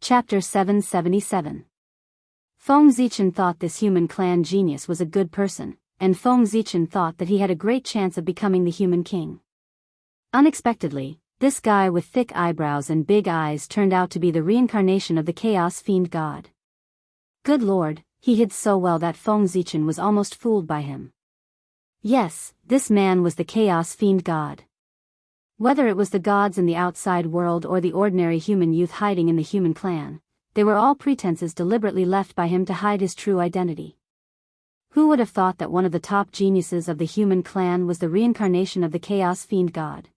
Chapter 777. Feng Zichen thought this human clan genius was a good person, and Feng Zichen thought that he had a great chance of becoming the human king. Unexpectedly, this guy with thick eyebrows and big eyes turned out to be the reincarnation of the Chaos Fiend God. Good lord, he hid so well that Feng Zichen was almost fooled by him. Yes, this man was the Chaos Fiend God. Whether it was the gods in the outside world or the ordinary human youth hiding in the human clan, they were all pretenses deliberately left by him to hide his true identity. Who would have thought that one of the top geniuses of the human clan was the reincarnation of the Chaos Fiend God?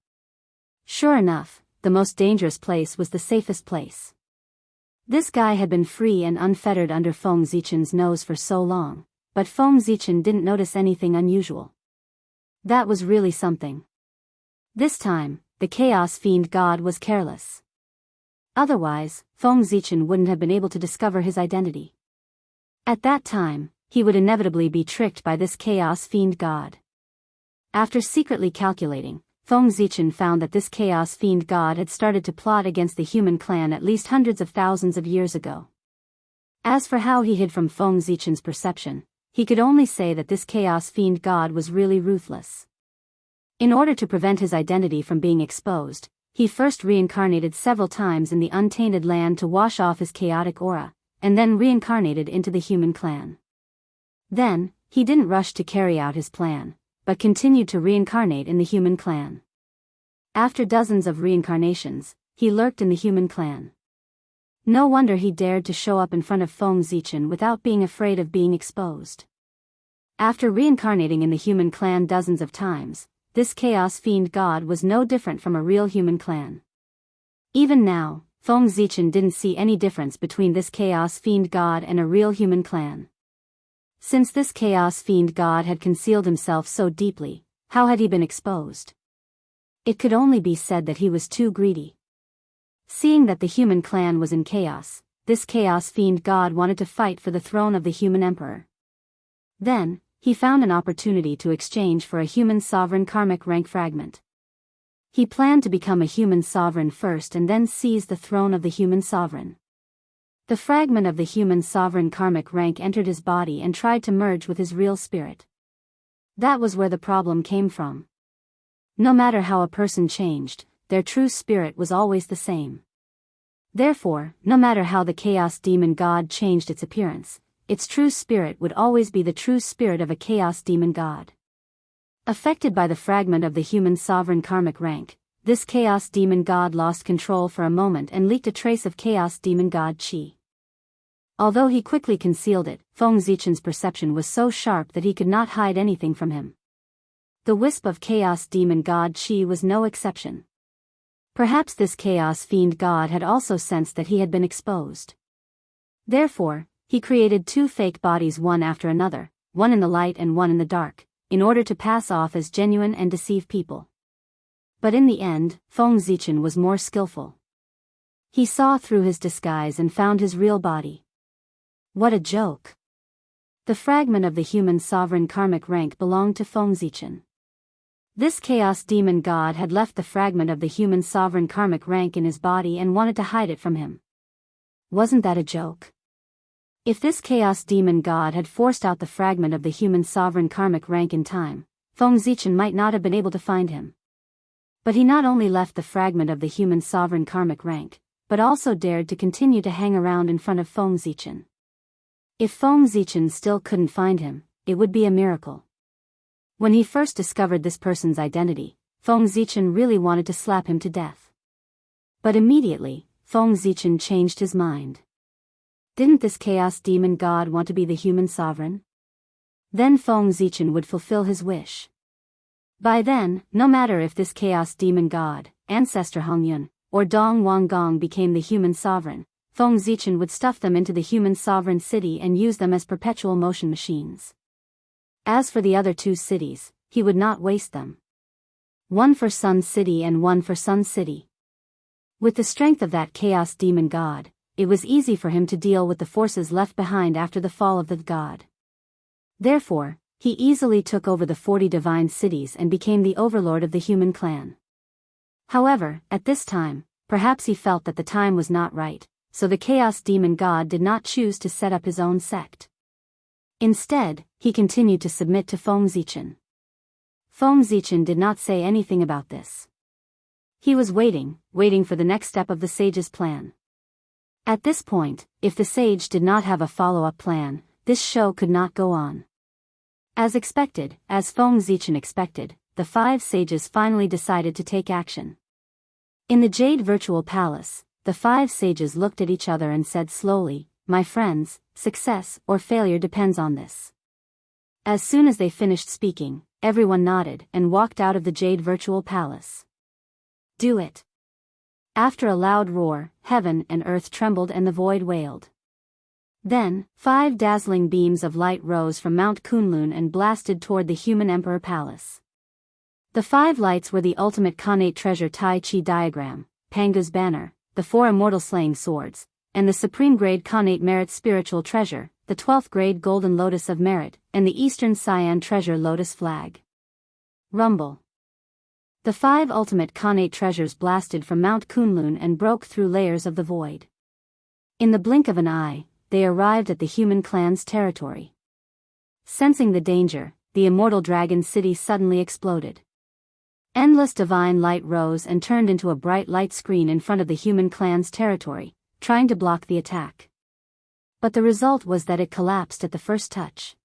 Sure enough, the most dangerous place was the safest place. This guy had been free and unfettered under Feng Zichen's nose for so long, but Feng Zichen didn't notice anything unusual. That was really something. This time, the Chaos Fiend God was careless. Otherwise, Feng Zichen wouldn't have been able to discover his identity. At that time, he would inevitably be tricked by this Chaos Fiend God. After secretly calculating, Feng Zichen found that this Chaos Fiend God had started to plot against the human clan at least hundreds of thousands of years ago. As for how he hid from Feng Zichen's perception, he could only say that this Chaos Fiend God was really ruthless. In order to prevent his identity from being exposed, he first reincarnated several times in the untainted land to wash off his chaotic aura, and then reincarnated into the human clan. Then, he didn't rush to carry out his plan, but continued to reincarnate in the human clan. After dozens of reincarnations, he lurked in the human clan. No wonder he dared to show up in front of Feng Zichen without being afraid of being exposed. After reincarnating in the human clan dozens of times, this Chaos Fiend God was no different from a real human clan. Even now, Feng Zichen didn't see any difference between this Chaos Fiend God and a real human clan. Since this Chaos Fiend God had concealed himself so deeply, how had he been exposed? It could only be said that he was too greedy. Seeing that the human clan was in chaos, this Chaos Fiend God wanted to fight for the throne of the human emperor. Then, he found an opportunity to exchange for a human sovereign karmic rank fragment. He planned to become a human sovereign first and then seize the throne of the human sovereign. The fragment of the human sovereign karmic rank entered his body and tried to merge with his real spirit. That was where the problem came from. No matter how a person changed, their true spirit was always the same. Therefore, no matter how the Chaos Demon God changed its appearance, its true spirit would always be the true spirit of a Chaos Demon God. Affected by the fragment of the human sovereign karmic rank, this Chaos Demon God lost control for a moment and leaked a trace of Chaos Demon God Qi. Although he quickly concealed it, Feng Zichen's perception was so sharp that he could not hide anything from him. The wisp of Chaos Demon God Qi was no exception. Perhaps this Chaos Fiend God had also sensed that he had been exposed. Therefore, he created two fake bodies one after another, one in the light and one in the dark, in order to pass off as genuine and deceive people. But in the end, Feng Zichen was more skillful. He saw through his disguise and found his real body. What a joke! The fragment of the human sovereign karmic rank belonged to Feng Zichen. This Chaos Demon God had left the fragment of the human sovereign karmic rank in his body and wanted to hide it from him. Wasn't that a joke? If this Chaos Demon God had forced out the fragment of the human sovereign karmic rank in time, Feng Zichen might not have been able to find him. But he not only left the fragment of the human sovereign karmic rank, but also dared to continue to hang around in front of Feng Zichen. If Feng Zichen still couldn't find him, it would be a miracle. When he first discovered this person's identity, Feng Zichen really wanted to slap him to death. But immediately, Feng Zichen changed his mind. Didn't this Chaos Demon God want to be the human sovereign? Then Feng Zichen would fulfill his wish. By then, no matter if this Chaos Demon God, Ancestor Hongyun, or Dong Wanggong became the human sovereign, Feng Zichen would stuff them into the human sovereign city and use them as perpetual motion machines. As for the other two cities, he would not waste them. One for Sun City and one for Sun City. With the strength of that Chaos Demon God, it was easy for him to deal with the forces left behind after the fall of the god. Therefore, he easily took over the 40 divine cities and became the overlord of the human clan. However, at this time, perhaps he felt that the time was not right, so the Chaos Demon God did not choose to set up his own sect. Instead, he continued to submit to Feng Zichen. Feng Zichen did not say anything about this. He was waiting for the next step of the sage's plan. At this point, if the sage did not have a follow-up plan, this show could not go on. As expected, as Feng Zichen expected, the 5 sages finally decided to take action. In the Jade Virtual Palace, the 5 sages looked at each other and said slowly, "My friends, success or failure depends on this." As soon as they finished speaking, everyone nodded and walked out of the Jade Virtual Palace. Do it. After a loud roar, heaven and earth trembled and the void wailed. Then, 5 dazzling beams of light rose from Mount Kunlun and blasted toward the human emperor palace. The 5 lights were the ultimate Khanate treasure Tai Chi diagram, Pangu's banner, the 4 immortal slaying swords, and the supreme grade Khanate merit spiritual treasure, the 12th grade golden lotus of merit, and the eastern cyan treasure lotus flag. Rumble. The 5 ultimate Khanate treasures blasted from Mount Kunlun and broke through layers of the void. In the blink of an eye, they arrived at the human clan's territory. Sensing the danger, the immortal dragon city suddenly exploded. Endless divine light rose and turned into a bright light screen in front of the human clan's territory, trying to block the attack. But the result was that it collapsed at the first touch.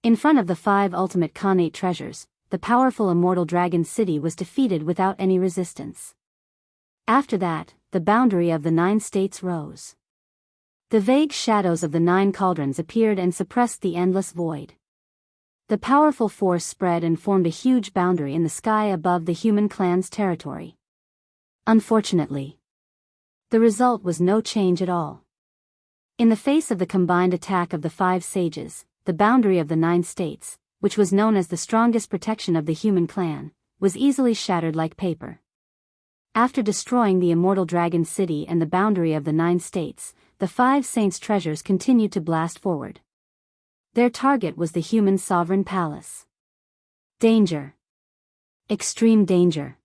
In front of the 5 ultimate Khanate treasures, the powerful immortal dragon city was defeated without any resistance. After that, the boundary of the 9 states rose. The vague shadows of the 9 cauldrons appeared and suppressed the endless void. The powerful force spread and formed a huge boundary in the sky above the human clan's territory. Unfortunately, the result was no change at all. In the face of the combined attack of the 5 sages, the boundary of the 9 states, which was known as the strongest protection of the human clan, was easily shattered like paper. After destroying the immortal dragon city and the boundary of the 9 states, the 5 saints' treasures continued to blast forward. Their target was the human sovereign palace. Danger. Extreme danger.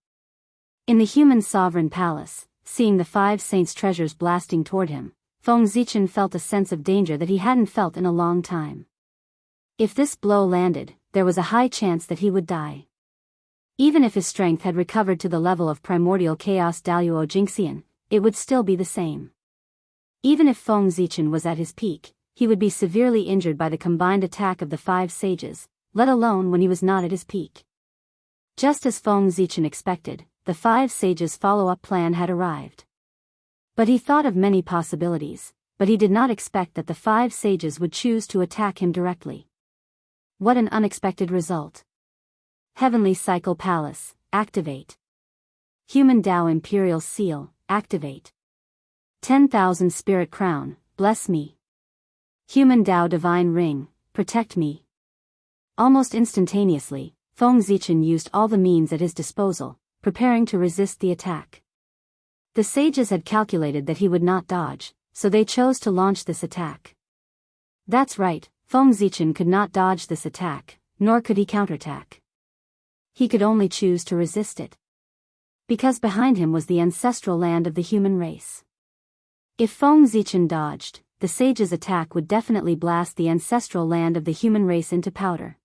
In the human sovereign palace, seeing the 5 saints' treasures blasting toward him, Feng Zichen felt a sense of danger that he hadn't felt in a long time. If this blow landed, there was a high chance that he would die. Even if his strength had recovered to the level of primordial chaos Daluo Jingxian, it would still be the same. Even if Feng Zichen was at his peak, he would be severely injured by the combined attack of the 5 sages, let alone when he was not at his peak. Just as Feng Zichen expected, the 5 sages' follow-up plan had arrived. But he thought of many possibilities, but he did not expect that the 5 sages would choose to attack him directly. What an unexpected result. Heavenly Cycle Palace, activate. Human Tao Imperial Seal, activate. 10,000 Spirit Crown, bless me. Human Tao Divine Ring, protect me. Almost instantaneously, Feng Zichen used all the means at his disposal, preparing to resist the attack. The sages had calculated that he would not dodge, so they chose to launch this attack. That's right, Feng Zichen could not dodge this attack, nor could he counterattack. He could only choose to resist it. Because behind him was the ancestral land of the human race. If Feng Zichen dodged, the sage's attack would definitely blast the ancestral land of the human race into powder.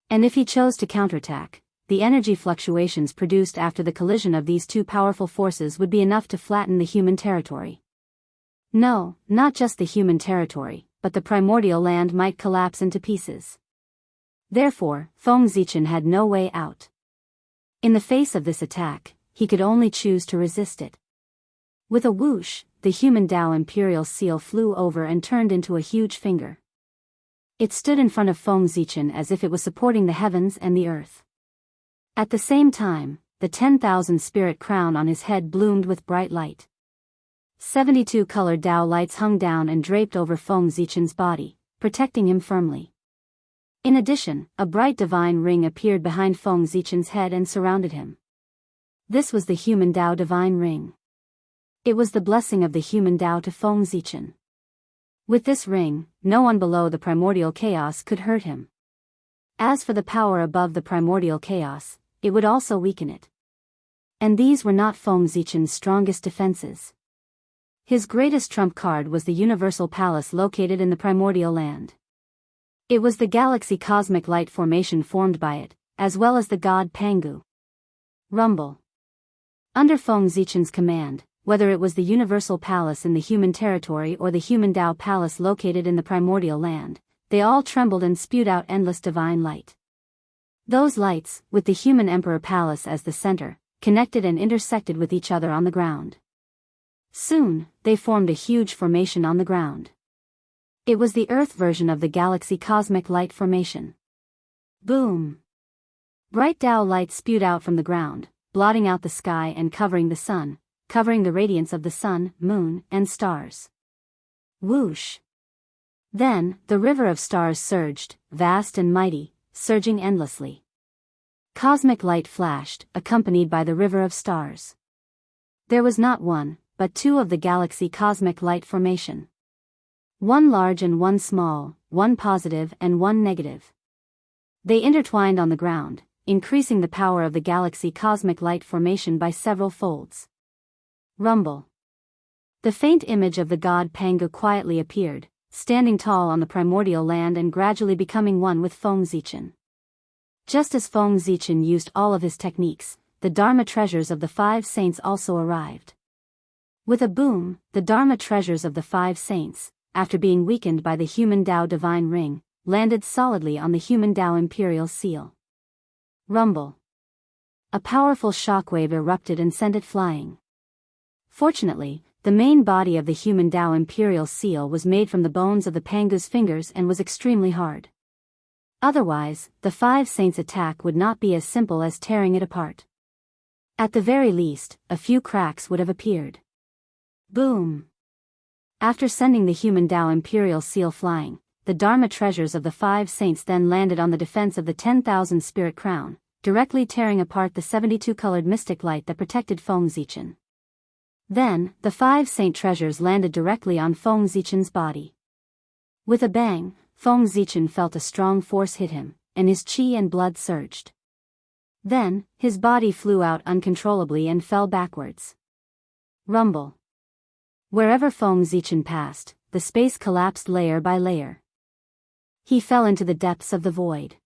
And if he chose to counterattack, the energy fluctuations produced after the collision of these 2 powerful forces would be enough to flatten the human territory. No, not just the human territory, but the primordial land might collapse into pieces. Therefore, Feng Zichen had no way out. In the face of this attack, he could only choose to resist it. With a whoosh, the human Tao Imperial Seal flew over and turned into a huge finger. It stood in front of Feng Zichen as if it was supporting the heavens and the earth. At the same time, the 10,000 spirit crown on his head bloomed with bright light. 72 colored Tao lights hung down and draped over Feng Zichen's body, protecting him firmly. In addition, a bright divine ring appeared behind Feng Zichen's head and surrounded him. This was the human Tao divine ring. It was the blessing of the human Tao to Feng Zichen. With this ring, no one below the primordial chaos could hurt him. As for the power above the primordial chaos, it would also weaken it. And these were not Feng Zichen's strongest defenses. His greatest trump card was the universal palace located in the primordial land. It was the galaxy cosmic light formation formed by it, as well as the god Pangu. Rumble. Under Feng Zichen's command, whether it was the universal palace in the human territory or the human Dao palace located in the primordial land, they all trembled and spewed out endless divine light. Those lights, with the human emperor palace as the center, connected and intersected with each other on the ground. Soon, they formed a huge formation on the ground. It was the Earth version of the galaxy cosmic light formation. Boom! Bright Dao light spewed out from the ground, blotting out the sky and covering the sun, covering the radiance of the sun, moon, and stars. Whoosh! Then, the river of stars surged, vast and mighty, surging endlessly. Cosmic light flashed, accompanied by the river of stars. There was not one, but two of the galaxy cosmic light formation. One large and one small, one positive and one negative. They intertwined on the ground, increasing the power of the galaxy cosmic light formation by several folds. Rumble. The faint image of the god Pangu quietly appeared, standing tall on the primordial land and gradually becoming one with Feng Zichen. Just as Feng Zichen used all of his techniques, the Dharma treasures of the five saints also arrived. With a boom, the Dharma treasures of the five saints, after being weakened by the human Dao divine ring, landed solidly on the human Dao imperial seal. Rumble. A powerful shockwave erupted and sent it flying. Fortunately, the main body of the human Dao imperial seal was made from the bones of the Pangu's fingers and was extremely hard. Otherwise, the five saints' attack would not be as simple as tearing it apart. At the very least, a few cracks would have appeared. Boom! After sending the human Dao imperial seal flying, the Dharma treasures of the five saints then landed on the defense of the 10,000 spirit crown, directly tearing apart the 72-colored mystic light that protected Feng Zichen. Then, the five saint treasures landed directly on Feng Zichen's body. With a bang, Feng Zichen felt a strong force hit him, and his qi and blood surged. Then, his body flew out uncontrollably and fell backwards. Rumble. Wherever Feng Zichen passed, the space collapsed layer by layer. He fell into the depths of the void.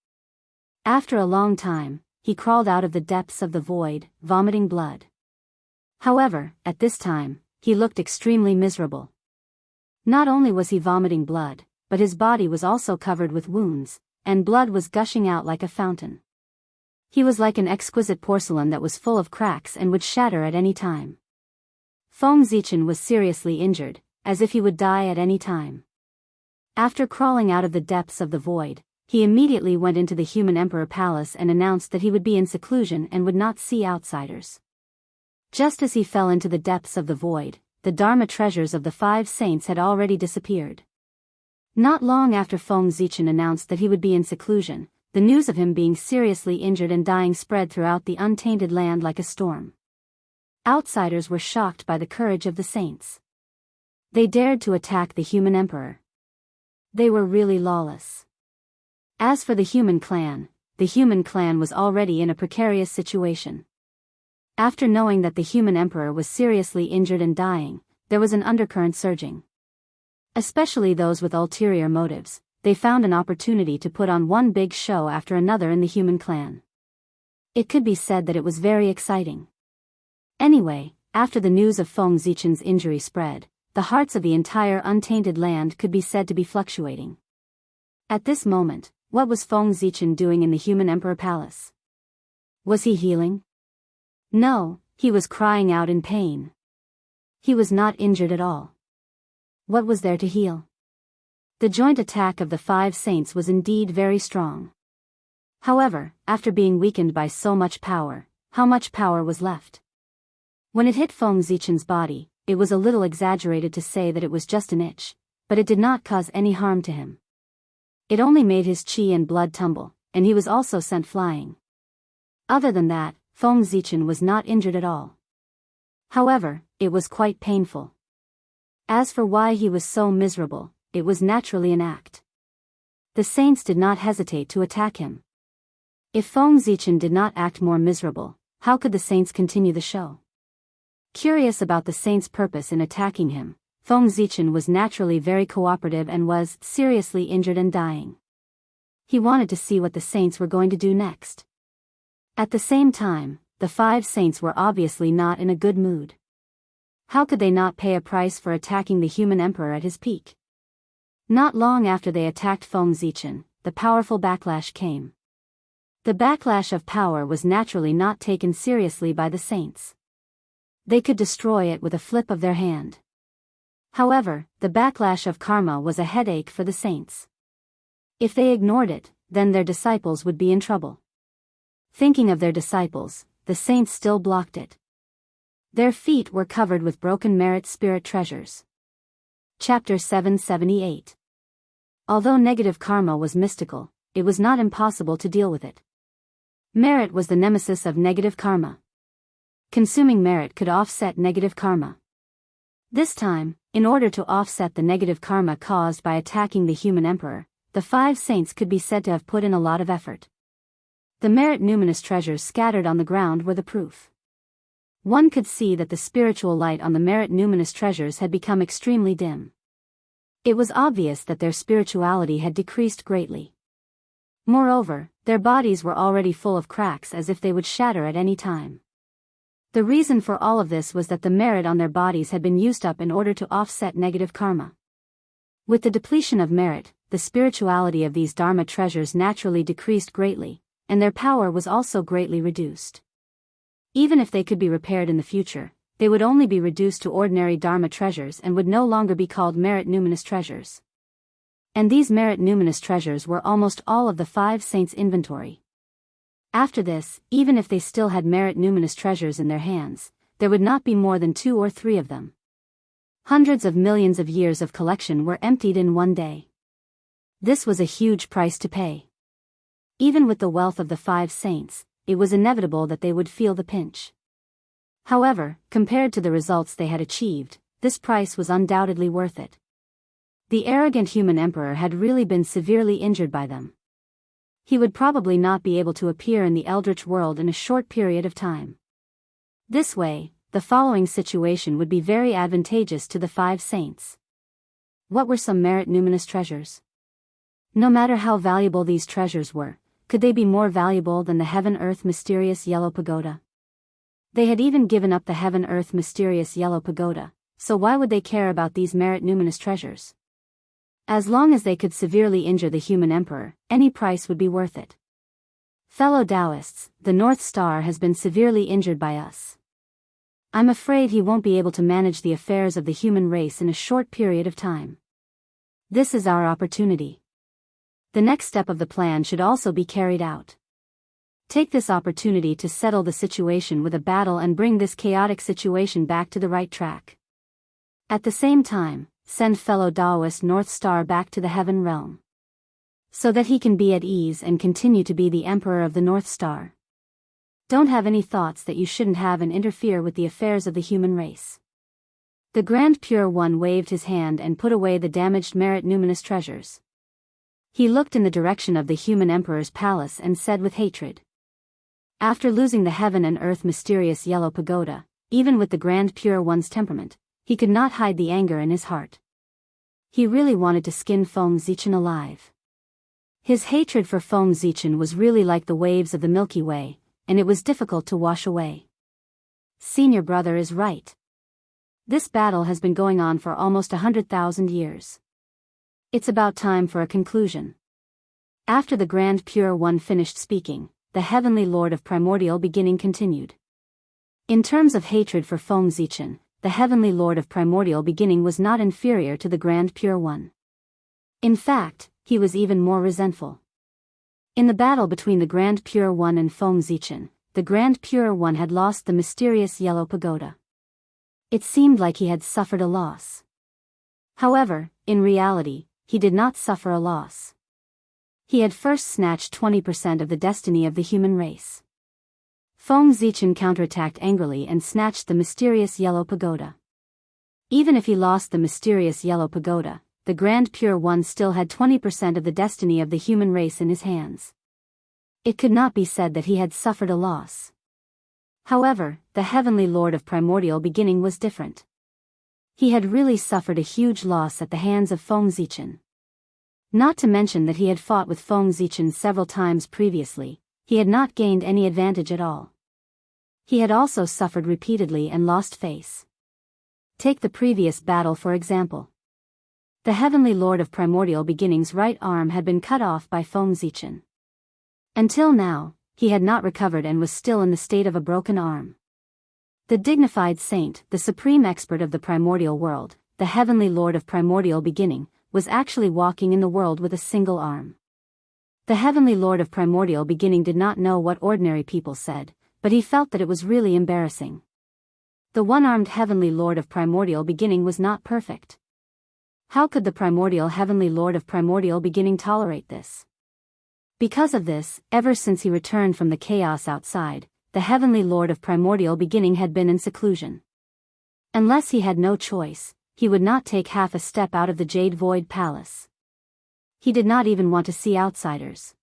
After a long time, he crawled out of the depths of the void, vomiting blood. However, at this time, he looked extremely miserable. Not only was he vomiting blood, but his body was also covered with wounds, and blood was gushing out like a fountain. He was like an exquisite porcelain that was full of cracks and would shatter at any time. Feng Zichen was seriously injured, as if he would die at any time. After crawling out of the depths of the void, he immediately went into the human emperor palace and announced that he would be in seclusion and would not see outsiders. Just as he fell into the depths of the void, the Dharma treasures of the five saints had already disappeared. Not long after Feng Zichen announced that he would be in seclusion, the news of him being seriously injured and dying spread throughout the untainted land like a storm. Outsiders were shocked by the courage of the saints. They dared to attack the human emperor. They were really lawless. As for the human clan was already in a precarious situation. After knowing that the human emperor was seriously injured and dying, there was an undercurrent surging. Especially those with ulterior motives, they found an opportunity to put on one big show after another in the human clan. It could be said that it was very exciting. Anyway, after the news of Feng Zichen's injury spread, the hearts of the entire untainted land could be said to be fluctuating. At this moment, what was Feng Zichen doing in the human emperor palace? Was he healing? No, he was crying out in pain. He was not injured at all. What was there to heal? The joint attack of the five saints was indeed very strong. However, after being weakened by so much power, how much power was left? When it hit Feng Zichen's body, it was a little exaggerated to say that it was just an itch, but it did not cause any harm to him. It only made his qi and blood tumble, and he was also sent flying. Other than that, Feng Zichen was not injured at all. However, it was quite painful. As for why he was so miserable, it was naturally an act. The saints did not hesitate to attack him. If Feng Zichen did not act more miserable, how could the saints continue the show? Curious about the saint's purpose in attacking him, Feng Zichen was naturally very cooperative and was seriously injured and dying. He wanted to see what the saints were going to do next. At the same time, the 5 saints were obviously not in a good mood. How could they not pay a price for attacking the human emperor at his peak? Not long after they attacked Feng Zichen, the powerful backlash came. The backlash of power was naturally not taken seriously by the saints. They could destroy it with a flip of their hand. However, the backlash of karma was a headache for the saints. If they ignored it, then their disciples would be in trouble. Thinking of their disciples, the saints still blocked it. Their feet were covered with broken merit spirit treasures. Chapter 778. Although negative karma was mystical, it was not impossible to deal with it. Merit was the nemesis of negative karma. Consuming merit could offset negative karma. This time, in order to offset the negative karma caused by attacking the human emperor, the 5 saints could be said to have put in a lot of effort. The merit numinous treasures scattered on the ground were the proof. One could see that the spiritual light on the merit numinous treasures had become extremely dim. It was obvious that their spirituality had decreased greatly. Moreover, their bodies were already full of cracks as if they would shatter at any time. The reason for all of this was that the merit on their bodies had been used up in order to offset negative karma. With the depletion of merit, the spirituality of these dharma treasures naturally decreased greatly, and their power was also greatly reduced. Even if they could be repaired in the future, they would only be reduced to ordinary dharma treasures and would no longer be called merit numinous treasures. And these merit numinous treasures were almost all of the 5 saints' inventory. After this, even if they still had merit numinous treasures in their hands, there would not be more than 2 or 3 of them. Hundreds of millions of years of collection were emptied in one day. This was a huge price to pay. Even with the wealth of the 5 saints, it was inevitable that they would feel the pinch. However, compared to the results they had achieved, this price was undoubtedly worth it. The arrogant human emperor had really been severely injured by them. He would probably not be able to appear in the eldritch world in a short period of time. This way, the following situation would be very advantageous to the 5 saints. What were some merit numinous treasures? No matter how valuable these treasures were, could they be more valuable than the heaven-earth mysterious yellow pagoda? They had even given up the heaven-earth mysterious yellow pagoda, so why would they care about these merit numinous treasures? As long as they could severely injure the human emperor, any price would be worth it. Fellow Taoists, the North Star has been severely injured by us. I'm afraid he won't be able to manage the affairs of the human race in a short period of time. This is our opportunity. The next step of the plan should also be carried out. Take this opportunity to settle the situation with a battle and bring this chaotic situation back to the right track. At the same time, send fellow Taoist North Star back to the heaven realm, so that he can be at ease and continue to be the emperor of the North Star. Don't have any thoughts that you shouldn't have and interfere with the affairs of the human race. The Grand Pure One waved his hand and put away the damaged merit numinous treasures. He looked in the direction of the human emperor's palace and said with hatred. After losing the heaven and earth mysterious yellow pagoda, even with the Grand Pure One's temperament, he could not hide the anger in his heart. He really wanted to skin Feng Zichen alive. His hatred for Feng Zichen was really like the waves of the Milky Way, and it was difficult to wash away. Senior brother is right. This battle has been going on for almost 100,000 years. It's about time for a conclusion. After the Grand Pure One finished speaking, the Heavenly Lord of Primordial Beginning continued. In terms of hatred for Feng Zichen, the Heavenly Lord of Primordial Beginning was not inferior to the Grand Pure One. In fact, he was even more resentful. In the battle between the Grand Pure One and Feng Zichen, the Grand Pure One had lost the mysterious yellow pagoda. It seemed like he had suffered a loss. However, in reality, he did not suffer a loss. He had first snatched 20% of the destiny of the human race. Feng Zichen counterattacked angrily and snatched the mysterious yellow pagoda. Even if he lost the mysterious yellow pagoda, the Grand Pure One still had 20% of the destiny of the human race in his hands. It could not be said that he had suffered a loss. However, the Heavenly Lord of Primordial Beginning was different. He had really suffered a huge loss at the hands of Feng Zichen. Not to mention that he had fought with Feng Zichen several times previously, he had not gained any advantage at all. He had also suffered repeatedly and lost face. Take the previous battle for example. The Heavenly Lord of Primordial Beginning's right arm had been cut off by Feng Zichen. Until now, he had not recovered and was still in the state of a broken arm. The dignified saint, the supreme expert of the primordial world, the Heavenly Lord of Primordial Beginning, was actually walking in the world with a single arm. The Heavenly Lord of Primordial Beginning did not know what ordinary people said, but he felt that it was really embarrassing. The one-armed Heavenly Lord of Primordial Beginning was not perfect. How could the primordial Heavenly Lord of Primordial Beginning tolerate this? Because of this, ever since he returned from the chaos outside, the Heavenly Lord of Primordial Beginning had been in seclusion. Unless he had no choice, he would not take half a step out of the Jade Void Palace. He did not even want to see outsiders.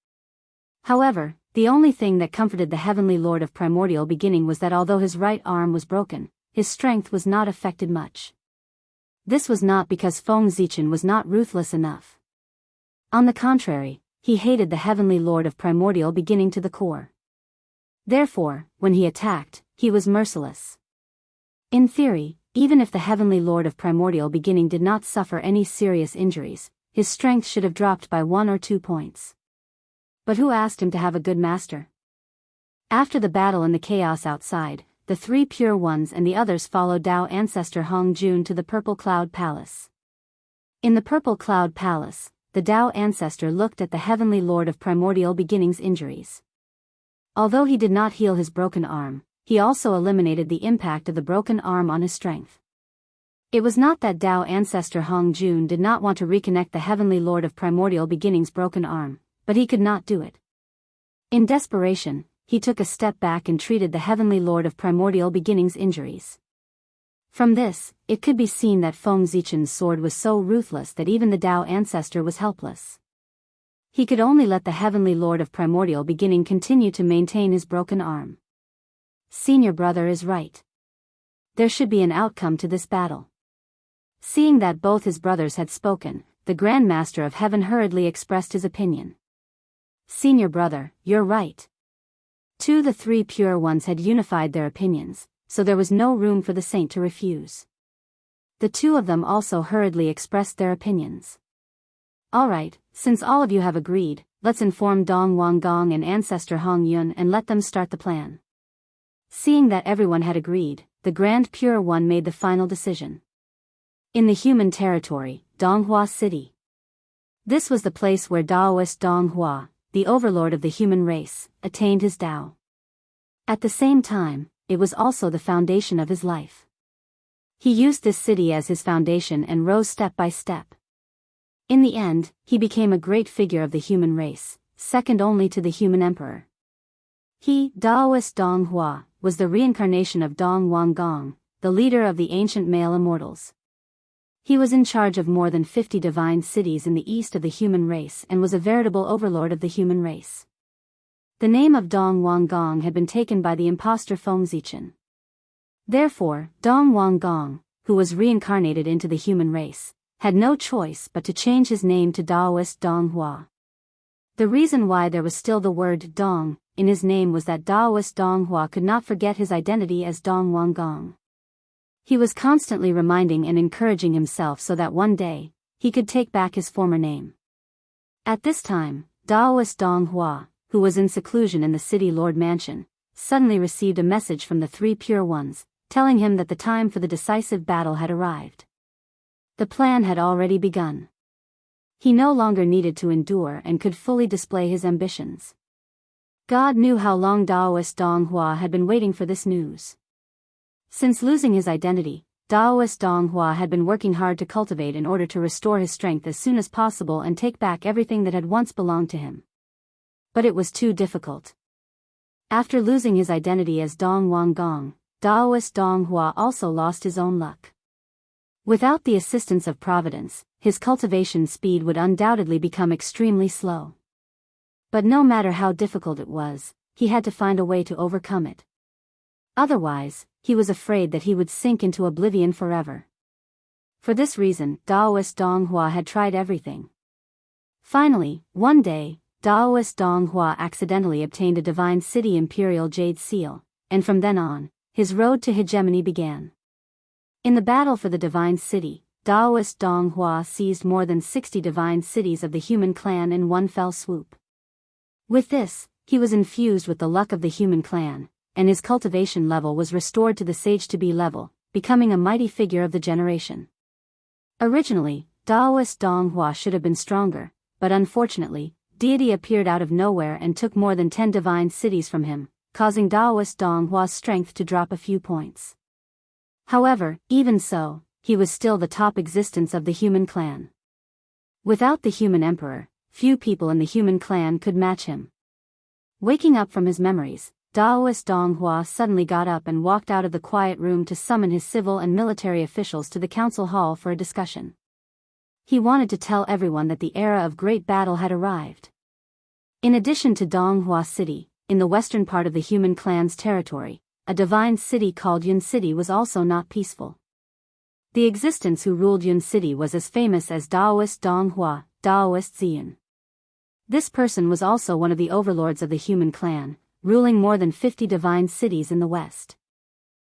However, the only thing that comforted the Heavenly Lord of Primordial Beginning was that although his right arm was broken, his strength was not affected much. This was not because Feng Zichen was not ruthless enough. On the contrary, he hated the Heavenly Lord of Primordial Beginning to the core. Therefore, when he attacked, he was merciless. In theory, even if the Heavenly Lord of Primordial Beginning did not suffer any serious injuries, his strength should have dropped by 1 or 2 points. But who asked him to have a good master? After the battle and the chaos outside, the 3 Pure Ones and the others followed Dao Ancestor Hong Jun to the Purple Cloud Palace. In the Purple Cloud Palace, the Dao Ancestor looked at the Heavenly Lord of Primordial Beginning's injuries. Although he did not heal his broken arm, he also eliminated the impact of the broken arm on his strength. It was not that Dao Ancestor Hong Jun did not want to reconnect the Heavenly Lord of Primordial Beginning's broken arm, but he could not do it. In desperation, he took a step back and treated the Heavenly Lord of Primordial Beginning's injuries. From this, it could be seen that Feng Zichen's sword was so ruthless that even the Dao Ancestor was helpless. He could only let the Heavenly Lord of Primordial Beginning continue to maintain his broken arm. Senior brother is right. There should be an outcome to this battle. Seeing that both his brothers had spoken, the Grand Master of Heaven hurriedly expressed his opinion. Senior brother, you're right. The 3 Pure Ones had unified their opinions, so there was no room for the saint to refuse. The 2 of them also hurriedly expressed their opinions. Alright, since all of you have agreed, let's inform Dong Wanggong and Ancestor Hong Yun and let them start the plan. Seeing that everyone had agreed, the Grand Pure One made the final decision. In the human territory, Donghua City. This was the place where Daoist Donghua, the overlord of the human race, attained his Tao. At the same time, it was also the foundation of his life. He used this city as his foundation and rose step by step. In the end, he became a great figure of the human race, second only to the human emperor. He, Daoist Donghua, was the reincarnation of Dong Wanggong, the leader of the ancient male immortals. He was in charge of more than 50 divine cities in the east of the human race and was a veritable overlord of the human race. The name of Dong Wanggong had been taken by the impostor Feng Zichen. Therefore, Dong Wanggong, who was reincarnated into the human race, had no choice but to change his name to Daoist Donghua. The reason why there was still the word Dong in his name was that Daoist Donghua could not forget his identity as Dong Wanggong. He was constantly reminding and encouraging himself so that one day, he could take back his former name. At this time, Daoist Donghua, who was in seclusion in the City Lord Mansion, suddenly received a message from the 3 Pure Ones, telling him that the time for the decisive battle had arrived. The plan had already begun. He no longer needed to endure and could fully display his ambitions. God knew how long Daoist Donghua had been waiting for this news. Since losing his identity, Daoist Donghua had been working hard to cultivate in order to restore his strength as soon as possible and take back everything that had once belonged to him. But it was too difficult. After losing his identity as Dong Wanggong, Daoist Donghua also lost his own luck. Without the assistance of Providence, his cultivation speed would undoubtedly become extremely slow. But no matter how difficult it was, he had to find a way to overcome it. Otherwise, he was afraid that he would sink into oblivion forever. For this reason, Daoist Dong Hua had tried everything. Finally, one day, Daoist Dong Hua accidentally obtained a divine city imperial jade seal, and from then on, his road to hegemony began. In the battle for the divine city, Daoist Dong Hua seized more than 60 divine cities of the human clan in one fell swoop. With this, he was infused with the luck of the human clan, and his cultivation level was restored to the sage-to-be level, becoming a mighty figure of the generation. Originally, Daoist Dong Hua should have been stronger, but unfortunately, deity appeared out of nowhere and took more than 10 divine cities from him, causing Daoist Dong Hua's strength to drop a few points. However, even so, he was still the top existence of the human clan. Without the human emperor, few people in the human clan could match him. Waking up from his memories, Daoist Dong Hua suddenly got up and walked out of the quiet room to summon his civil and military officials to the council hall for a discussion. He wanted to tell everyone that the era of great battle had arrived. In addition to Dong Hua City, in the western part of the human clan's territory, a divine city called Yun City was also not peaceful. The existence who ruled Yun City was as famous as Daoist Dong Hua, Daoist Ziyun. This person was also one of the overlords of the human clan, ruling more than 50 divine cities in the west.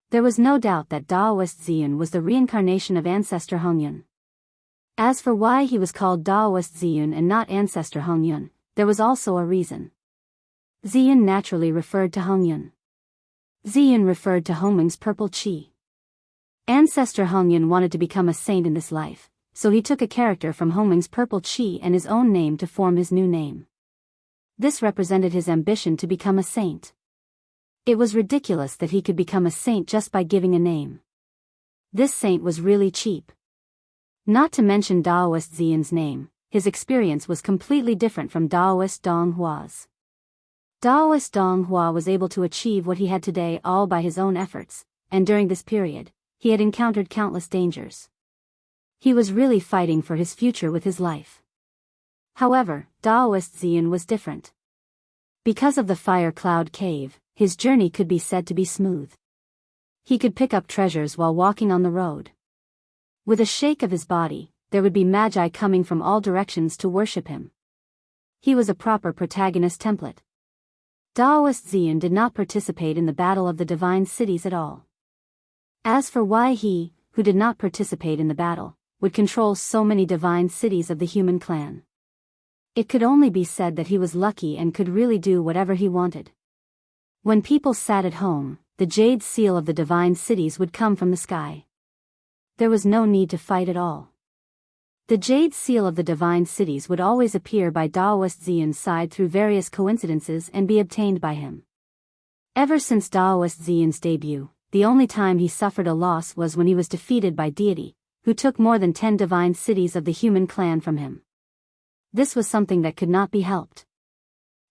There was no doubt that Daoist Ziyun was the reincarnation of ancestor Hongyun. As for why he was called Daoist Ziyun and not ancestor Hongyun, there was also a reason. Ziyun naturally referred to Hongyun. Ziyun referred to Hongming's purple chi. Ancestor Hongyun wanted to become a saint in this life, so he took a character from Hongming's purple chi and his own name to form his new name. This represented his ambition to become a saint. It was ridiculous that he could become a saint just by giving a name. This saint was really cheap. Not to mention Daoist Ziyun's name, his experience was completely different from Daoist Dong Hua's. Daoist Dong Hua was able to achieve what he had today all by his own efforts, and during this period, he had encountered countless dangers. He was really fighting for his future with his life. However, Daoist Ziyun was different. Because of the fire cloud cave, his journey could be said to be smooth. He could pick up treasures while walking on the road. With a shake of his body, there would be magi coming from all directions to worship him. He was a proper protagonist template. Daoist Ziyun did not participate in the battle of the divine cities at all. As for why he, who did not participate in the battle, would control so many divine cities of the human clan, it could only be said that he was lucky and could really do whatever he wanted. When people sat at home, the jade seal of the divine cities would come from the sky. There was no need to fight at all. The jade seal of the divine cities would always appear by Daoist Ziyun's side through various coincidences and be obtained by him. Ever since Daoist Ziyun's debut, the only time he suffered a loss was when he was defeated by deity, who took more than 10 divine cities of the human clan from him. This was something that could not be helped.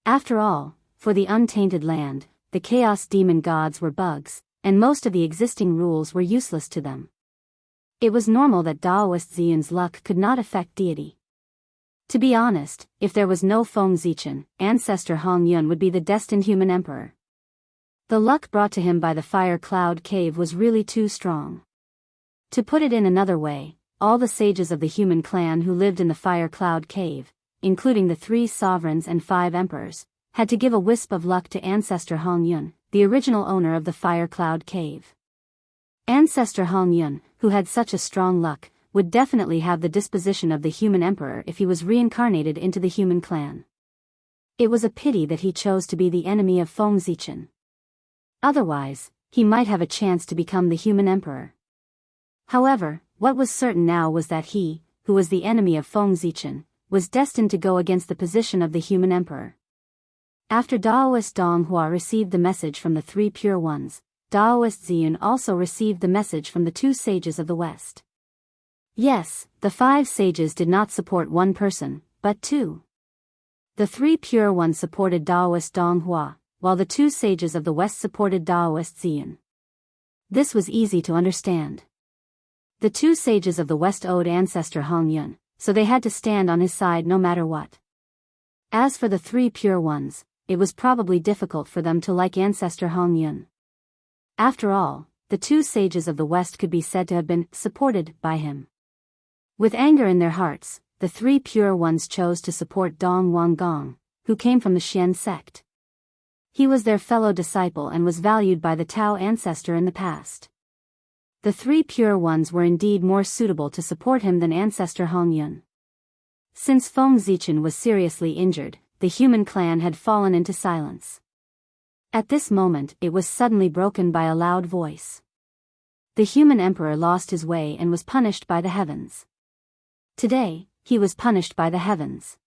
After all, for the untainted land, the chaos demon gods were bugs, and most of the existing rules were useless to them. It was normal that Daoist Ziyun's luck could not affect deity. To be honest, if there was no Feng Zichen, ancestor Hong Yun would be the destined human emperor. The luck brought to him by the fire cloud cave was really too strong. To put it in another way, all the sages of the human clan who lived in the fire cloud cave, including the 3 sovereigns and 5 emperors, had to give a wisp of luck to ancestor Hong Yun, the original owner of the fire cloud cave. Ancestor Hong Yun, who had such a strong luck, would definitely have the disposition of the human emperor if he was reincarnated into the human clan. It was a pity that he chose to be the enemy of Feng Zichen. Otherwise, he might have a chance to become the human emperor. However, what was certain now was that he, who was the enemy of Feng Zichen, was destined to go against the position of the human emperor. After Daoist Dong Hua received the message from the 3 pure ones, Daoist Ziyun also received the message from the 2 sages of the west. Yes, the 5 sages did not support one person, but 2. The 3 pure ones supported Daoist Dong Hua, while the 2 sages of the west supported Daoist Ziyun. This was easy to understand. The 2 sages of the west owed ancestor Hong Yun, so they had to stand on his side no matter what. As for the 3 pure ones, it was probably difficult for them to like ancestor Hong Yun. After all, the two sages of the West could be said to have been supported by him. With anger in their hearts, the three pure ones chose to support Dong Wanggong, who came from the Xian sect. He was their fellow disciple and was valued by the Tao ancestor in the past. The three pure ones were indeed more suitable to support him than ancestor Hong Yun. Since Feng Zichen was seriously injured, the human clan had fallen into silence. At this moment it was suddenly broken by a loud voice. The human emperor lost his way and was punished by the heavens. Today, he was punished by the heavens.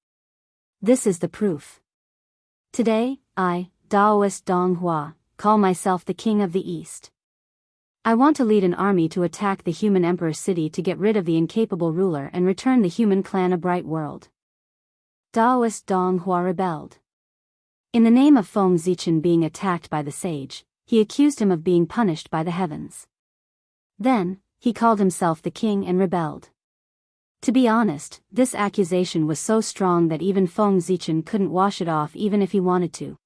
This is the proof. Today, I, Daoist Dong Hua, call myself the King of the East. I want to lead an army to attack the human emperor's city to get rid of the incapable ruler and return the human clan a bright world. Daoist Dong Hua rebelled. In the name of Feng Zichen being attacked by the sage, he accused him of being punished by the heavens. Then, he called himself the king and rebelled. To be honest, this accusation was so strong that even Feng Zichen couldn't wash it off even if he wanted to.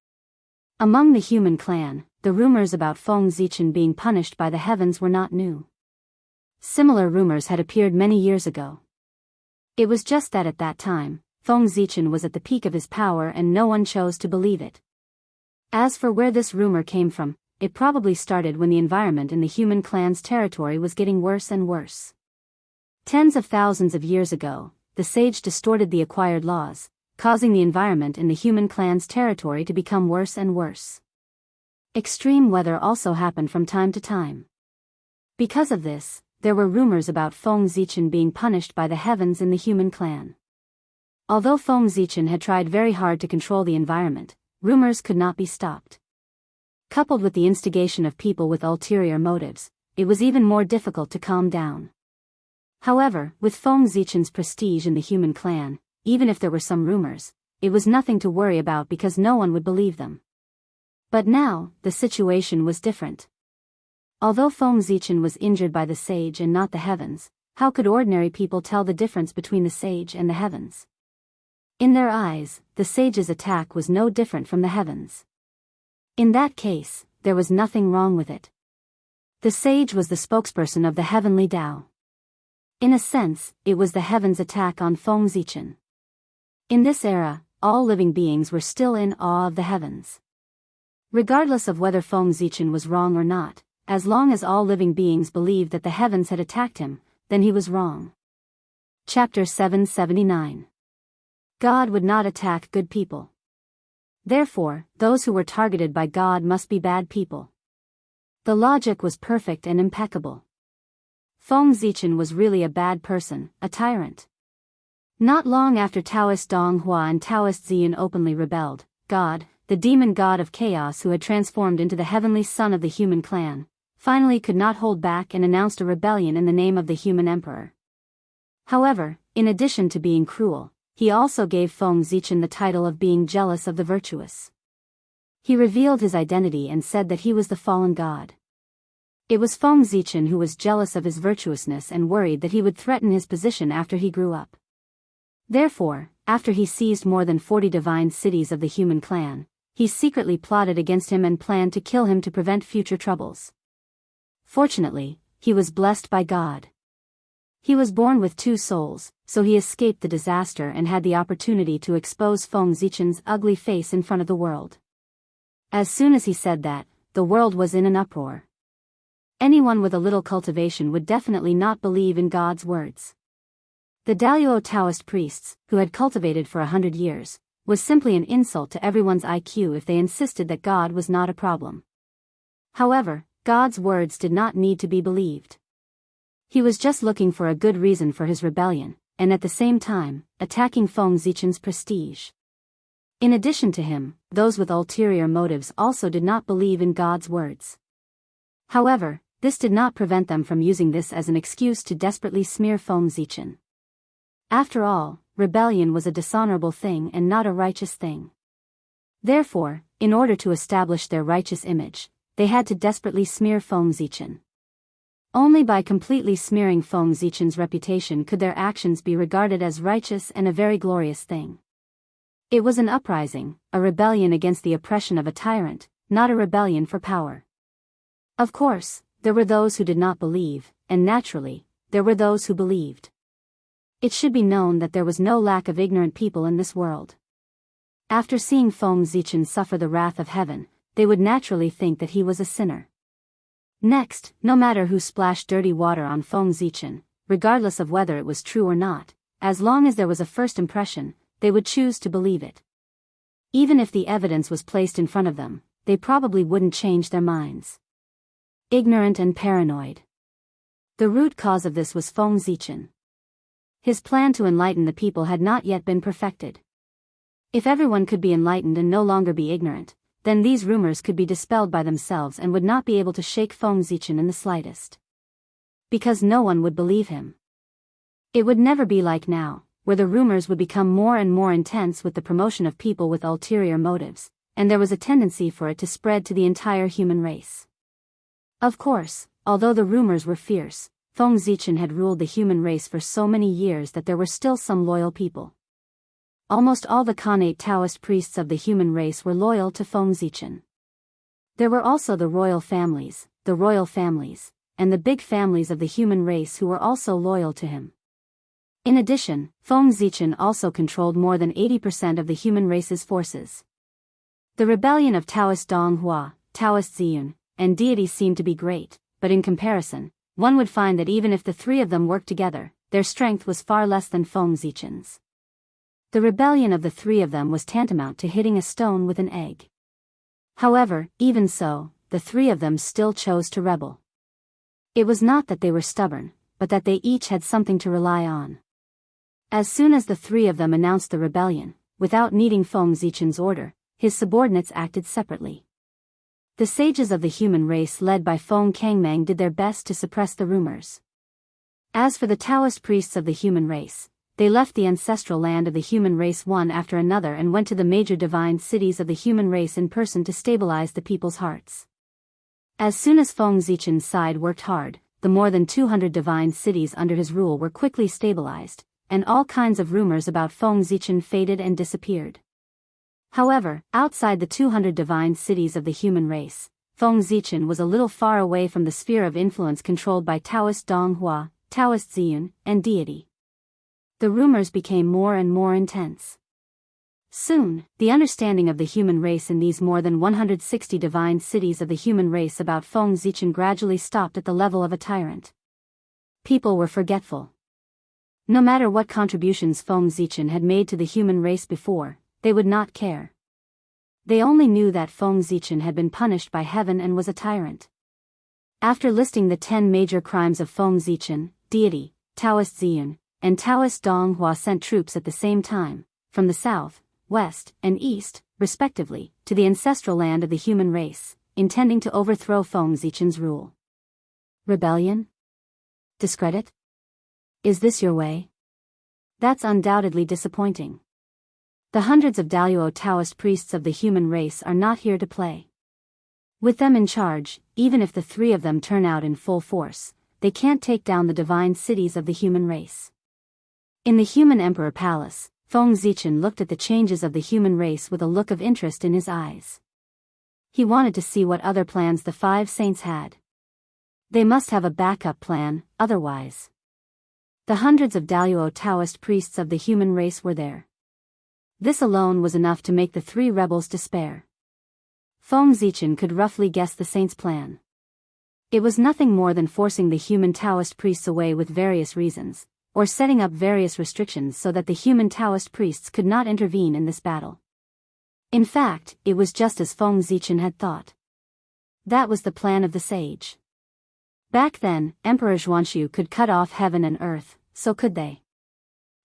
Among the human clan, the rumors about Feng Zichen being punished by the heavens were not new. Similar rumors had appeared many years ago. It was just that at that time, Feng Zichen was at the peak of his power and no one chose to believe it. As for where this rumor came from, it probably started when the environment in the human clan's territory was getting worse and worse. Tens of thousands of years ago, the sage distorted the acquired laws, causing the environment in the human clan's territory to become worse and worse. Extreme weather also happened from time to time. Because of this, there were rumors about Feng Zichen being punished by the heavens in the human clan. Although Feng Zichen had tried very hard to control the environment, rumors could not be stopped. Coupled with the instigation of people with ulterior motives, it was even more difficult to calm down. However, with Feng Zichen's prestige in the human clan, even if there were some rumors, it was nothing to worry about because no one would believe them. But now, the situation was different. Although Feng Zichen was injured by the sage and not the heavens, how could ordinary people tell the difference between the sage and the heavens? In their eyes, the sage's attack was no different from the heavens. In that case, there was nothing wrong with it. The sage was the spokesperson of the heavenly Tao. In a sense, it was the heavens' attack on Feng Zichen. In this era, all living beings were still in awe of the heavens. Regardless of whether Feng Zichen was wrong or not, as long as all living beings believed that the heavens had attacked him, then he was wrong. Chapter 779. God would not attack good people. Therefore, those who were targeted by God must be bad people. The logic was perfect and impeccable. Feng Zichen was really a bad person, a tyrant. Not long after Taoist Dong Hua and Taoist Ziyan openly rebelled, God, the demon god of chaos who had transformed into the heavenly son of the human clan, finally could not hold back and announced a rebellion in the name of the human emperor. However, in addition to being cruel, he also gave Feng Zichen the title of being jealous of the virtuous. He revealed his identity and said that he was the fallen god. It was Feng Zichen who was jealous of his virtuousness and worried that he would threaten his position after he grew up. Therefore, after he seized more than 40 divine cities of the human clan, he secretly plotted against him and planned to kill him to prevent future troubles. Fortunately, he was blessed by God. He was born with 2 souls, so he escaped the disaster and had the opportunity to expose Feng Zichen's ugly face in front of the world. As soon as he said that, the world was in an uproar. Anyone with a little cultivation would definitely not believe in God's words. The Daluo Taoist priests, who had cultivated for 100 years, was simply an insult to everyone's IQ if they insisted that God was not a problem. However, God's words did not need to be believed. He was just looking for a good reason for his rebellion, and at the same time, attacking Feng Zichen's prestige. In addition to him, those with ulterior motives also did not believe in God's words. However, this did not prevent them from using this as an excuse to desperately smear Feng Zichen. After all, rebellion was a dishonorable thing and not a righteous thing. Therefore, in order to establish their righteous image, they had to desperately smear Feng Zichen. Only by completely smearing Feng Zichen's reputation could their actions be regarded as righteous and a very glorious thing. It was an uprising, a rebellion against the oppression of a tyrant, not a rebellion for power. Of course, there were those who did not believe, and naturally, there were those who believed. It should be known that there was no lack of ignorant people in this world. After seeing Feng Zichen suffer the wrath of heaven, they would naturally think that he was a sinner. Next, no matter who splashed dirty water on Feng Zichen, regardless of whether it was true or not, as long as there was a first impression, they would choose to believe it. Even if the evidence was placed in front of them, they probably wouldn't change their minds. Ignorant and paranoid. The root cause of this was Feng Zichen. His plan to enlighten the people had not yet been perfected. If everyone could be enlightened and no longer be ignorant, then these rumors could be dispelled by themselves and would not be able to shake Feng Zichen in the slightest. Because no one would believe him. It would never be like now, where the rumors would become more and more intense with the promotion of people with ulterior motives, and there was a tendency for it to spread to the entire human race. Of course, although the rumors were fierce, Feng Zichen had ruled the human race for so many years that there were still some loyal people. Almost all the Khanate Taoist priests of the human race were loyal to Feng Zichen. There were also the royal families, and the big families of the human race who were also loyal to him. In addition, Feng Zichen also controlled more than 80% of the human race's forces. The rebellion of Taoist Donghua, Taoist Ziyun, and deity seemed to be great, but in comparison, one would find that even if the three of them worked together, their strength was far less than Feng Zichen's. The rebellion of the three of them was tantamount to hitting a stone with an egg. However, even so, the three of them still chose to rebel. It was not that they were stubborn, but that they each had something to rely on. As soon as the three of them announced the rebellion, without needing Feng Zichen's order, his subordinates acted separately. The sages of the human race led by Feng Kangmang did their best to suppress the rumors. As for the Taoist priests of the human race, they left the ancestral land of the human race one after another and went to the major divine cities of the human race in person to stabilize the people's hearts. As soon as Feng Zichen's side worked hard, the more than 200 divine cities under his rule were quickly stabilized, and all kinds of rumors about Feng Zichen faded and disappeared. However, outside the 200 divine cities of the human race, Feng Zichen was a little far away from the sphere of influence controlled by Taoist Donghua, Taoist Ziyun, and deity. The rumors became more and more intense. Soon, the understanding of the human race in these more than 160 divine cities of the human race about Feng Zichen gradually stopped at the level of a tyrant. People were forgetful. No matter what contributions Feng Zichen had made to the human race before, they would not care. They only knew that Feng Zichen had been punished by heaven and was a tyrant. After listing the 10 major crimes of Feng Zichen, deity, Taoist Ziyun, and Taoist Donghua sent troops at the same time, from the south, west, and east, respectively, to the ancestral land of the human race, intending to overthrow Feng Zichen's rule. Rebellion? Discredit? Is this your way? That's undoubtedly disappointing. The hundreds of Daluo Taoist priests of the human race are not here to play. With them in charge, even if the three of them turn out in full force, they can't take down the divine cities of the human race. In the human emperor palace, Feng Zichen looked at the changes of the human race with a look of interest in his eyes. He wanted to see what other plans the 5 saints had. They must have a backup plan, otherwise. The hundreds of Daluo Taoist priests of the human race were there. This alone was enough to make the 3 rebels despair. Feng Zichen could roughly guess the saints' plan. It was nothing more than forcing the human Taoist priests away with various reasons, or setting up various restrictions so that the human Taoist priests could not intervene in this battle. In fact, it was just as Feng Zichen had thought. That was the plan of the sage. Back then, Emperor Zhuanxu could cut off heaven and earth, so could they.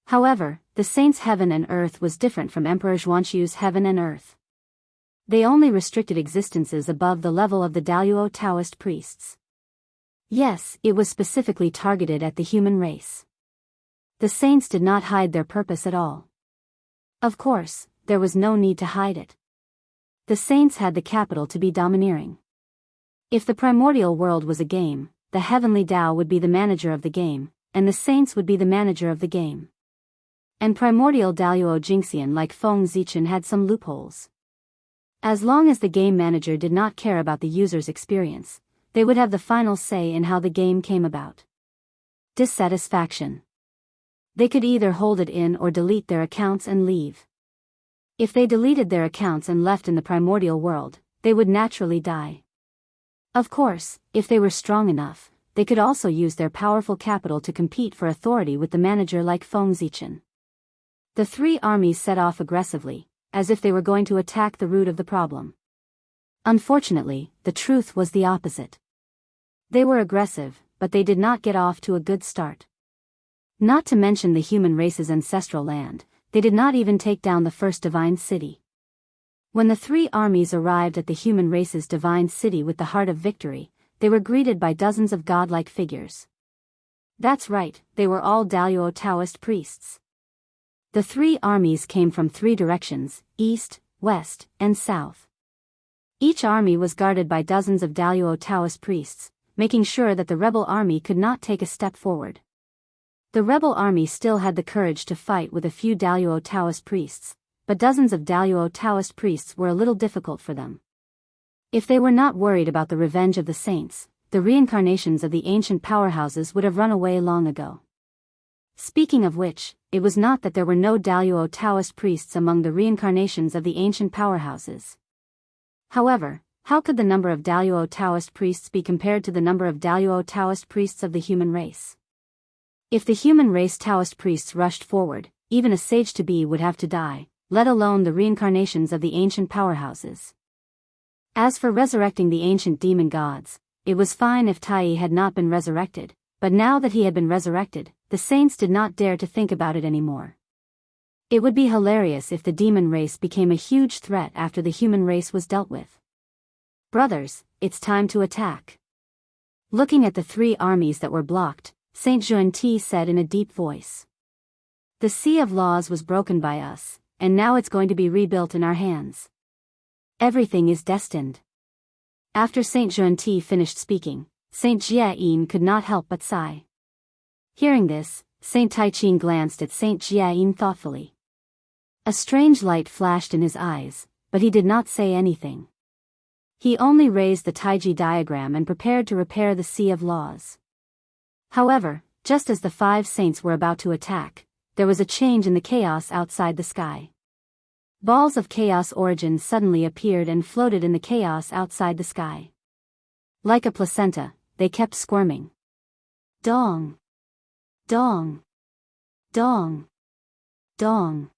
However, the saints' heaven and earth was different from Emperor Zhuanxu's heaven and earth. They only restricted existences above the level of the Daluo Taoist priests. Yes, it was specifically targeted at the human race. The saints did not hide their purpose at all. Of course, there was no need to hide it. The saints had the capital to be domineering. If the primordial world was a game, the heavenly Tao would be the manager of the game, and the saints would be the manager of the game. And primordial Daluo Jingxian like Feng Zichen had some loopholes. As long as the game manager did not care about the user's experience, they would have the final say in how the game came about. Dissatisfaction. They could either hold it in or delete their accounts and leave. If they deleted their accounts and left in the primordial world, they would naturally die. Of course, if they were strong enough, they could also use their powerful capital to compete for authority with the manager like Feng Zichen. The three armies set off aggressively, as if they were going to attack the root of the problem. Unfortunately, the truth was the opposite. They were aggressive, but they did not get off to a good start. Not to mention the human race's ancestral land, they did not even take down the first divine city. When the three armies arrived at the human race's divine city with the heart of victory, they were greeted by dozens of godlike figures. That's right, they were all Daluo Taoist priests. The three armies came from three directions, east, west, and south. Each army was guarded by dozens of Daluo Taoist priests, making sure that the rebel army could not take a step forward. The rebel army still had the courage to fight with a few Daluo Taoist priests, but dozens of Daluo Taoist priests were a little difficult for them. If they were not worried about the revenge of the saints, the reincarnations of the ancient powerhouses would have run away long ago. Speaking of which, it was not that there were no Daluo Taoist priests among the reincarnations of the ancient powerhouses. However, how could the number of Daluo Taoist priests be compared to the number of Daluo Taoist priests of the human race? If the human race Taoist priests rushed forward, even a sage-to-be would have to die, let alone the reincarnations of the ancient powerhouses. As for resurrecting the ancient demon gods, it was fine if Tai had not been resurrected, but now that he had been resurrected, the saints did not dare to think about it anymore. It would be hilarious if the demon race became a huge threat after the human race was dealt with. Brothers, it's time to attack. Looking at the three armies that were blocked, Saint Xuanti said in a deep voice. The sea of laws was broken by us, and now it's going to be rebuilt in our hands. Everything is destined. After Saint Xuanti finished speaking, Saint Jiayin could not help but sigh. Hearing this, Saint Taiqin glanced at Saint Jiayin thoughtfully. A strange light flashed in his eyes, but he did not say anything. He only raised the Taiji diagram and prepared to repair the sea of laws. However, just as the five saints were about to attack, there was a change in the chaos outside the sky. Balls of chaos origin suddenly appeared and floated in the chaos outside the sky. Like a placenta, they kept squirming. Dong! Dong! Dong! Dong!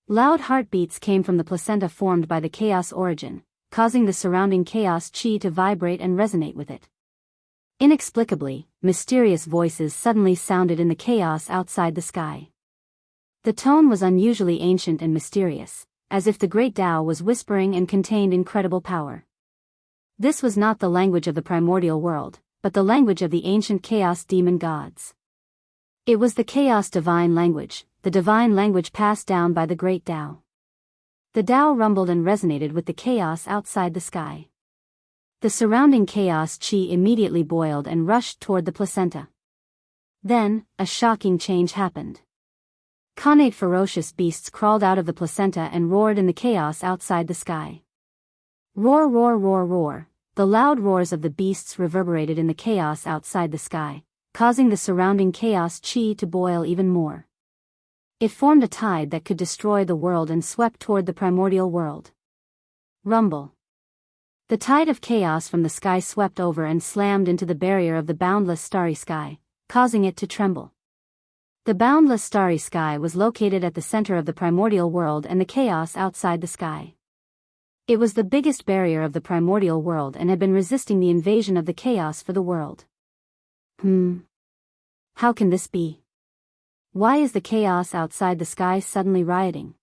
Loud heartbeats came from the placenta formed by the chaos origin, causing the surrounding chaos chi to vibrate and resonate with it. Inexplicably, mysterious voices suddenly sounded in the chaos outside the sky. The tone was unusually ancient and mysterious, as if the great Tao was whispering and contained incredible power. This was not the language of the primordial world, but the language of the ancient chaos demon gods. It was the chaos divine language, the divine language passed down by the great Tao. The Tao rumbled and resonated with the chaos outside the sky. The surrounding chaos chi immediately boiled and rushed toward the placenta. Then, a shocking change happened. Connate ferocious beasts crawled out of the placenta and roared in the chaos outside the sky. Roar, roar, roar, roar. The loud roars of the beasts reverberated in the chaos outside the sky, causing the surrounding chaos chi to boil even more. It formed a tide that could destroy the world and swept toward the primordial world. Rumble. The tide of chaos from the sky swept over and slammed into the barrier of the boundless starry sky, causing it to tremble. The boundless starry sky was located at the center of the primordial world and the chaos outside the sky. It was the biggest barrier of the primordial world and had been resisting the invasion of the chaos for the world. How can this be? Why is the chaos outside the sky suddenly rioting?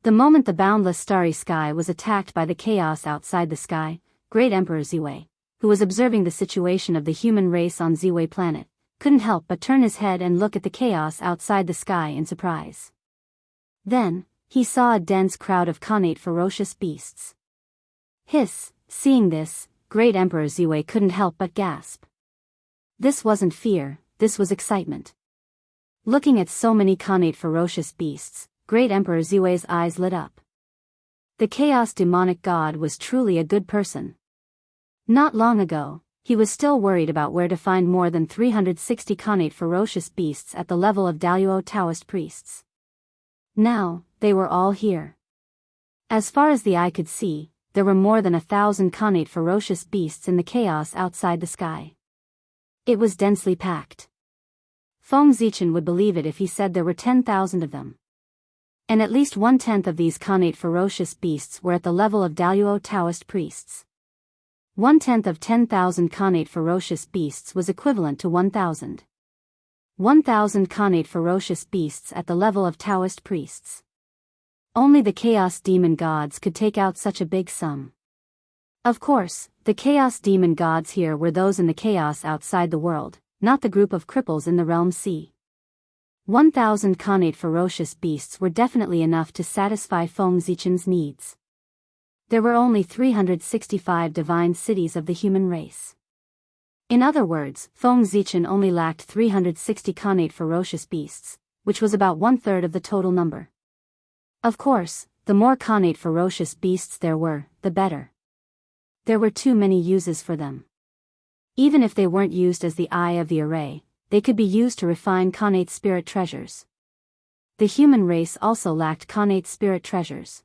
The moment the boundless starry sky was attacked by the chaos outside the sky, Great Emperor Ziwei, who was observing the situation of the human race on Ziwei planet, couldn't help but turn his head and look at the chaos outside the sky in surprise. Then, he saw a dense crowd of connate ferocious beasts. Hiss! Seeing this, Great Emperor Ziwei couldn't help but gasp. This wasn't fear, this was excitement. Looking at so many connate ferocious beasts, Great Emperor Ziwei's eyes lit up. The chaos demonic god was truly a good person. Not long ago, he was still worried about where to find more than 360 connate ferocious beasts at the level of Daluo Taoist priests. Now, they were all here. As far as the eye could see, there were more than 1,000 connate ferocious beasts in the chaos outside the sky. It was densely packed. Feng Zichen would believe it if he said there were 10,000 of them. And at least 1/10 of these connate ferocious beasts were at the level of Daluo Taoist priests. 1/10 of 10,000 connate ferocious beasts was equivalent to 1,000. 1,000 connate ferocious beasts at the level of Taoist priests. Only the Chaos Demon Gods could take out such a big sum. Of course, the Chaos Demon Gods here were those in the chaos outside the world, not the group of cripples in the Realm Sea. 1,000 connate ferocious beasts were definitely enough to satisfy Feng Zichen's needs. There were only 365 divine cities of the human race. In other words, Feng Zichen only lacked 360 connate ferocious beasts, which was about 1/3 of the total number. Of course, the more connate ferocious beasts there were, the better. There were too many uses for them. Even if they weren't used as the eye of the array, they could be used to refine connate spirit treasures. The human race also lacked connate spirit treasures.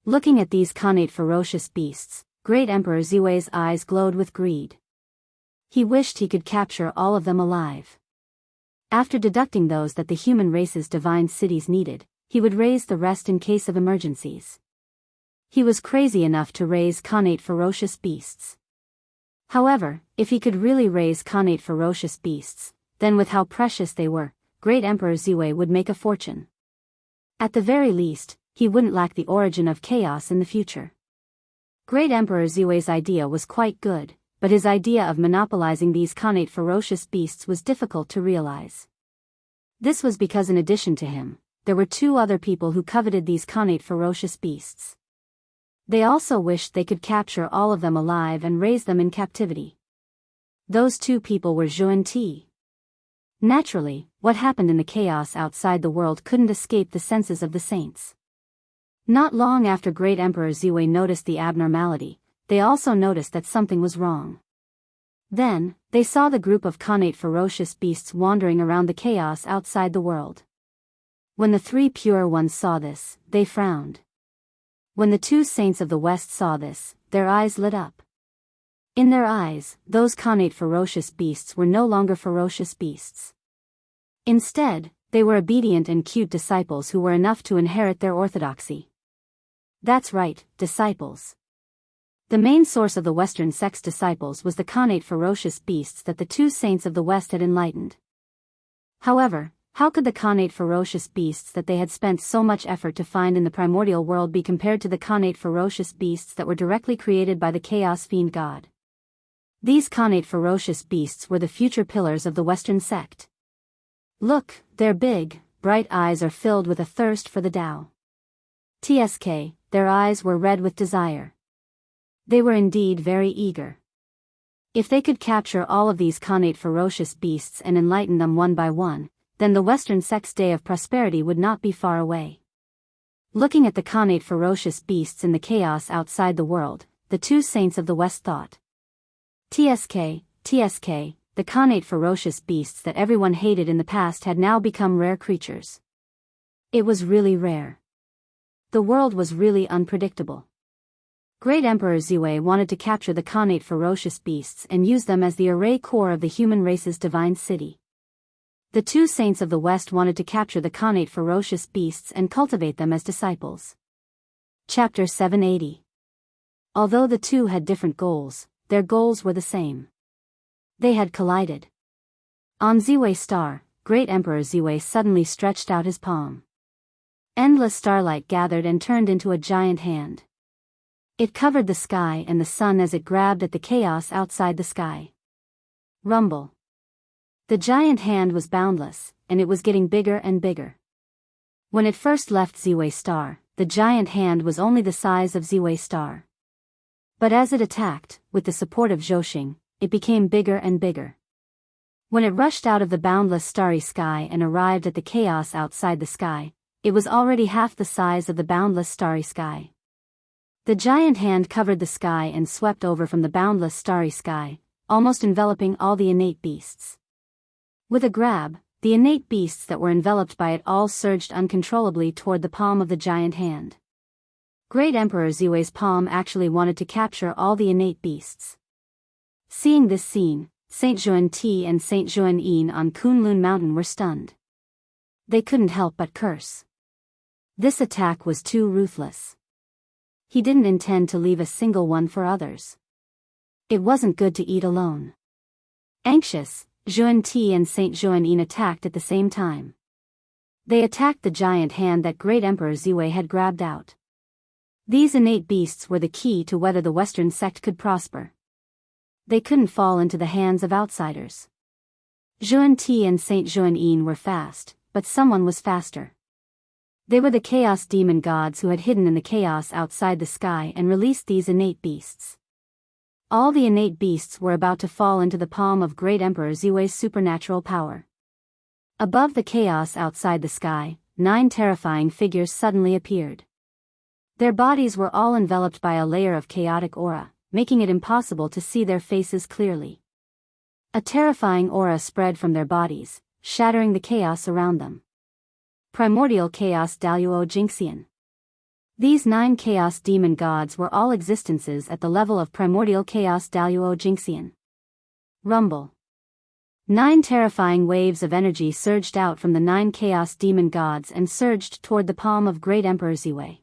Looking at these connate ferocious beasts, Great Emperor Ziwei's eyes glowed with greed. He wished he could capture all of them alive. After deducting those that the human race's divine cities needed, he would raise the rest in case of emergencies. He was crazy enough to raise connate ferocious beasts. However, if he could really raise connate ferocious beasts, then with how precious they were, Great Emperor Ziwei would make a fortune. At the very least, he wouldn't lack the origin of chaos in the future. Great Emperor Ziwei's idea was quite good, but his idea of monopolizing these connate ferocious beasts was difficult to realize. This was because in addition to him, there were 2 other people who coveted these connate ferocious beasts. They also wished they could capture all of them alive and raise them in captivity. Those 2 people were Zhou and Ti. Naturally, what happened in the chaos outside the world couldn't escape the senses of the saints. Not long after Great Emperor Ziwei noticed the abnormality, they also noticed that something was wrong. Then, they saw the group of connate ferocious beasts wandering around the chaos outside the world. When the 3 pure ones saw this, they frowned. When the 2 saints of the West saw this, their eyes lit up. In their eyes, those connate ferocious beasts were no longer ferocious beasts. Instead, they were obedient and cute disciples who were enough to inherit their orthodoxy. That's right, disciples. The main source of the Western sect's disciples was the connate ferocious beasts that the 2 saints of the West had enlightened. However, how could the connate ferocious beasts that they had spent so much effort to find in the primordial world be compared to the connate ferocious beasts that were directly created by the Chaos Fiend God? These connate ferocious beasts were the future pillars of the Western sect. Look, their big, bright eyes are filled with a thirst for the Tao. TSK, their eyes were red with desire. They were indeed very eager. If they could capture all of these connate ferocious beasts and enlighten them one by one, then the Western sect's day of prosperity would not be far away. Looking at the connate ferocious beasts in the chaos outside the world, the 2 saints of the West thought. TSK, the connate ferocious beasts that everyone hated in the past had now become rare creatures. It was really rare. The world was really unpredictable. Great Emperor Ziwei wanted to capture the connate ferocious beasts and use them as the array core of the human race's divine city. The 2 saints of the West wanted to capture the connate ferocious beasts and cultivate them as disciples. Chapter 780. Although the 2 had different goals, their goals were the same. They had collided. On Ziwei Star, Great Emperor Ziwei suddenly stretched out his palm. Endless starlight gathered and turned into a giant hand. It covered the sky and the sun as it grabbed at the chaos outside the sky. Rumble. The giant hand was boundless, and it was getting bigger and bigger. When it first left Ziwei Star, the giant hand was only the size of Ziwei Star. But as it attacked, with the support of Zhouxing, it became bigger and bigger. When it rushed out of the boundless starry sky and arrived at the chaos outside the sky, it was already half the size of the boundless starry sky. The giant hand covered the sky and swept over from the boundless starry sky, almost enveloping all the innate beasts. With a grab, the innate beasts that were enveloped by it all surged uncontrollably toward the palm of the giant hand. Great Emperor Ziwei's palm actually wanted to capture all the innate beasts. Seeing this scene, Saint Xuan-Ti and Saint Xuan-Yin on Kunlun Mountain were stunned. They couldn't help but curse. This attack was too ruthless. He didn't intend to leave a single one for others. It wasn't good to eat alone. Anxious, Xuan-Ti and Saint Xuan-Yin attacked at the same time. They attacked the giant hand that Great Emperor Ziwei had grabbed out. These innate beasts were the key to whether the Western sect could prosper. They couldn't fall into the hands of outsiders. Xuan-Ti and Saint Xuan-Yin were fast, but someone was faster. They were the chaos demon gods who had hidden in the chaos outside the sky and released these innate beasts. All the innate beasts were about to fall into the palm of Great Emperor Ziwei's supernatural power. Above the chaos outside the sky, 9 terrifying figures suddenly appeared. Their bodies were all enveloped by a layer of chaotic aura, making it impossible to see their faces clearly. A terrifying aura spread from their bodies, shattering the chaos around them. Primordial Chaos Daluo Jinxian. These 9 chaos demon gods were all existences at the level of Primordial Chaos Daluo Jinxian. Rumble. 9 terrifying waves of energy surged out from the 9 chaos demon gods and surged toward the palm of Great Emperor Ziwei.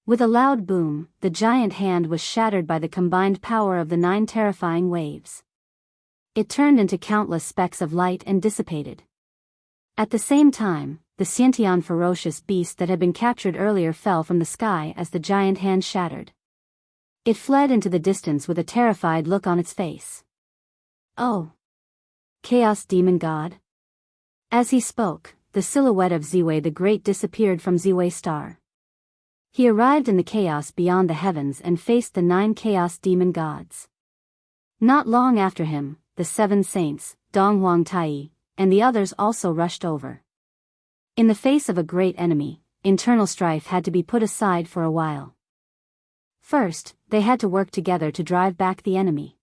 With a loud boom, the giant hand was shattered by the combined power of the 9 terrifying waves. It turned into countless specks of light and dissipated. At the same time, the Xiantian ferocious beast that had been captured earlier fell from the sky as the giant hand shattered. It fled into the distance with a terrified look on its face. Oh! Chaos Demon God? As he spoke, the silhouette of Ziwei the Great disappeared from Ziwei's star. He arrived in the chaos beyond the heavens and faced the 9 chaos demon gods. Not long after him, the 7 saints, Dong Huang Tai, and the others also rushed over. In the face of a great enemy, internal strife had to be put aside for a while. First, they had to work together to drive back the enemy.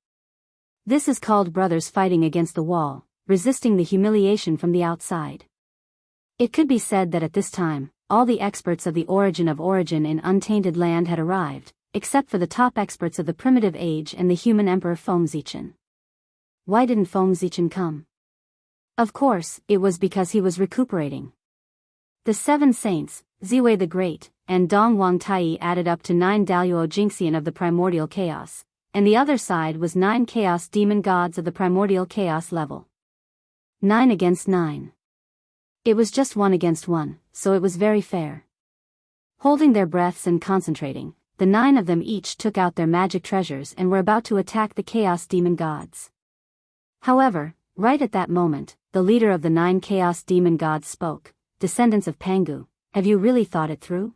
This is called brothers fighting against the wall, resisting the humiliation from the outside. It could be said that at this time, all the experts of the origin in Untainted Land had arrived, except for the top experts of the primitive age and the human emperor Fengzichen. Why didn't Fengzichen come? Of course, it was because he was recuperating. The 7 saints, Ziwei the Great, and Dong Huang Tai added up to 9 Daluo Jinxian of the primordial chaos, and the other side was 9 chaos demon gods of the primordial chaos level. 9 against 9. It was just 1 against 1, so it was very fair. Holding their breaths and concentrating, the 9 of them each took out their magic treasures and were about to attack the chaos demon gods. However, right at that moment, the leader of the 9 chaos demon gods spoke. Descendants of Pangu, have you really thought it through?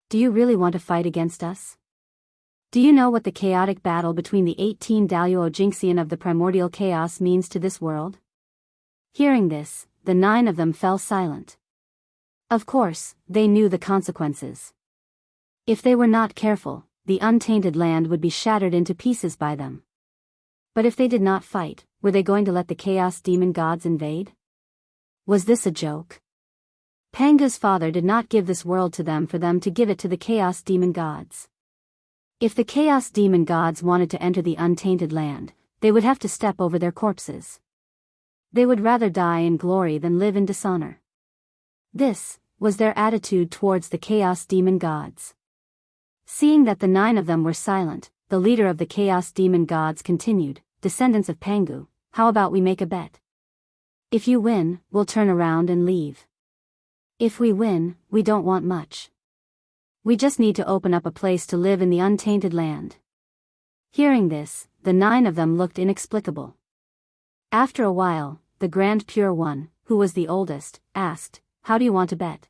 Do you really want to fight against us? Do you know what the chaotic battle between the 18 Daluo Jinxian of the primordial chaos means to this world? Hearing this, the 9 of them fell silent. Of course, they knew the consequences. If they were not careful, the untainted land would be shattered into pieces by them. But if they did not fight, were they going to let the chaos demon gods invade? Was this a joke? Pangu's father did not give this world to them for them to give it to the chaos demon gods. If the chaos demon gods wanted to enter the untainted land, they would have to step over their corpses. They would rather die in glory than live in dishonor. This was their attitude towards the chaos demon gods. Seeing that the 9 of them were silent, the leader of the chaos demon gods continued, Descendants of Pangu, how about we make a bet? If you win, we'll turn around and leave. If we win, we don't want much. We just need to open up a place to live in the untainted land. Hearing this, the 9 of them looked inexplicable. After a while, the Grand Pure One, who was the oldest, asked, how do you want to bet?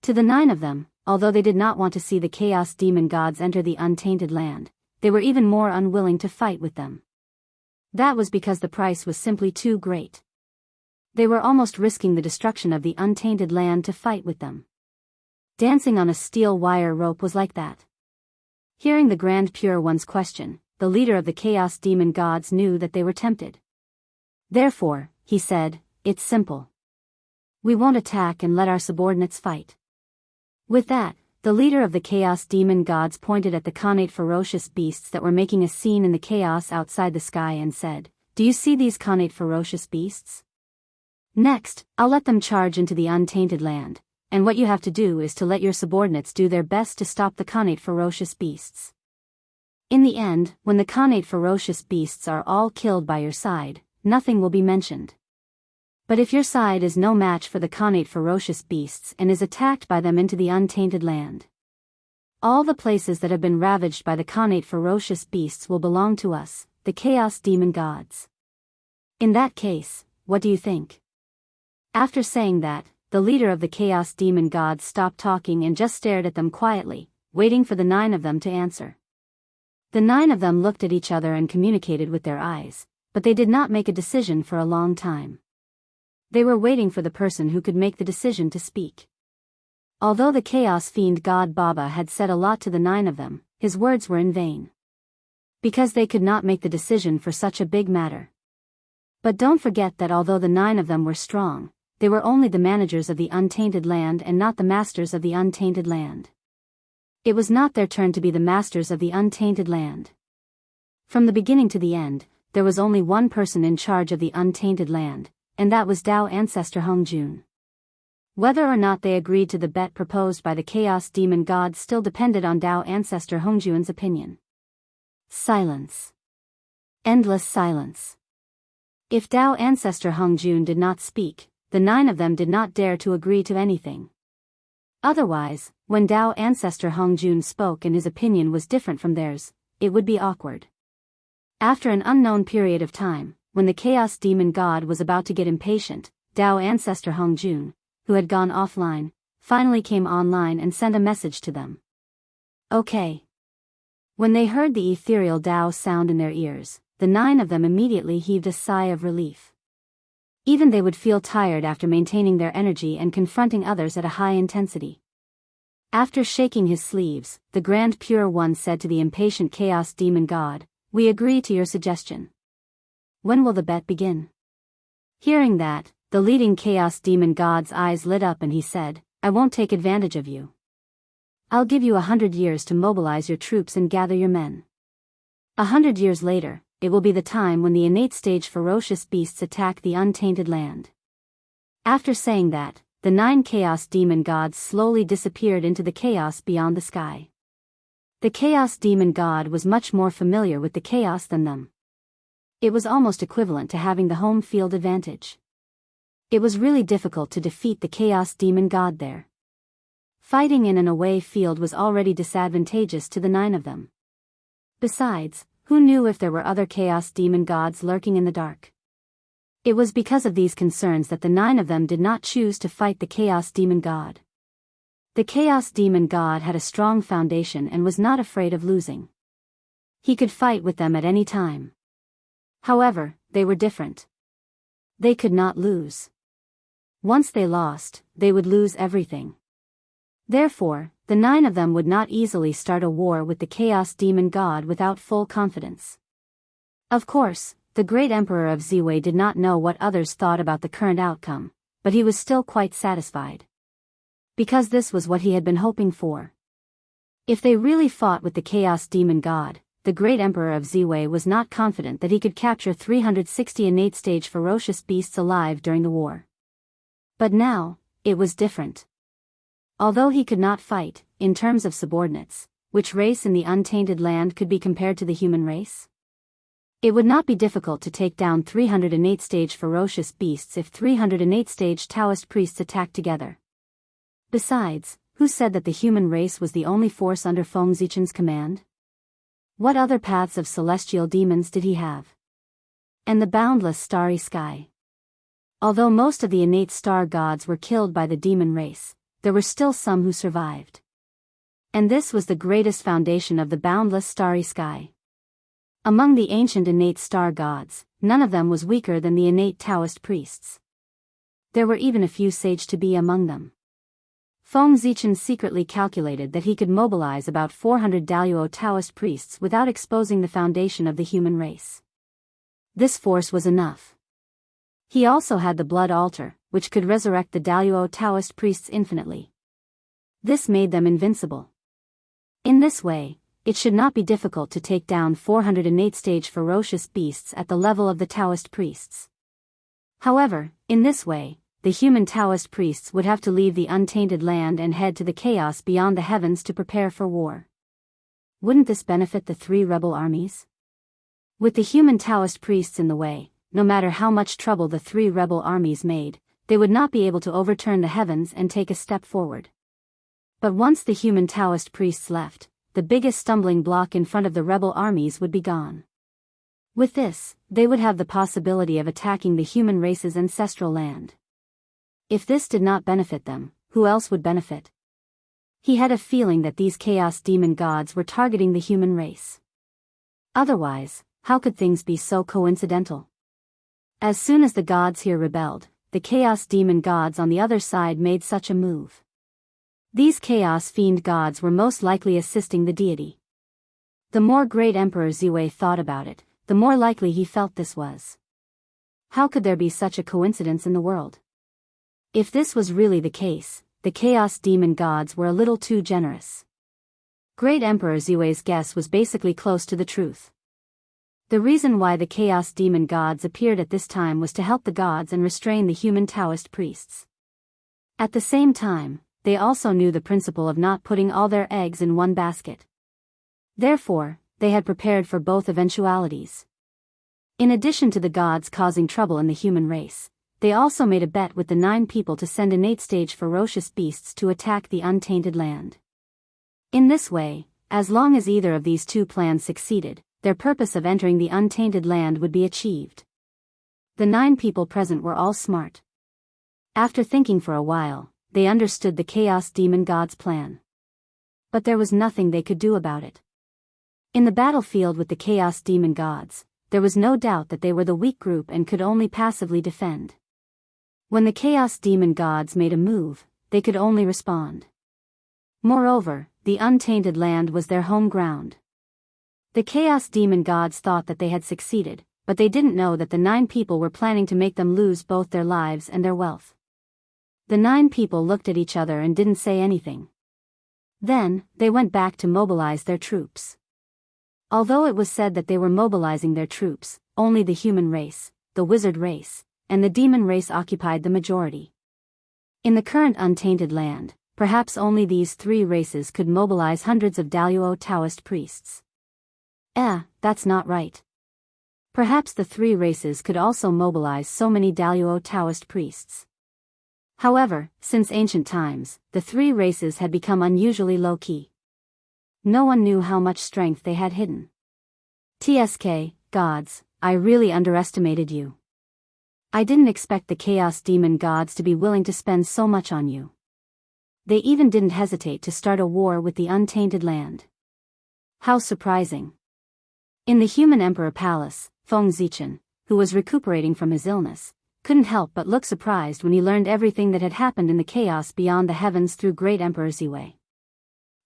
To the 9 of them, although they did not want to see the chaos demon gods enter the untainted land, they were even more unwilling to fight with them. That was because the price was simply too great. They were almost risking the destruction of the untainted land to fight with them. Dancing on a steel wire rope was like that. Hearing the Grand Pure One's question, the leader of the Chaos Demon Gods knew that they were tempted. Therefore, he said, "It's simple. We won't attack and let our subordinates fight." With that, the leader of the Chaos Demon Gods pointed at the connate ferocious beasts that were making a scene in the chaos outside the sky and said, "Do you see these connate ferocious beasts? Next, I'll let them charge into the untainted land, and what you have to do is to let your subordinates do their best to stop the connate ferocious beasts. In the end, when the connate ferocious beasts are all killed by your side, nothing will be mentioned. But if your side is no match for the connate ferocious beasts and is attacked by them into the untainted land, all the places that have been ravaged by the connate ferocious beasts will belong to us, the Chaos Demon Gods. In that case, what do you think?" After saying that, the leader of the Chaos Demon Gods stopped talking and just stared at them quietly, waiting for the 9 of them to answer. The 9 of them looked at each other and communicated with their eyes, but they did not make a decision for a long time. They were waiting for the person who could make the decision to speak. Although the Chaos Fiend God Baba had said a lot to the 9 of them, his words were in vain. Because they could not make the decision for such a big matter. But don't forget that although the 9 of them were strong, they were only the managers of the untainted land and not the masters of the untainted land. It was not their turn to be the masters of the untainted land. From the beginning to the end, there was only one person in charge of the untainted land, and that was Tao Ancestor Hongjun. Whether or not they agreed to the bet proposed by the Chaos Demon Gods still depended on Tao Ancestor Hongjun's opinion. Silence. Endless silence. If Tao Ancestor Hongjun did not speak, the 9 of them did not dare to agree to anything. Otherwise, when Tao Ancestor Hongjun spoke and his opinion was different from theirs, it would be awkward. After an unknown period of time, when the Chaos Demon God was about to get impatient, Tao Ancestor Hongjun, who had gone offline, finally came online and sent a message to them. "Okay." When they heard the ethereal Tao sound in their ears, the 9 of them immediately heaved a sigh of relief. Even they would feel tired after maintaining their energy and confronting others at a high intensity. After shaking his sleeves, the Grand Pure One said to the impatient Chaos Demon God, "We agree to your suggestion. When will the bet begin?" Hearing that, the leading Chaos Demon God's eyes lit up and he said, "I won't take advantage of you. I'll give you 100 years to mobilize your troops and gather your men. 100 years later, it will be the time when the innate stage ferocious beasts attack the untainted land." After saying that, the 9 Chaos Demon Gods slowly disappeared into the chaos beyond the sky. The Chaos Demon God was much more familiar with the chaos than them. It was almost equivalent to having the home field advantage. It was really difficult to defeat the Chaos Demon God there. Fighting in an away field was already disadvantageous to the 9 of them. Besides, who knew if there were other Chaos Demon Gods lurking in the dark? It was because of these concerns that the 9 of them did not choose to fight the Chaos Demon God. The Chaos Demon God had a strong foundation and was not afraid of losing. He could fight with them at any time. However, they were different. They could not lose. Once they lost, they would lose everything. Therefore, the 9 of them would not easily start a war with the Chaos Demon God without full confidence. Of course, the great Emperor of Ziwei did not know what others thought about the current outcome, but he was still quite satisfied. Because this was what he had been hoping for. If they really fought with the Chaos Demon God, the great Emperor of Ziwei was not confident that he could capture 360 innate stage ferocious beasts alive during the war. But now, it was different. Although he could not fight, in terms of subordinates, which race in the untainted land could be compared to the human race? It would not be difficult to take down 300 innate stage ferocious beasts if 300 innate stage Taoist priests attacked together. Besides, who said that the human race was the only force under Feng Zichen's command? What other paths of celestial demons did he have? And the boundless starry sky. Although most of the innate star gods were killed by the demon race, there were still some who survived. And this was the greatest foundation of the boundless starry sky. Among the ancient innate star gods, none of them was weaker than the innate Taoist priests. There were even a few sage to be among them. Feng Zichen secretly calculated that he could mobilize about 400 Daluo Taoist priests without exposing the foundation of the human race. This force was enough. He also had the blood altar, which could resurrect the Daluo Taoist priests infinitely. This made them invincible. In this way, it should not be difficult to take down 400 innate-stage ferocious beasts at the level of the Taoist priests. However, in this way, the human Taoist priests would have to leave the untainted land and head to the chaos beyond the heavens to prepare for war. Wouldn't this benefit the three rebel armies? With the human Taoist priests in the way, no matter how much trouble the three rebel armies made, they would not be able to overturn the heavens and take a step forward. But once the human Taoist priests left, the biggest stumbling block in front of the rebel armies would be gone. With this, they would have the possibility of attacking the human race's ancestral land. If this did not benefit them, who else would benefit? He had a feeling that these chaos demon gods were targeting the human race. Otherwise, how could things be so coincidental? As soon as the gods here rebelled, the chaos demon gods on the other side made such a move. These chaos fiend gods were most likely assisting the deity. The more Great Emperor Ziwei thought about it, the more likely he felt this was. How could there be such a coincidence in the world? If this was really the case, the chaos demon gods were a little too generous. Great Emperor Ziwei's guess was basically close to the truth. The reason why the chaos demon gods appeared at this time was to help the gods and restrain the human Taoist priests. At the same time, they also knew the principle of not putting all their eggs in one basket. Therefore, they had prepared for both eventualities. In addition to the gods causing trouble in the human race, they also made a bet with the 9 people to send innate-stage ferocious beasts to attack the untainted land. In this way, as long as either of these two plans succeeded, their purpose of entering the untainted land would be achieved. The 9 people present were all smart. After thinking for a while, they understood the chaos demon god's plan. But there was nothing they could do about it. In the battlefield with the chaos demon gods, there was no doubt that they were the weak group and could only passively defend. When the chaos demon gods made a move, they could only respond. Moreover, the untainted land was their home ground. The chaos demon gods thought that they had succeeded, but they didn't know that the 9 people were planning to make them lose both their lives and their wealth. The 9 people looked at each other and didn't say anything. Then, they went back to mobilize their troops. Although it was said that they were mobilizing their troops, only the human race, the wizard race, and the demon race occupied the majority. In the current untainted land, perhaps only these 3 races could mobilize hundreds of Daluo Taoist priests. That's not right. Perhaps the 3 races could also mobilize so many Daluo Taoist priests. However, since ancient times, the 3 races had become unusually low-key. No one knew how much strength they had hidden. TSK, gods, I really underestimated you. I didn't expect the chaos demon gods to be willing to spend so much on you. They even didn't hesitate to start a war with the untainted land. How surprising. In the human emperor palace, Feng Zichen, who was recuperating from his illness, couldn't help but look surprised when he learned everything that had happened in the chaos beyond the heavens through Great Emperor Ziwei.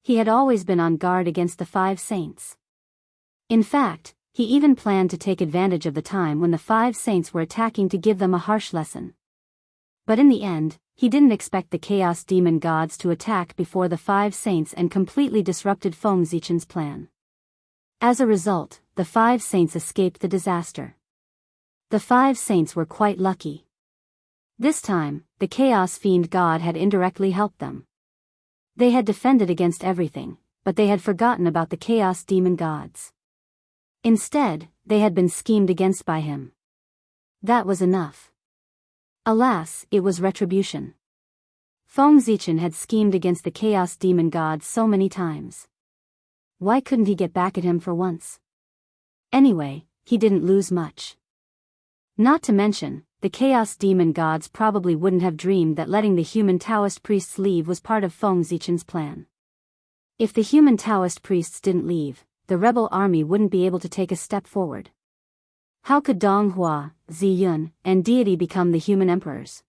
He had always been on guard against the 5 saints. In fact, he even planned to take advantage of the time when the 5 saints were attacking to give them a harsh lesson. But in the end, he didn't expect the chaos demon gods to attack before the 5 saints and completely disrupted Feng Zichen's plan. As a result, the 5 saints escaped the disaster. The 5 saints were quite lucky. This time, the chaos fiend god had indirectly helped them. They had defended against everything, but they had forgotten about the chaos demon gods. Instead, they had been schemed against by him. That was enough. Alas, it was retribution. Feng Zichen had schemed against the chaos demon gods so many times. Why couldn't he get back at him for once? Anyway, he didn't lose much. Not to mention, the chaos demon gods probably wouldn't have dreamed that letting the human Taoist priests leave was part of Feng Zichen's plan. If the human Taoist priests didn't leave, the rebel army wouldn't be able to take a step forward. How could Dong Hua, Zi Yun, and Deity become the human emperors?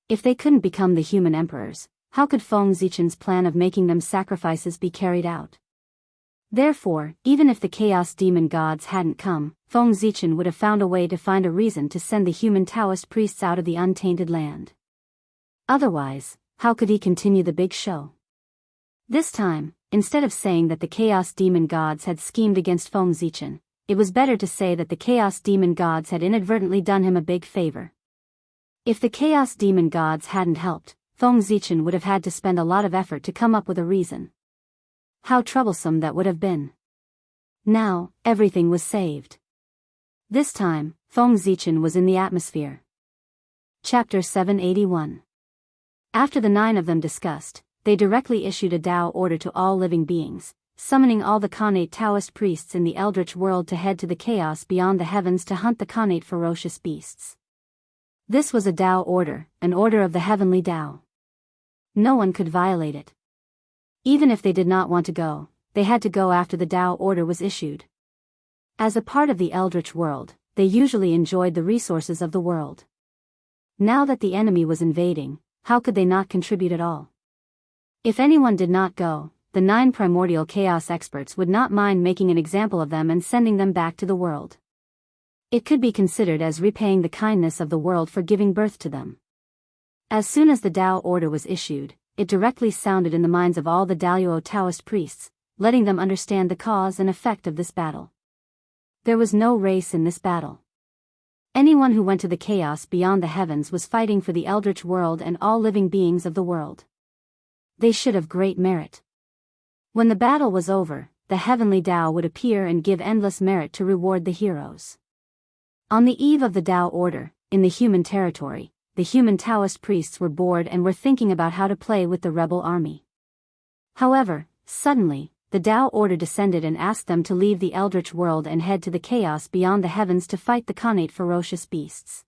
If they couldn't become the human emperors, how could Feng Zichen's plan of making them sacrifices be carried out? Therefore, even if the Chaos Demon gods hadn't come, Feng Zichen would have found a way to find a reason to send the human Taoist priests out of the untainted land. Otherwise, how could he continue the big show? This time, instead of saying that the Chaos Demon gods had schemed against Feng Zichen, it was better to say that the Chaos Demon gods had inadvertently done him a big favor. If the Chaos Demon gods hadn't helped, Feng Zichen would have had to spend a lot of effort to come up with a reason. How troublesome that would have been. Now, everything was saved. This time, Feng Zichen was in the atmosphere. Chapter 781. After the 9 of them discussed, they directly issued a Tao order to all living beings, summoning all the Khanate Taoist priests in the Eldritch world to head to the chaos beyond the heavens to hunt the Khanate ferocious beasts. This was a Tao order, an order of the heavenly Tao. No one could violate it. Even if they did not want to go, they had to go after the Tao order was issued. As a part of the Eldritch world, they usually enjoyed the resources of the world. Now that the enemy was invading, how could they not contribute at all? If anyone did not go, the 9 primordial chaos experts would not mind making an example of them and sending them back to the world. It could be considered as repaying the kindness of the world for giving birth to them. As soon as the Tao order was issued, it directly sounded in the minds of all the Daluo Taoist priests, letting them understand the cause and effect of this battle. There was no race in this battle. Anyone who went to the chaos beyond the heavens was fighting for the Eldritch world and all living beings of the world. They should have great merit. When the battle was over, the heavenly Tao would appear and give endless merit to reward the heroes. On the eve of the Tao order, in the human territory, the human Taoist priests were bored and were thinking about how to play with the rebel army. However, suddenly, the Tao order descended and asked them to leave the Eldritch world and head to the chaos beyond the heavens to fight the Khanate ferocious beasts.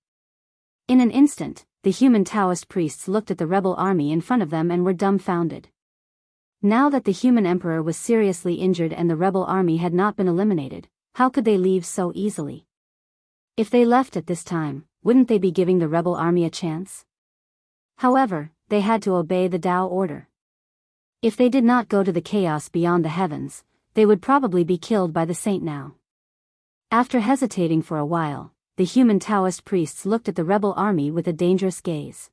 In an instant, the human Taoist priests looked at the rebel army in front of them and were dumbfounded. Now that the human emperor was seriously injured and the rebel army had not been eliminated, how could they leave so easily? If they left at this time, wouldn't they be giving the rebel army a chance? However, they had to obey the Tao order. If they did not go to the chaos beyond the heavens, they would probably be killed by the saint now. After hesitating for a while, the human Taoist priests looked at the rebel army with a dangerous gaze.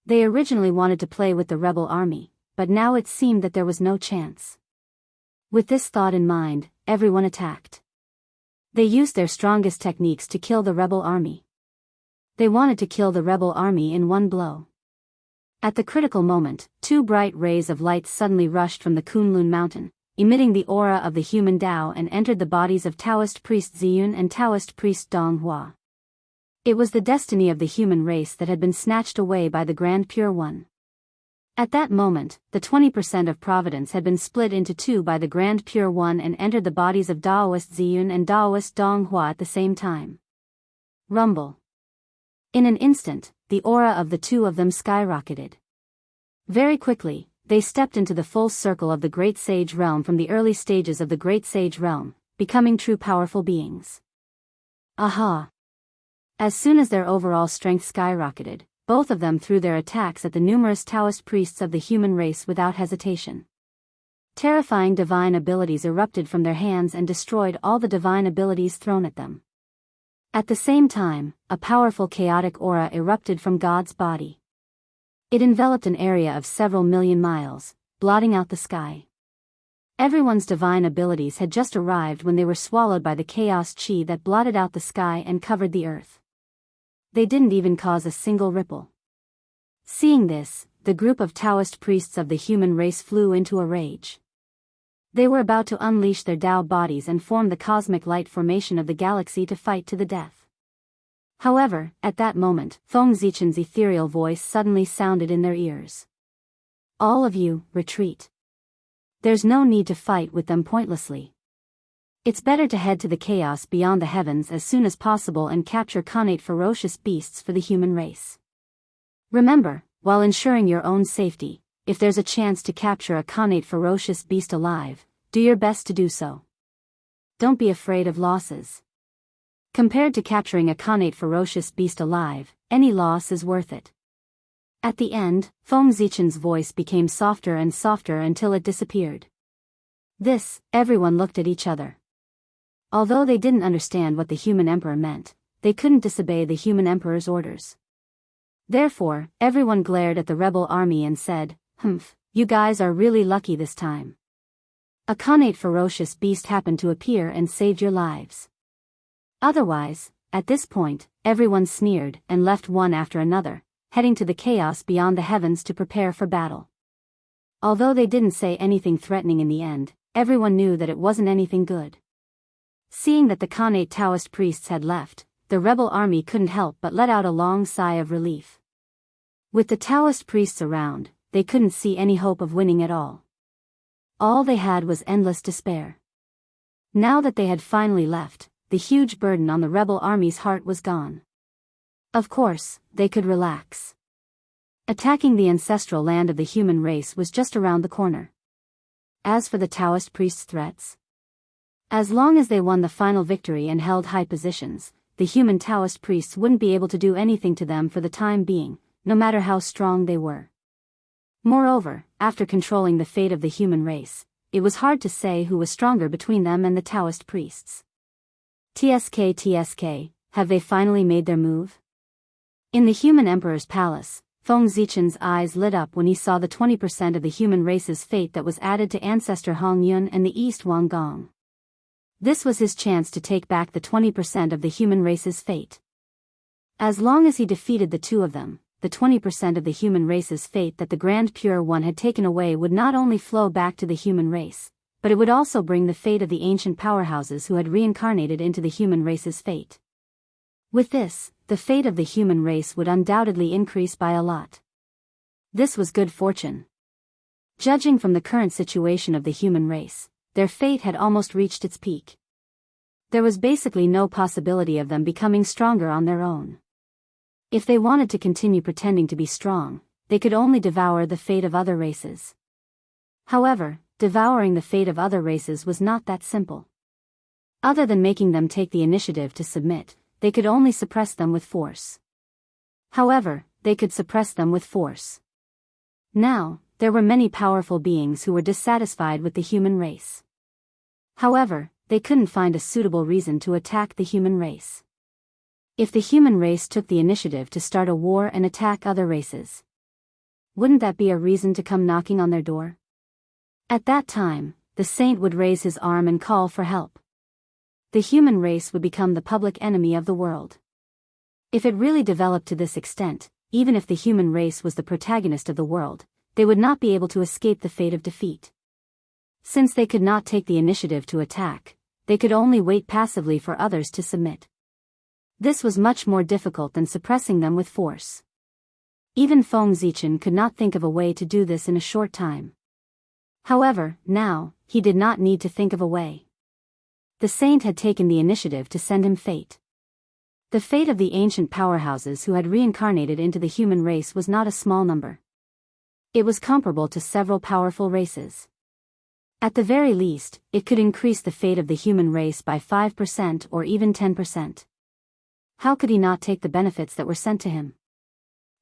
They originally wanted to play with the rebel army, but now it seemed that there was no chance. With this thought in mind, everyone attacked. They used their strongest techniques to kill the rebel army. They wanted to kill the rebel army in one blow. At the critical moment, 2 bright rays of light suddenly rushed from the Kunlun mountain, emitting the aura of the human Tao, and entered the bodies of Taoist priest Ziyun and Taoist priest Donghua. It was the destiny of the human race that had been snatched away by the Grand Pure One. At that moment, the 20% of Providence had been split into 2 by the Grand Pure One and entered the bodies of Daoist Ziyun and Daoist Donghua at the same time. Rumble. In an instant, the aura of the 2 of them skyrocketed. Very quickly, they stepped into the full circle of the Great Sage Realm from the early stages of the Great Sage Realm, becoming true powerful beings. Aha! As soon as their overall strength skyrocketed, both of them threw their attacks at the numerous Taoist priests of the human race without hesitation. Terrifying divine abilities erupted from their hands and destroyed all the divine abilities thrown at them. At the same time, a powerful chaotic aura erupted from God's body. It enveloped an area of several million miles, blotting out the sky. Everyone's divine abilities had just arrived when they were swallowed by the chaos chi that blotted out the sky and covered the earth. They didn't even cause a single ripple. Seeing this, the group of Taoist priests of the human race flew into a rage. They were about to unleash their Tao bodies and form the cosmic light formation of the galaxy to fight to the death. However, at that moment, Feng Zichen's ethereal voice suddenly sounded in their ears. All of you, retreat. There's no need to fight with them pointlessly. It's better to head to the chaos beyond the heavens as soon as possible and capture Khanate ferocious beasts for the human race. Remember, while ensuring your own safety, if there's a chance to capture a Khanate ferocious beast alive, do your best to do so. Don't be afraid of losses. Compared to capturing a Khanate ferocious beast alive, any loss is worth it. At the end, Feng Zichen's voice became softer and softer until it disappeared. This, everyone looked at each other. Although they didn't understand what the human emperor meant, they couldn't disobey the human emperor's orders. Therefore, everyone glared at the rebel army and said, "Humph, you guys are really lucky this time. A connate ferocious beast happened to appear and saved your lives." Otherwise, at this point, everyone sneered and left one after another, heading to the chaos beyond the heavens to prepare for battle. Although they didn't say anything threatening in the end, everyone knew that it wasn't anything good. Seeing that the connate Taoist priests had left, the rebel army couldn't help but let out a long sigh of relief. With the Taoist priests around, they couldn't see any hope of winning at all. All they had was endless despair. Now that they had finally left, the huge burden on the rebel army's heart was gone. Of course, they could relax. Attacking the ancestral land of the human race was just around the corner. As for the Taoist priests' threats, as long as they won the final victory and held high positions, the human Taoist priests wouldn't be able to do anything to them for the time being, no matter how strong they were. Moreover, after controlling the fate of the human race, it was hard to say who was stronger between them and the Taoist priests. TSK, have they finally made their move? In the human emperor's palace, Feng Zichen's eyes lit up when he saw the 20% of the human race's fate that was added to ancestor Hong Yun and the East Wang Gong. This was his chance to take back the 20% of the human race's fate. As long as he defeated the two of them, the 20% of the human race's fate that the Grand Pure One had taken away would not only flow back to the human race, but it would also bring the fate of the ancient powerhouses who had reincarnated into the human race's fate. With this, the fate of the human race would undoubtedly increase by a lot. This was good fortune. Judging from the current situation of the human race, their fate had almost reached its peak. There was basically no possibility of them becoming stronger on their own. If they wanted to continue pretending to be strong, they could only devour the fate of other races. However, devouring the fate of other races was not that simple. Other than making them take the initiative to submit, they could only suppress them with force. However, they could suppress them with force. Now, there were many powerful beings who were dissatisfied with the human race. However, they couldn't find a suitable reason to attack the human race. If the human race took the initiative to start a war and attack other races, wouldn't that be a reason to come knocking on their door? At that time, the saint would raise his arm and call for help. The human race would become the public enemy of the world. If it really developed to this extent, even if the human race was the protagonist of the world, they would not be able to escape the fate of defeat. Since they could not take the initiative to attack, they could only wait passively for others to submit. This was much more difficult than suppressing them with force. Even Feng Zichen could not think of a way to do this in a short time. However, now, he did not need to think of a way. The saint had taken the initiative to send him fate. The fate of the ancient powerhouses who had reincarnated into the human race was not a small number. It was comparable to several powerful races. At the very least, it could increase the fate of the human race by 5% or even 10%. How could he not take the benefits that were sent to him?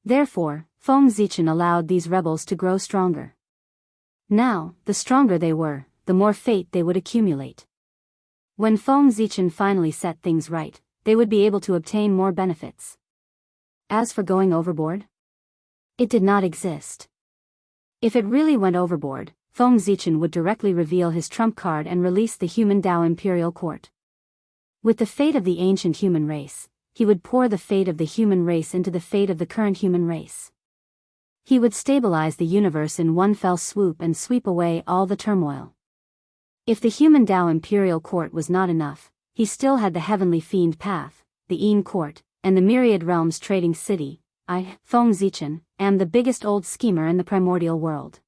Therefore, Feng Zichen allowed these rebels to grow stronger. Now, the stronger they were, the more fate they would accumulate. When Feng Zichen finally set things right, they would be able to obtain more benefits. As for going overboard, it did not exist. If it really went overboard, Feng Zichen would directly reveal his trump card and release the human Tao Imperial Court. With the fate of the ancient human race, he would pour the fate of the human race into the fate of the current human race. He would stabilize the universe in one fell swoop and sweep away all the turmoil. If the human Tao Imperial Court was not enough, he still had the Heavenly Fiend Path, the Een Court, and the Myriad Realms Trading City. I, Feng Zichen, am the biggest old schemer in the primordial world.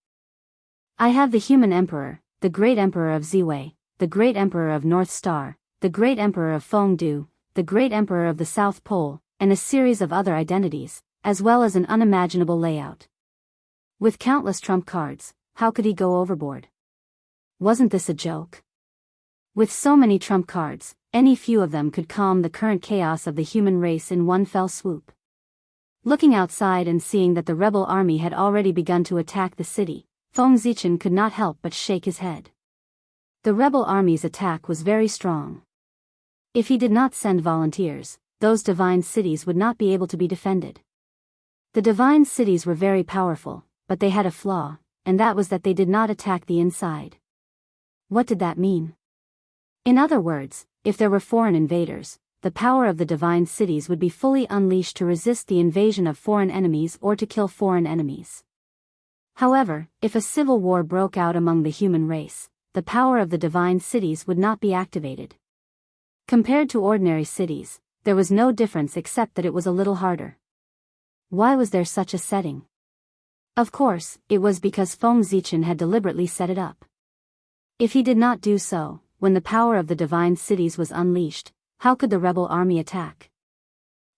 I have the human emperor, the great emperor of Ziwei, the great emperor of North Star, the great emperor of Fengdu, the great emperor of the South Pole, and a series of other identities, as well as an unimaginable layout. With countless trump cards, how could he go overboard? Wasn't this a joke? With so many trump cards, any few of them could calm the current chaos of the human race in one fell swoop. Looking outside and seeing that the rebel army had already begun to attack the city, Feng Zichen could not help but shake his head. The rebel army's attack was very strong. If he did not send volunteers, those divine cities would not be able to be defended. The divine cities were very powerful, but they had a flaw, and that was that they did not attack the inside. What did that mean? In other words, if there were foreign invaders, the power of the divine cities would be fully unleashed to resist the invasion of foreign enemies or to kill foreign enemies. However, if a civil war broke out among the human race, the power of the divine cities would not be activated. Compared to ordinary cities, there was no difference except that it was a little harder. Why was there such a setting? Of course, it was because Feng Zichen had deliberately set it up. If he did not do so, when the power of the divine cities was unleashed, how could the rebel army attack?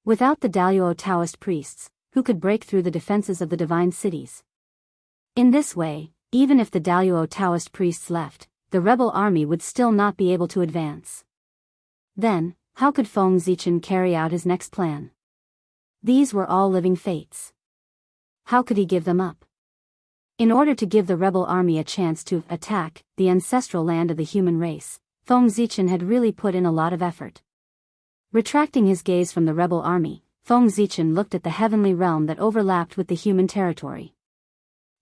Without the Daluo Taoist priests, who could break through the defenses of the divine cities? In this way, even if the Daluo Taoist priests left, the rebel army would still not be able to advance. Then, how could Feng Zichen carry out his next plan? These were all living fates. How could he give them up? In order to give the rebel army a chance to attack the ancestral land of the human race, Feng Zichen had really put in a lot of effort. Retracting his gaze from the rebel army, Feng Zichen looked at the heavenly realm that overlapped with the human territory.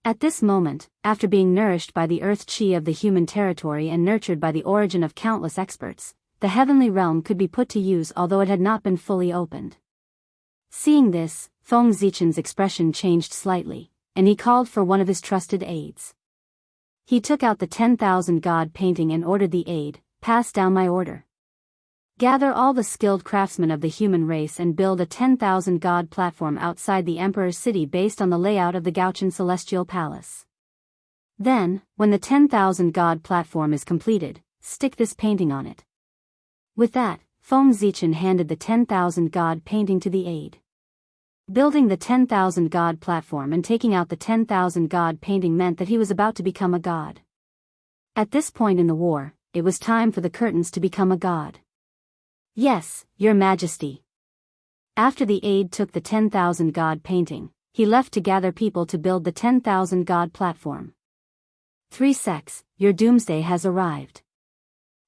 At this moment, after being nourished by the earth chi of the human territory and nurtured by the origin of countless experts, the heavenly realm could be put to use although it had not been fully opened. Seeing this, Feng Zichen's expression changed slightly, and he called for one of his trusted aides. He took out the 10,000 god painting and ordered the aide, "Pass down my order. Gather all the skilled craftsmen of the human race and build a 10,000 god platform outside the Emperor's city based on the layout of the Gaochen Celestial Palace. Then, when the 10,000 god platform is completed, stick this painting on it." With that, Feng Zichen handed the 10,000 god painting to the aide. Building the 10,000 god platform and taking out the 10,000 god painting meant that he was about to become a god. At this point in the war, it was time for the curtains to become a god. "Yes, Your Majesty." After the aide took the 10,000 god painting, he left to gather people to build the 10,000 god platform. 3 secs, your doomsday has arrived.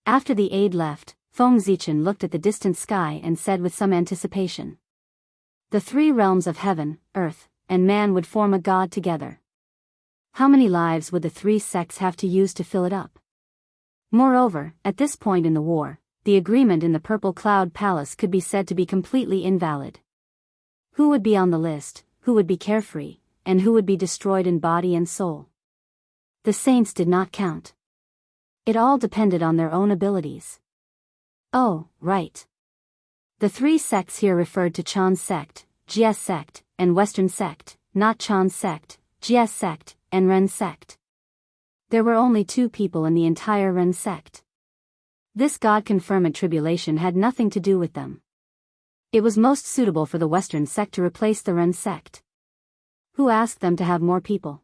After the aide left, Feng Zichen looked at the distant sky and said with some anticipation. The 3 realms of heaven, earth, and man would form a god together. How many lives would the 3 secs have to use to fill it up? Moreover, at this point in the war, the agreement in the Purple Cloud Palace could be said to be completely invalid. Who would be on the list, who would be carefree, and who would be destroyed in body and soul? The saints did not count. It all depended on their own abilities. Oh, right. The 3 sects here referred to Chan's sect, Jia's sect, and Western sect, not Chan's sect, Jia's sect, and Ren's sect. There were only 2 people in the entire Ren sect. This God-confirmed tribulation had nothing to do with them. It was most suitable for the Western sect to replace the Ren sect. Who asked them to have more people?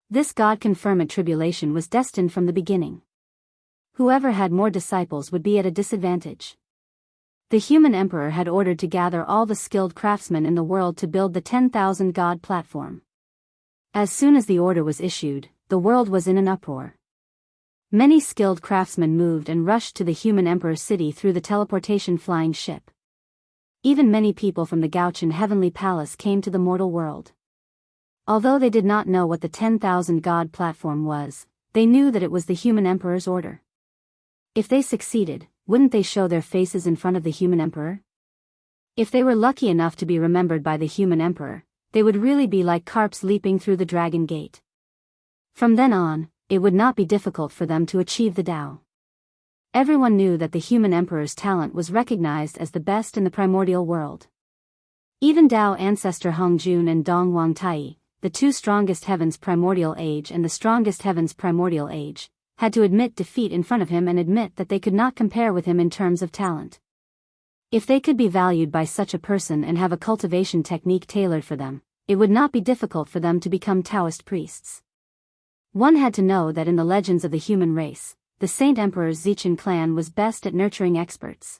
This God-confirmed tribulation was destined from the beginning. Whoever had more disciples would be at a disadvantage. The human emperor had ordered to gather all the skilled craftsmen in the world to build the 10,000 god platform. As soon as the order was issued, the world was in an uproar. Many skilled craftsmen moved and rushed to the human emperor's city through the teleportation flying ship. Even many people from the Gaochen Heavenly Palace came to the mortal world. Although they did not know what the 10,000 god platform was, they knew that it was the human emperor's order. If they succeeded, wouldn't they show their faces in front of the human emperor? If they were lucky enough to be remembered by the human emperor, they would really be like carps leaping through the dragon gate. From then on, it would not be difficult for them to achieve the Tao. Everyone knew that the human emperor's talent was recognized as the best in the primordial world. Even Tao ancestor Hongjun and Dong Wangtai, the 2 strongest heavens primordial age and the strongest heavens primordial age, had to admit defeat in front of him and admit that they could not compare with him in terms of talent. If they could be valued by such a person and have a cultivation technique tailored for them, it would not be difficult for them to become Taoist priests. One had to know that in the legends of the human race, the Saint Emperor's Zichen clan was best at nurturing experts.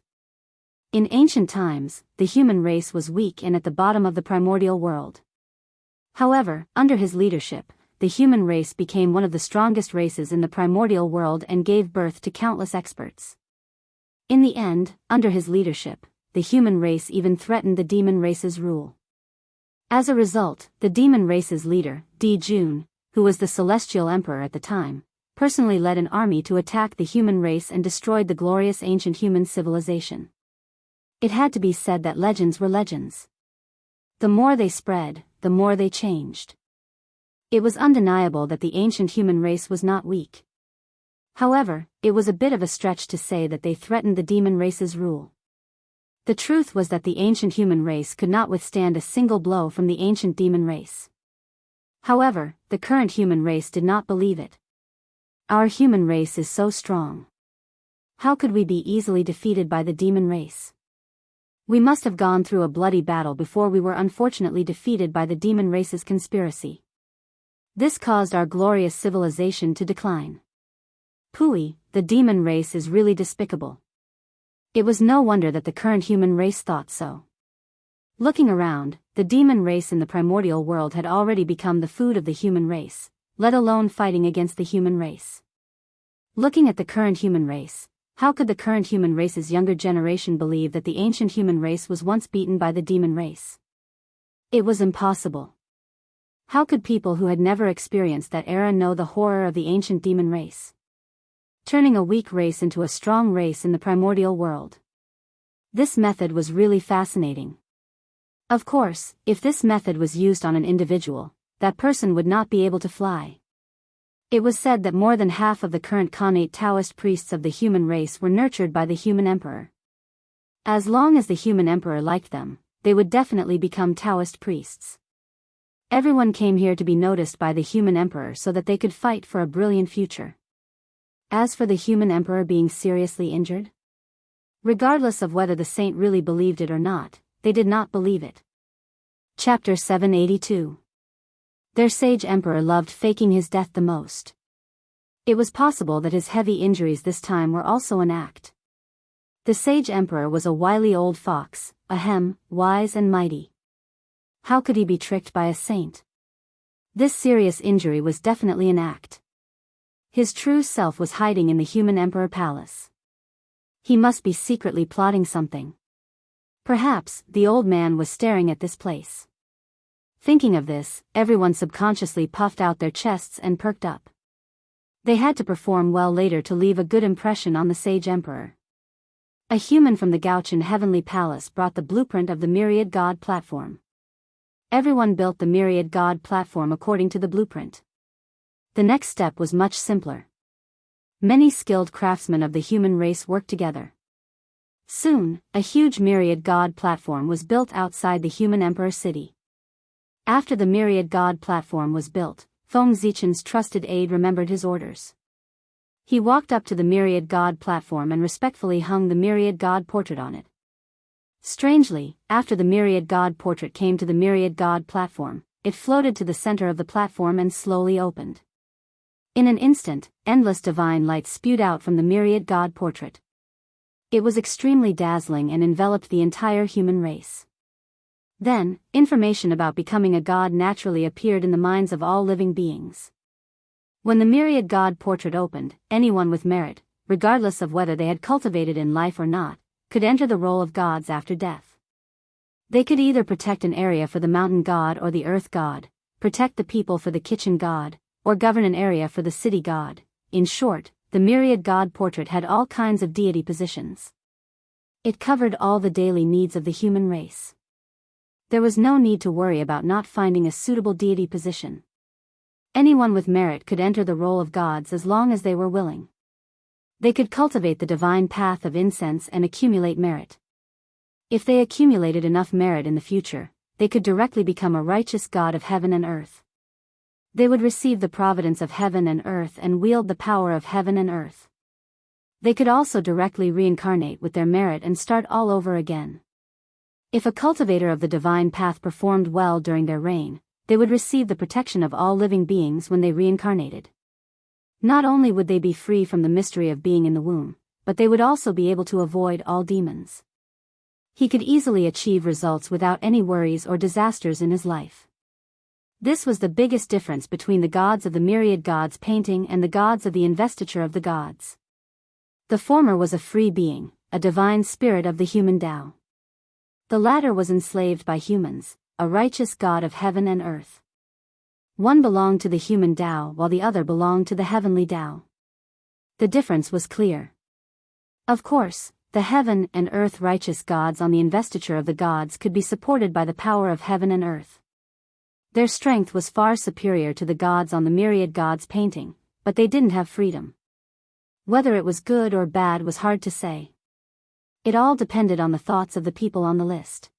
In ancient times, the human race was weak and at the bottom of the primordial world. However, under his leadership, the human race became one of the strongest races in the primordial world and gave birth to countless experts. In the end, under his leadership, the human race even threatened the demon race's rule. As a result, the demon race's leader, Jun, who was the celestial emperor at the time, personally led an army to attack the human race and destroyed the glorious ancient human civilization. It had to be said that legends were legends. The more they spread, the more they changed. It was undeniable that the ancient human race was not weak. However, it was a bit of a stretch to say that they threatened the demon race's rule. The truth was that the ancient human race could not withstand a single blow from the ancient demon race. However, the current human race did not believe it. Our human race is so strong. How could we be easily defeated by the demon race? We must have gone through a bloody battle before we were unfortunately defeated by the demon race's conspiracy. This caused our glorious civilization to decline. Pooey, the demon race is really despicable. It was no wonder that the current human race thought so. Looking around, the demon race in the primordial world had already become the food of the human race, let alone fighting against the human race. Looking at the current human race, how could the current human race's younger generation believe that the ancient human race was once beaten by the demon race? It was impossible. How could people who had never experienced that era know the horror of the ancient demon race? Turning a weak race into a strong race in the primordial world. This method was really fascinating. Of course, if this method was used on an individual, that person would not be able to fly. It was said that more than half of the current Khanate Taoist priests of the human race were nurtured by the human emperor. As long as the human emperor liked them, they would definitely become Taoist priests. Everyone came here to be noticed by the human emperor so that they could fight for a brilliant future. As for the human emperor being seriously injured, regardless of whether the saint really believed it or not, they did not believe it. Chapter 782. Their sage emperor loved faking his death the most. It was possible that his heavy injuries this time were also an act. The sage emperor was a wily old fox, wise and mighty. How could he be tricked by a saint? This serious injury was definitely an act. His true self was hiding in the human emperor palace. He must be secretly plotting something. Perhaps, the old man was staring at this place. Thinking of this, everyone subconsciously puffed out their chests and perked up. They had to perform well later to leave a good impression on the sage emperor. A human from the Gauchan Heavenly Palace brought the blueprint of the Myriad God platform. Everyone built the Myriad God platform according to the blueprint. The next step was much simpler. Many skilled craftsmen of the human race worked together. Soon, a huge Myriad God platform was built outside the human emperor city. After the Myriad God platform was built, Feng Zichen's trusted aide remembered his orders. He walked up to the Myriad God platform and respectfully hung the Myriad God portrait on it. Strangely, after the Myriad God portrait came to the Myriad God platform, it floated to the center of the platform and slowly opened. In an instant, endless divine light spewed out from the Myriad God portrait. It was extremely dazzling and enveloped the entire human race. Then, information about becoming a god naturally appeared in the minds of all living beings. When the Myriad God portrait opened, anyone with merit, regardless of whether they had cultivated in life or not, could enter the role of gods after death. They could either protect an area for the mountain god or the earth god, protect the people for the kitchen god, or govern an area for the city god. In short, the Myriad God portrait had all kinds of deity positions. It covered all the daily needs of the human race. There was no need to worry about not finding a suitable deity position. Anyone with merit could enter the role of gods as long as they were willing. They could cultivate the divine path of incense and accumulate merit. If they accumulated enough merit in the future, they could directly become a righteous god of heaven and earth. They would receive the providence of heaven and earth and wield the power of heaven and earth. They could also directly reincarnate with their merit and start all over again. If a cultivator of the divine path performed well during their reign, they would receive the protection of all living beings when they reincarnated. Not only would they be free from the mystery of being in the womb, but they would also be able to avoid all demons. He could easily achieve results without any worries or disasters in his life. This was the biggest difference between the gods of the myriad gods painting and the gods of the investiture of the gods. The former was a free being, a divine spirit of the human Tao. The latter was enslaved by humans, a righteous god of heaven and earth. One belonged to the human Tao while the other belonged to the heavenly Tao. The difference was clear. Of course, the heaven and earth righteous gods on the investiture of the gods could be supported by the power of heaven and earth. Their strength was far superior to the gods on the myriad gods painting, but they didn't have freedom. Whether it was good or bad was hard to say. It all depended on the thoughts of the people on the list.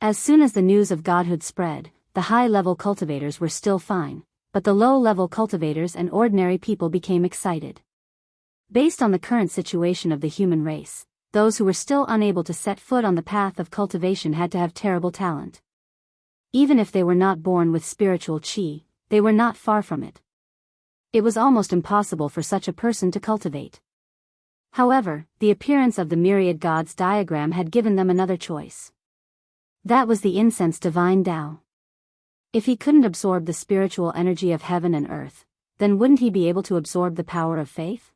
As soon as the news of godhood spread, the high-level cultivators were still fine, but the low-level cultivators and ordinary people became excited. Based on the current situation of the human race, those who were still unable to set foot on the path of cultivation had to have terrible talent. Even if they were not born with spiritual chi, they were not far from it. It was almost impossible for such a person to cultivate. However, the appearance of the myriad gods diagram had given them another choice. That was the incense divine Tao. If he couldn't absorb the spiritual energy of heaven and earth, then wouldn't he be able to absorb the power of faith?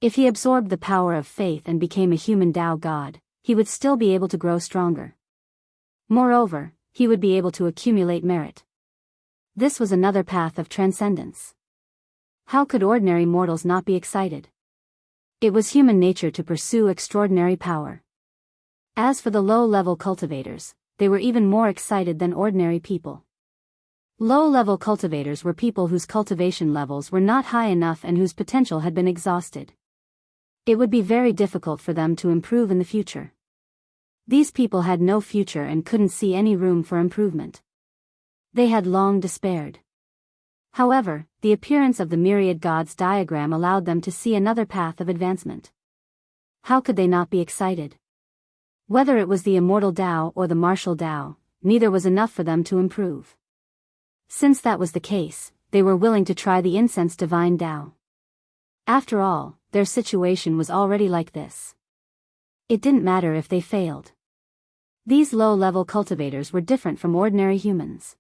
If he absorbed the power of faith and became a human Tao god, he would still be able to grow stronger. Moreover, he would be able to accumulate merit. This was another path of transcendence. How could ordinary mortals not be excited? It was human nature to pursue extraordinary power. As for the low-level cultivators, they were even more excited than ordinary people. Low-level cultivators were people whose cultivation levels were not high enough and whose potential had been exhausted. It would be very difficult for them to improve in the future. These people had no future and couldn't see any room for improvement. They had long despaired. However, the appearance of the myriad gods diagram allowed them to see another path of advancement. How could they not be excited? Whether it was the immortal Tao or the martial Tao, neither was enough for them to improve. Since that was the case, they were willing to try the incense divine Tao. After all, their situation was already like this. It didn't matter if they failed. These low-level cultivators were different from ordinary humans.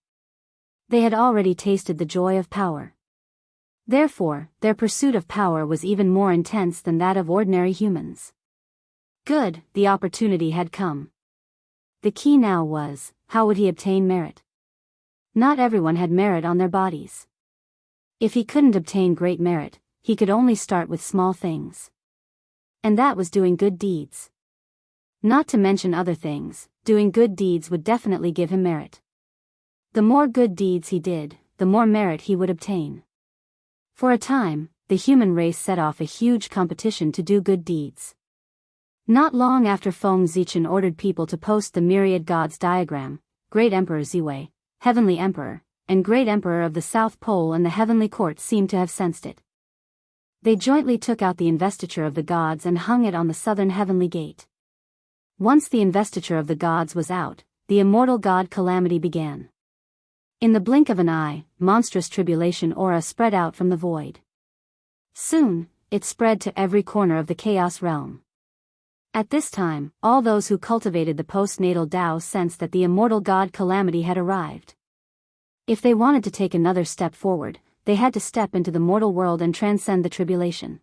They had already tasted the joy of power. Therefore, their pursuit of power was even more intense than that of ordinary humans. Good, the opportunity had come. The key now was, how would he obtain merit? Not everyone had merit on their bodies. If he couldn't obtain great merit, he could only start with small things. And that was doing good deeds. Not to mention other things, doing good deeds would definitely give him merit. The more good deeds he did, the more merit he would obtain. For a time, the human race set off a huge competition to do good deeds. Not long after Feng Zichen ordered people to post the myriad gods diagram, Great Emperor Ziwei, Heavenly Emperor, and Great Emperor of the South Pole and the Heavenly Court seemed to have sensed it. They jointly took out the investiture of the gods and hung it on the southern heavenly gate. Once the investiture of the gods was out, the immortal god calamity began. In the blink of an eye, monstrous tribulation aura spread out from the void. Soon, it spread to every corner of the chaos realm. At this time, all those who cultivated the postnatal Tao sensed that the immortal god calamity had arrived. If they wanted to take another step forward, they had to step into the mortal world and transcend the tribulation.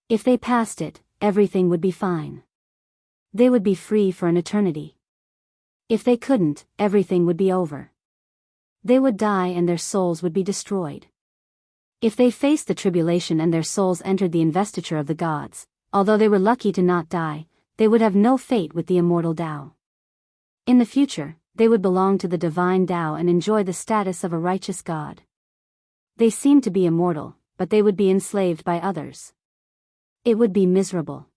If they passed it, everything would be fine. They would be free for an eternity. If they couldn't, everything would be over. They would die and their souls would be destroyed. If they faced the tribulation and their souls entered the investiture of the gods, although they were lucky to not die, they would have no fate with the immortal Tao. In the future, they would belong to the divine Tao and enjoy the status of a righteous god. They seemed to be immortal, but they would be enslaved by others. It would be miserable.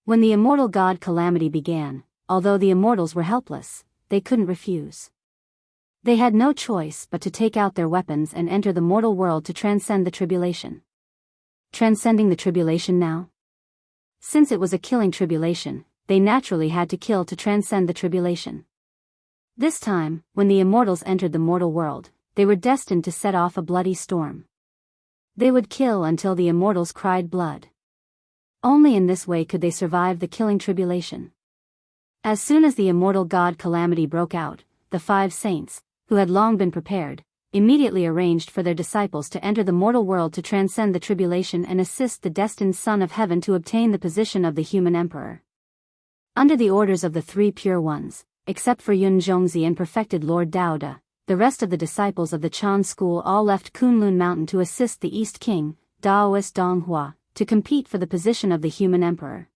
When the immortal god calamity began, although the immortals were helpless, they couldn't refuse. They had no choice but to take out their weapons and enter the mortal world to transcend the tribulation. Transcending the tribulation now? Since it was a killing tribulation, they naturally had to kill to transcend the tribulation. This time, when the immortals entered the mortal world, they were destined to set off a bloody storm. They would kill until the immortals cried blood. Only in this way could they survive the killing tribulation. As soon as the immortal god calamity broke out, the 5 saints, who had long been prepared, immediately arranged for their disciples to enter the mortal world to transcend the tribulation and assist the destined Son of Heaven to obtain the position of the human emperor. Under the orders of the 3 pure ones, except for Yun Zhongzi and perfected Lord Daoda, the rest of the disciples of the Chan school all left Kunlun Mountain to assist the East King, Daoist Donghua, to compete for the position of the human emperor.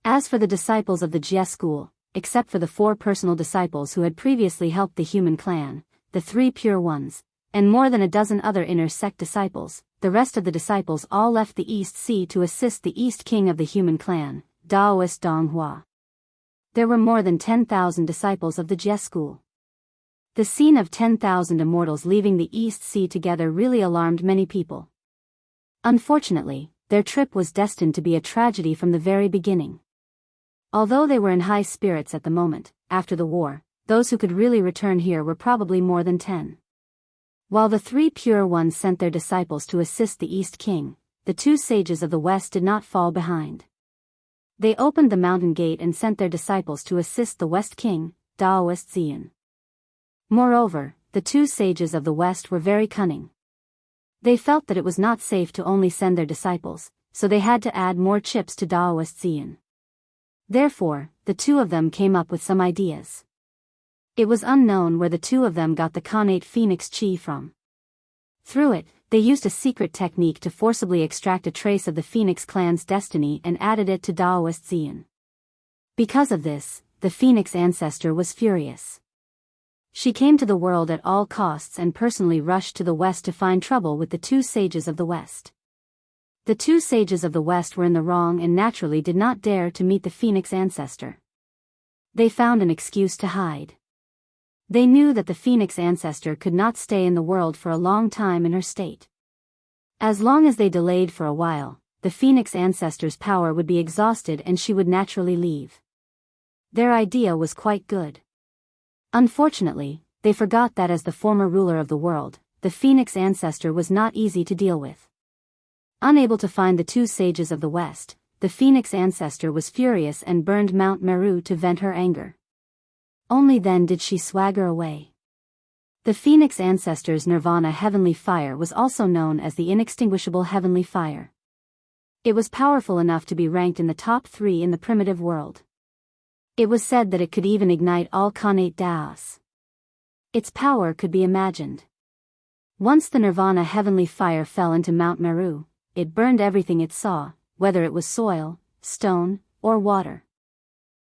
As for the disciples of the Jie school, except for the 4 personal disciples who had previously helped the human clan, the 3 pure ones, and more than a dozen other inner sect disciples, the rest of the disciples all left the East Sea to assist the East King of the human clan, Daoist Donghua. There were more than 10,000 disciples of the Jie school. The scene of 10,000 immortals leaving the East Sea together really alarmed many people. Unfortunately, their trip was destined to be a tragedy from the very beginning. Although they were in high spirits at the moment, after the war, those who could really return here were probably more than 10. While the 3 pure ones sent their disciples to assist the East King, the 2 sages of the West did not fall behind. They opened the mountain gate and sent their disciples to assist the West King, Daoist Zian. Moreover, the 2 sages of the West were very cunning. They felt that it was not safe to only send their disciples, so they had to add more chips to Daoist Zian. Therefore, the 2 of them came up with some ideas. It was unknown where the 2 of them got the Khanate Phoenix Chi from. Through it, they used a secret technique to forcibly extract a trace of the Phoenix clan's destiny and added it to Daoist Zian. Because of this, the Phoenix ancestor was furious. She came to the world at all costs and personally rushed to the West to find trouble with the 2 sages of the West. The 2 sages of the West were in the wrong and naturally did not dare to meet the Phoenix ancestor. They found an excuse to hide. They knew that the Phoenix ancestor could not stay in the world for a long time in her state. As long as they delayed for a while, the Phoenix ancestor's power would be exhausted and she would naturally leave. Their idea was quite good. Unfortunately, they forgot that as the former ruler of the world, the Phoenix ancestor was not easy to deal with. Unable to find the 2 sages of the West, the Phoenix ancestor was furious and burned Mount Meru to vent her anger. Only then did she swagger away. The Phoenix ancestor's Nirvana heavenly fire was also known as the inextinguishable heavenly fire. It was powerful enough to be ranked in the top 3 in the primitive world. It was said that it could even ignite all Khanate Daos. Its power could be imagined. Once the Nirvana heavenly fire fell into Mount Meru, it burned everything it saw, whether it was soil, stone, or water.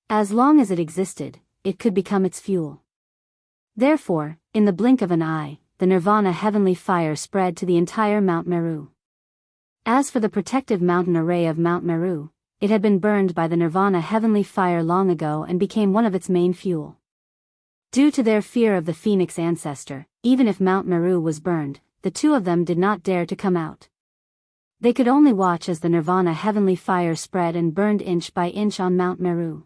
As long as it existed, it could become its fuel. Therefore, in the blink of an eye, the Nirvana heavenly fire spread to the entire Mount Meru. As for the protective mountain array of Mount Meru, it had been burned by the Nirvana heavenly fire long ago and became one of its main fuel. Due to their fear of the Phoenix ancestor, even if Mount Meru was burned, the 2 of them did not dare to come out. They could only watch as the Nirvana heavenly fire spread and burned inch by inch on Mount Meru.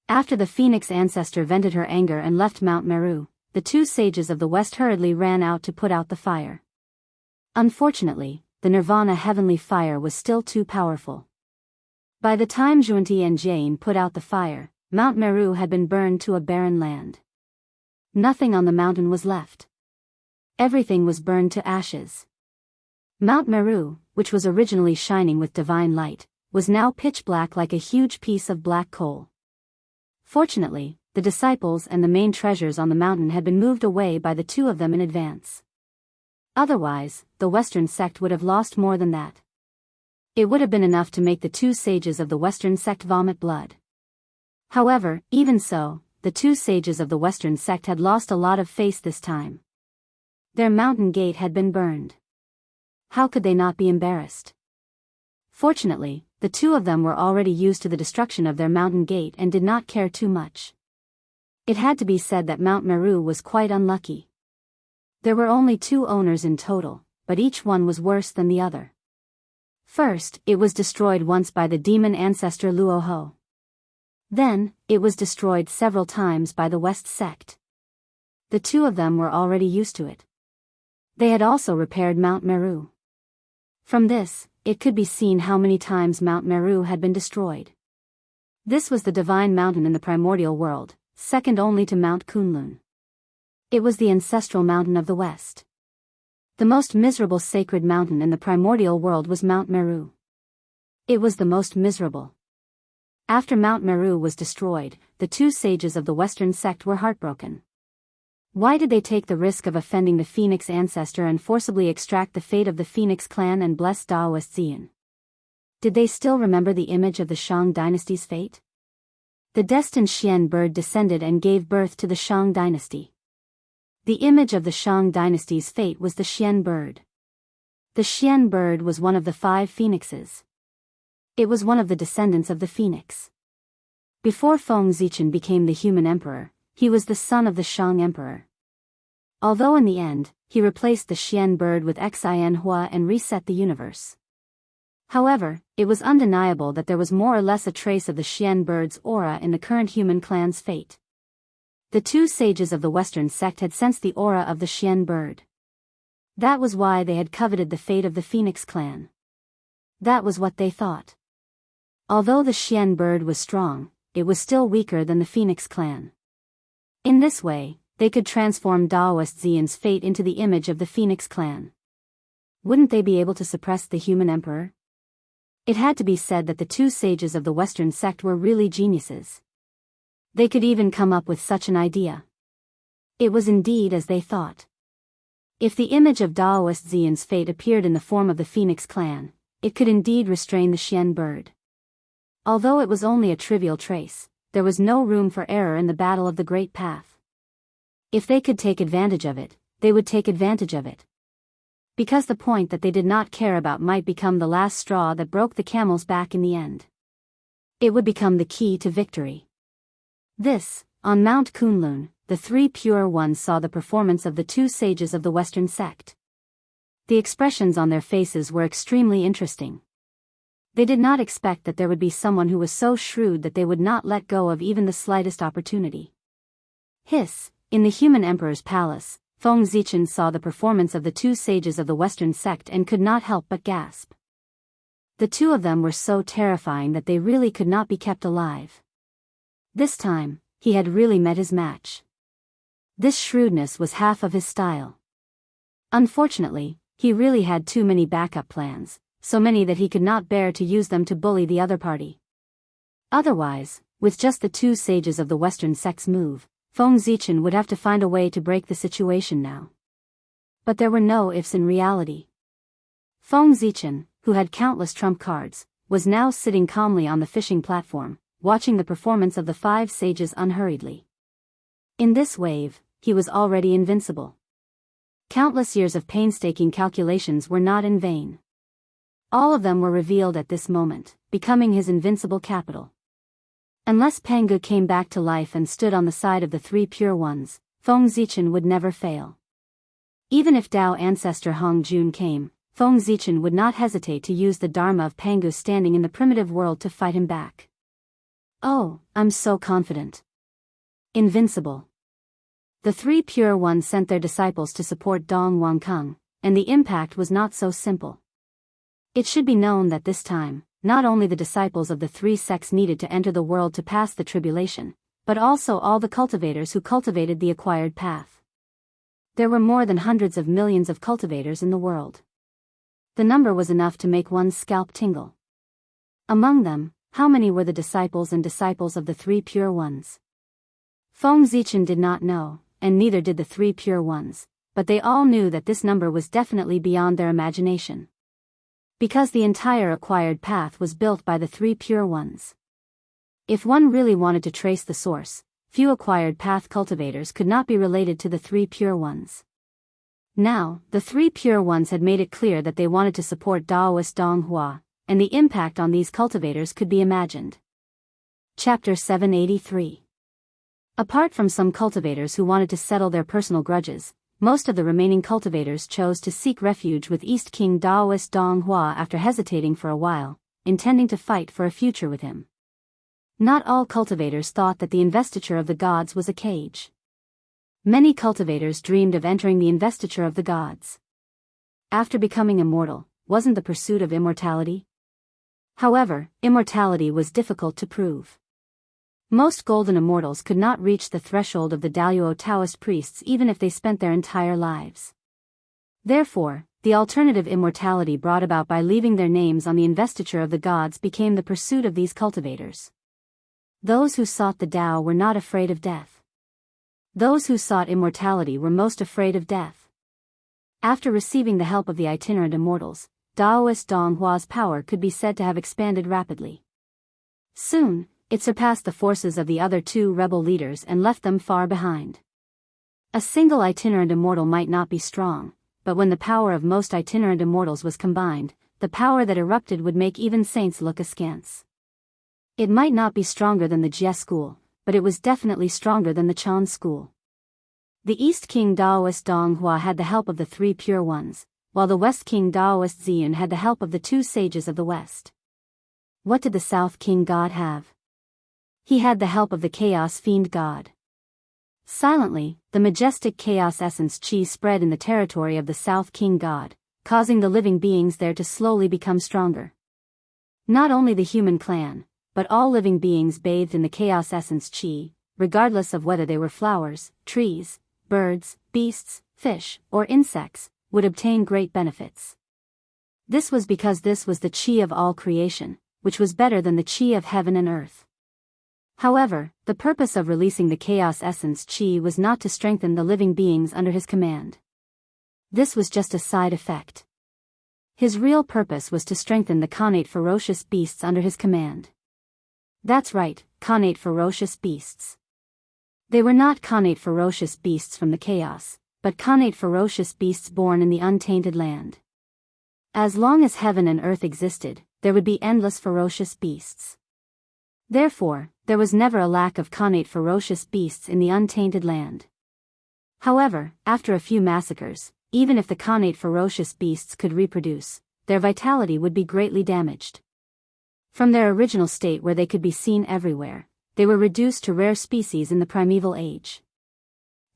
After the Phoenix ancestor vented her anger and left Mount Meru, the 2 sages of the West hurriedly ran out to put out the fire. Unfortunately, the Nirvana heavenly fire was still too powerful. By the time Junti and Jane put out the fire, Mount Meru had been burned to a barren land. Nothing on the mountain was left. Everything was burned to ashes. Mount Meru, which was originally shining with divine light, was now pitch black like a huge piece of black coal. Fortunately, the disciples and the main treasures on the mountain had been moved away by the 2 of them in advance. Otherwise, the Western sect would have lost more than that. It would have been enough to make the 2 sages of the Western sect vomit blood. However, even so, the 2 sages of the Western sect had lost a lot of face this time. Their mountain gate had been burned. How could they not be embarrassed? Fortunately, the 2 of them were already used to the destruction of their mountain gate and did not care too much. It had to be said that Mount Meru was quite unlucky. There were only 2 owners in total, but each one was worse than the other. First, it was destroyed once by the demon ancestor Luoho. Then, it was destroyed several times by the West sect. The 2 of them were already used to it. They had also repaired Mount Meru. From this, it could be seen how many times Mount Meru had been destroyed. This was the divine mountain in the primordial world, second only to Mount Kunlun. It was the ancestral mountain of the West. The most miserable sacred mountain in the primordial world was Mount Meru. It was the most miserable. After Mount Meru was destroyed, the two sages of the Western sect were heartbroken. Why did they take the risk of offending the Phoenix ancestor and forcibly extract the fate of the Phoenix clan and bless Daoist Xian? Did they still remember the image of the Shang dynasty's fate? The destined Xian bird descended and gave birth to the Shang dynasty. The image of the Shang dynasty's fate was the Xian bird. The Xian bird was one of the 5 phoenixes. It was one of the descendants of the phoenix. Before Feng Zichen became the human emperor, he was the son of the Shang emperor. Although in the end, he replaced the Xian bird with Xin Hua and reset the universe. However, it was undeniable that there was more or less a trace of the Xian bird's aura in the current human clan's fate. The two sages of the Western sect had sensed the aura of the Xian bird. That was why they had coveted the fate of the Phoenix clan. That was what they thought. Although the Xian bird was strong, it was still weaker than the Phoenix clan. In this way, they could transform Daoist Xian's fate into the image of the Phoenix clan. Wouldn't they be able to suppress the human emperor? It had to be said that the two sages of the Western sect were really geniuses. They could even come up with such an idea. It was indeed as they thought. If the image of Daoist Xian's fate appeared in the form of the Phoenix clan, it could indeed restrain the Xian bird. Although it was only a trivial trace, there was no room for error in the battle of the Great Path. If they could take advantage of it, they would take advantage of it. Because the point that they did not care about might become the last straw that broke the camel's back in the end. It would become the key to victory. This, on Mount Kunlun, the 3 pure ones saw the performance of the two sages of the Western sect. The expressions on their faces were extremely interesting. They did not expect that there would be someone who was so shrewd that they would not let go of even the slightest opportunity. Hiss, in the human emperor's palace, Feng Zichen saw the performance of the two sages of the Western sect and could not help but gasp. The two of them were so terrifying that they really could not be kept alive. This time, he had really met his match. This shrewdness was half of his style. Unfortunately, he really had too many backup plans, so many that he could not bear to use them to bully the other party. Otherwise, with just the two sages of the Western sect's move, Feng Zichen would have to find a way to break the situation now. But there were no ifs in reality. Feng Zichen, who had countless trump cards, was now sitting calmly on the fishing platform, watching the performance of the 5 sages unhurriedly. In this wave, he was already invincible. Countless years of painstaking calculations were not in vain. All of them were revealed at this moment, becoming his invincible capital. Unless Pangu came back to life and stood on the side of the 3 pure ones, Feng Zichen would never fail. Even if Dao ancestor Hong Jun came, Feng Zichen would not hesitate to use the dharma of Pangu standing in the primitive world to fight him back. Oh, I'm so confident. Invincible. The 3 pure ones sent their disciples to support Dong Wangkung, and the impact was not so simple. It should be known that this time, not only the disciples of the 3 sects needed to enter the world to pass the tribulation, but also all the cultivators who cultivated the acquired path. There were more than hundreds of millions of cultivators in the world. The number was enough to make one's scalp tingle. Among them, how many were the disciples and disciples of the 3 pure ones? Feng Zichen did not know, and neither did the 3 pure ones, but they all knew that this number was definitely beyond their imagination. Because the entire acquired path was built by the 3 pure ones. If one really wanted to trace the source, few acquired path cultivators could not be related to the 3 pure ones. Now, the 3 pure ones had made it clear that they wanted to support Daoist Donghua, and the impact on these cultivators could be imagined. Chapter 783. Apart from some cultivators who wanted to settle their personal grudges, most of the remaining cultivators chose to seek refuge with East King Daoist Donghua after hesitating for a while, intending to fight for a future with him. Not all cultivators thought that the investiture of the gods was a cage. Many cultivators dreamed of entering the investiture of the gods. After becoming immortal, wasn't the pursuit of immortality? However, immortality was difficult to prove. Most golden immortals could not reach the threshold of the Daluo Taoist priests even if they spent their entire lives. Therefore, the alternative immortality brought about by leaving their names on the investiture of the gods became the pursuit of these cultivators. Those who sought the Tao were not afraid of death. Those who sought immortality were most afraid of death. After receiving the help of the itinerant immortals, Daoist Donghua's power could be said to have expanded rapidly. Soon, it surpassed the forces of the other two rebel leaders and left them far behind. A single itinerant immortal might not be strong, but when the power of most itinerant immortals was combined, the power that erupted would make even saints look askance. It might not be stronger than the Jie school, but it was definitely stronger than the Chan school. The East King Daoist Donghua had the help of the three pure ones, while the West King Daoist Ziyun had the help of the two sages of the West. What did the South King God have? He had the help of the Chaos Fiend God. Silently, the majestic Chaos Essence Chi spread in the territory of the South King God, causing the living beings there to slowly become stronger. Not only the human clan, but all living beings bathed in the Chaos Essence Chi, regardless of whether they were flowers, trees, birds, beasts, fish, or insects, would obtain great benefits. This was because this was the Chi of all creation, which was better than the Chi of heaven and earth. However, the purpose of releasing the Chaos Essence Chi was not to strengthen the living beings under his command. This was just a side effect. His real purpose was to strengthen the Khanate ferocious beasts under his command. That's right, Khanate ferocious beasts. They were not Khanate ferocious beasts from the chaos, but Khanate ferocious beasts born in the untainted land. As long as heaven and earth existed, there would be endless ferocious beasts. Therefore, there was never a lack of Khanate ferocious beasts in the untainted land. However, after a few massacres, even if the Khanate ferocious beasts could reproduce, their vitality would be greatly damaged. From their original state where they could be seen everywhere, they were reduced to rare species in the primeval age.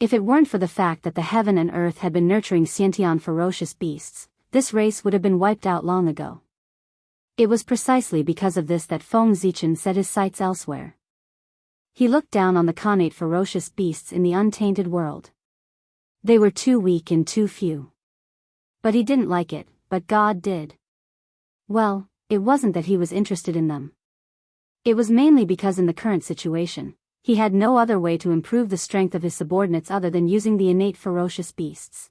If it weren't for the fact that the heaven and earth had been nurturing Xiantian ferocious beasts, this race would have been wiped out long ago. It was precisely because of this that Feng Zichen set his sights elsewhere. He looked down on the Khanate ferocious beasts in the untainted world. They were too weak and too few. But he didn't like it, but God did. Well, it wasn't that he was interested in them. It was mainly because in the current situation, he had no other way to improve the strength of his subordinates other than using the innate ferocious beasts.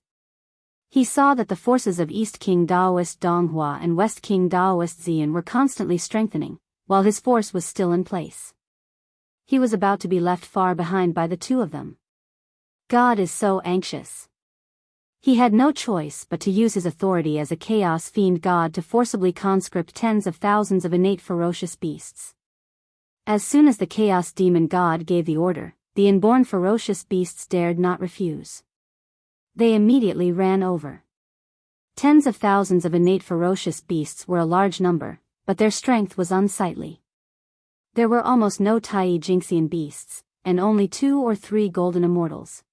He saw that the forces of East King Daoist Donghua and West King Daoist Ziyun were constantly strengthening, while his force was still in place. He was about to be left far behind by the two of them. God is so anxious. He had no choice but to use his authority as a chaos fiend god to forcibly conscript tens of thousands of innate ferocious beasts. As soon as the chaos demon god gave the order, the inborn ferocious beasts dared not refuse. They immediately ran over. Tens of thousands of innate ferocious beasts were a large number, but their strength was unsightly. There were almost no Tai Jinxian beasts, and only 2 or 3 golden immortals.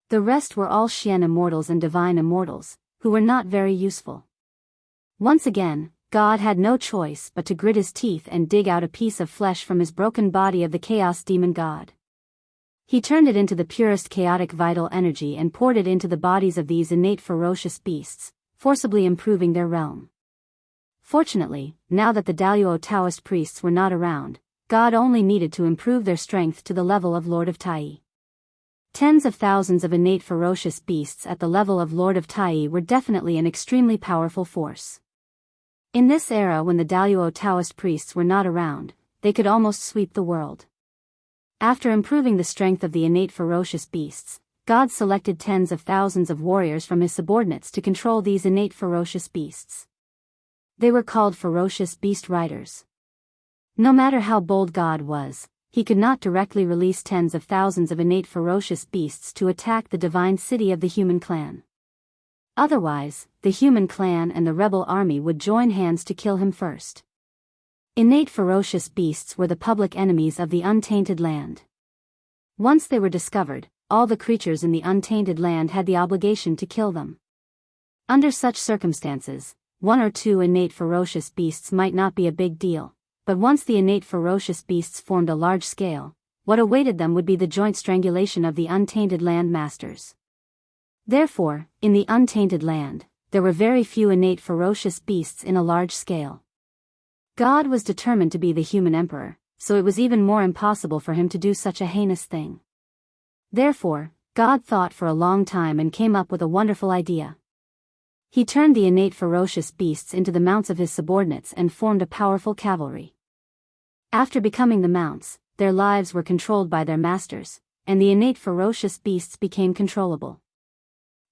The rest were all Xian immortals and divine immortals, who were not very useful. Once again, God had no choice but to grit his teeth and dig out a piece of flesh from his broken body of the chaos demon god. He turned it into the purest chaotic vital energy and poured it into the bodies of these innate ferocious beasts, forcibly improving their realm. Fortunately, now that the Daluo Taoist priests were not around, God only needed to improve their strength to the level of Lord of Tai. Tens of thousands of innate ferocious beasts at the level of Lord of Tai were definitely an extremely powerful force. In this era when the Daluo Taoist priests were not around, they could almost sweep the world. After improving the strength of the innate ferocious beasts, God selected tens of thousands of warriors from his subordinates to control these innate ferocious beasts. They were called ferocious beast riders. No matter how bold God was, he could not directly release tens of thousands of innate ferocious beasts to attack the divine city of the human clan. Otherwise, the human clan and the rebel army would join hands to kill him first. Innate ferocious beasts were the public enemies of the untainted land. Once they were discovered, all the creatures in the untainted land had the obligation to kill them. Under such circumstances, 1 or 2 innate ferocious beasts might not be a big deal, but once the innate ferocious beasts formed a large scale, what awaited them would be the joint strangulation of the untainted land masters. Therefore, in the untainted land, there were very few innate ferocious beasts in a large scale. God was determined to be the human emperor, so it was even more impossible for him to do such a heinous thing. Therefore, God thought for a long time and came up with a wonderful idea. He turned the innate ferocious beasts into the mounts of his subordinates and formed a powerful cavalry. After becoming the mounts, their lives were controlled by their masters, and the innate ferocious beasts became controllable.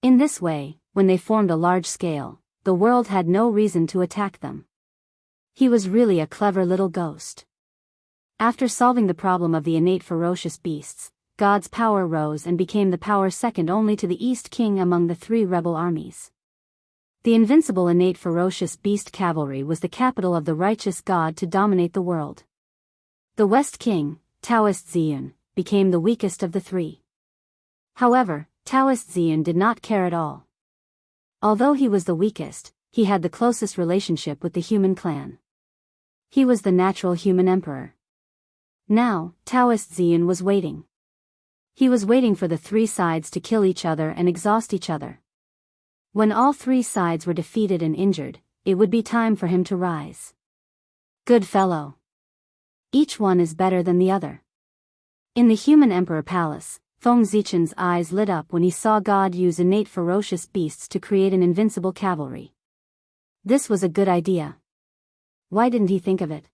In this way, when they formed a large scale, the world had no reason to attack them. He was really a clever little ghost. After solving the problem of the innate ferocious beasts, God's power rose and became the power second only to the East King among the three rebel armies. The invincible innate ferocious beast cavalry was the capital of the righteous God to dominate the world. The West King, Taoist Ziyun, became the weakest of the three. However, Taoist Ziyun did not care at all. Although he was the weakest, he had the closest relationship with the human clan. He was the natural human emperor. Now, Taoist Ziyun was waiting. He was waiting for the three sides to kill each other and exhaust each other. When all three sides were defeated and injured, it would be time for him to rise. Good fellow. Each one is better than the other. In the human emperor palace, Feng Zichen's eyes lit up when he saw God use innate ferocious beasts to create an invincible cavalry. This was a good idea. Why didn't he think of it?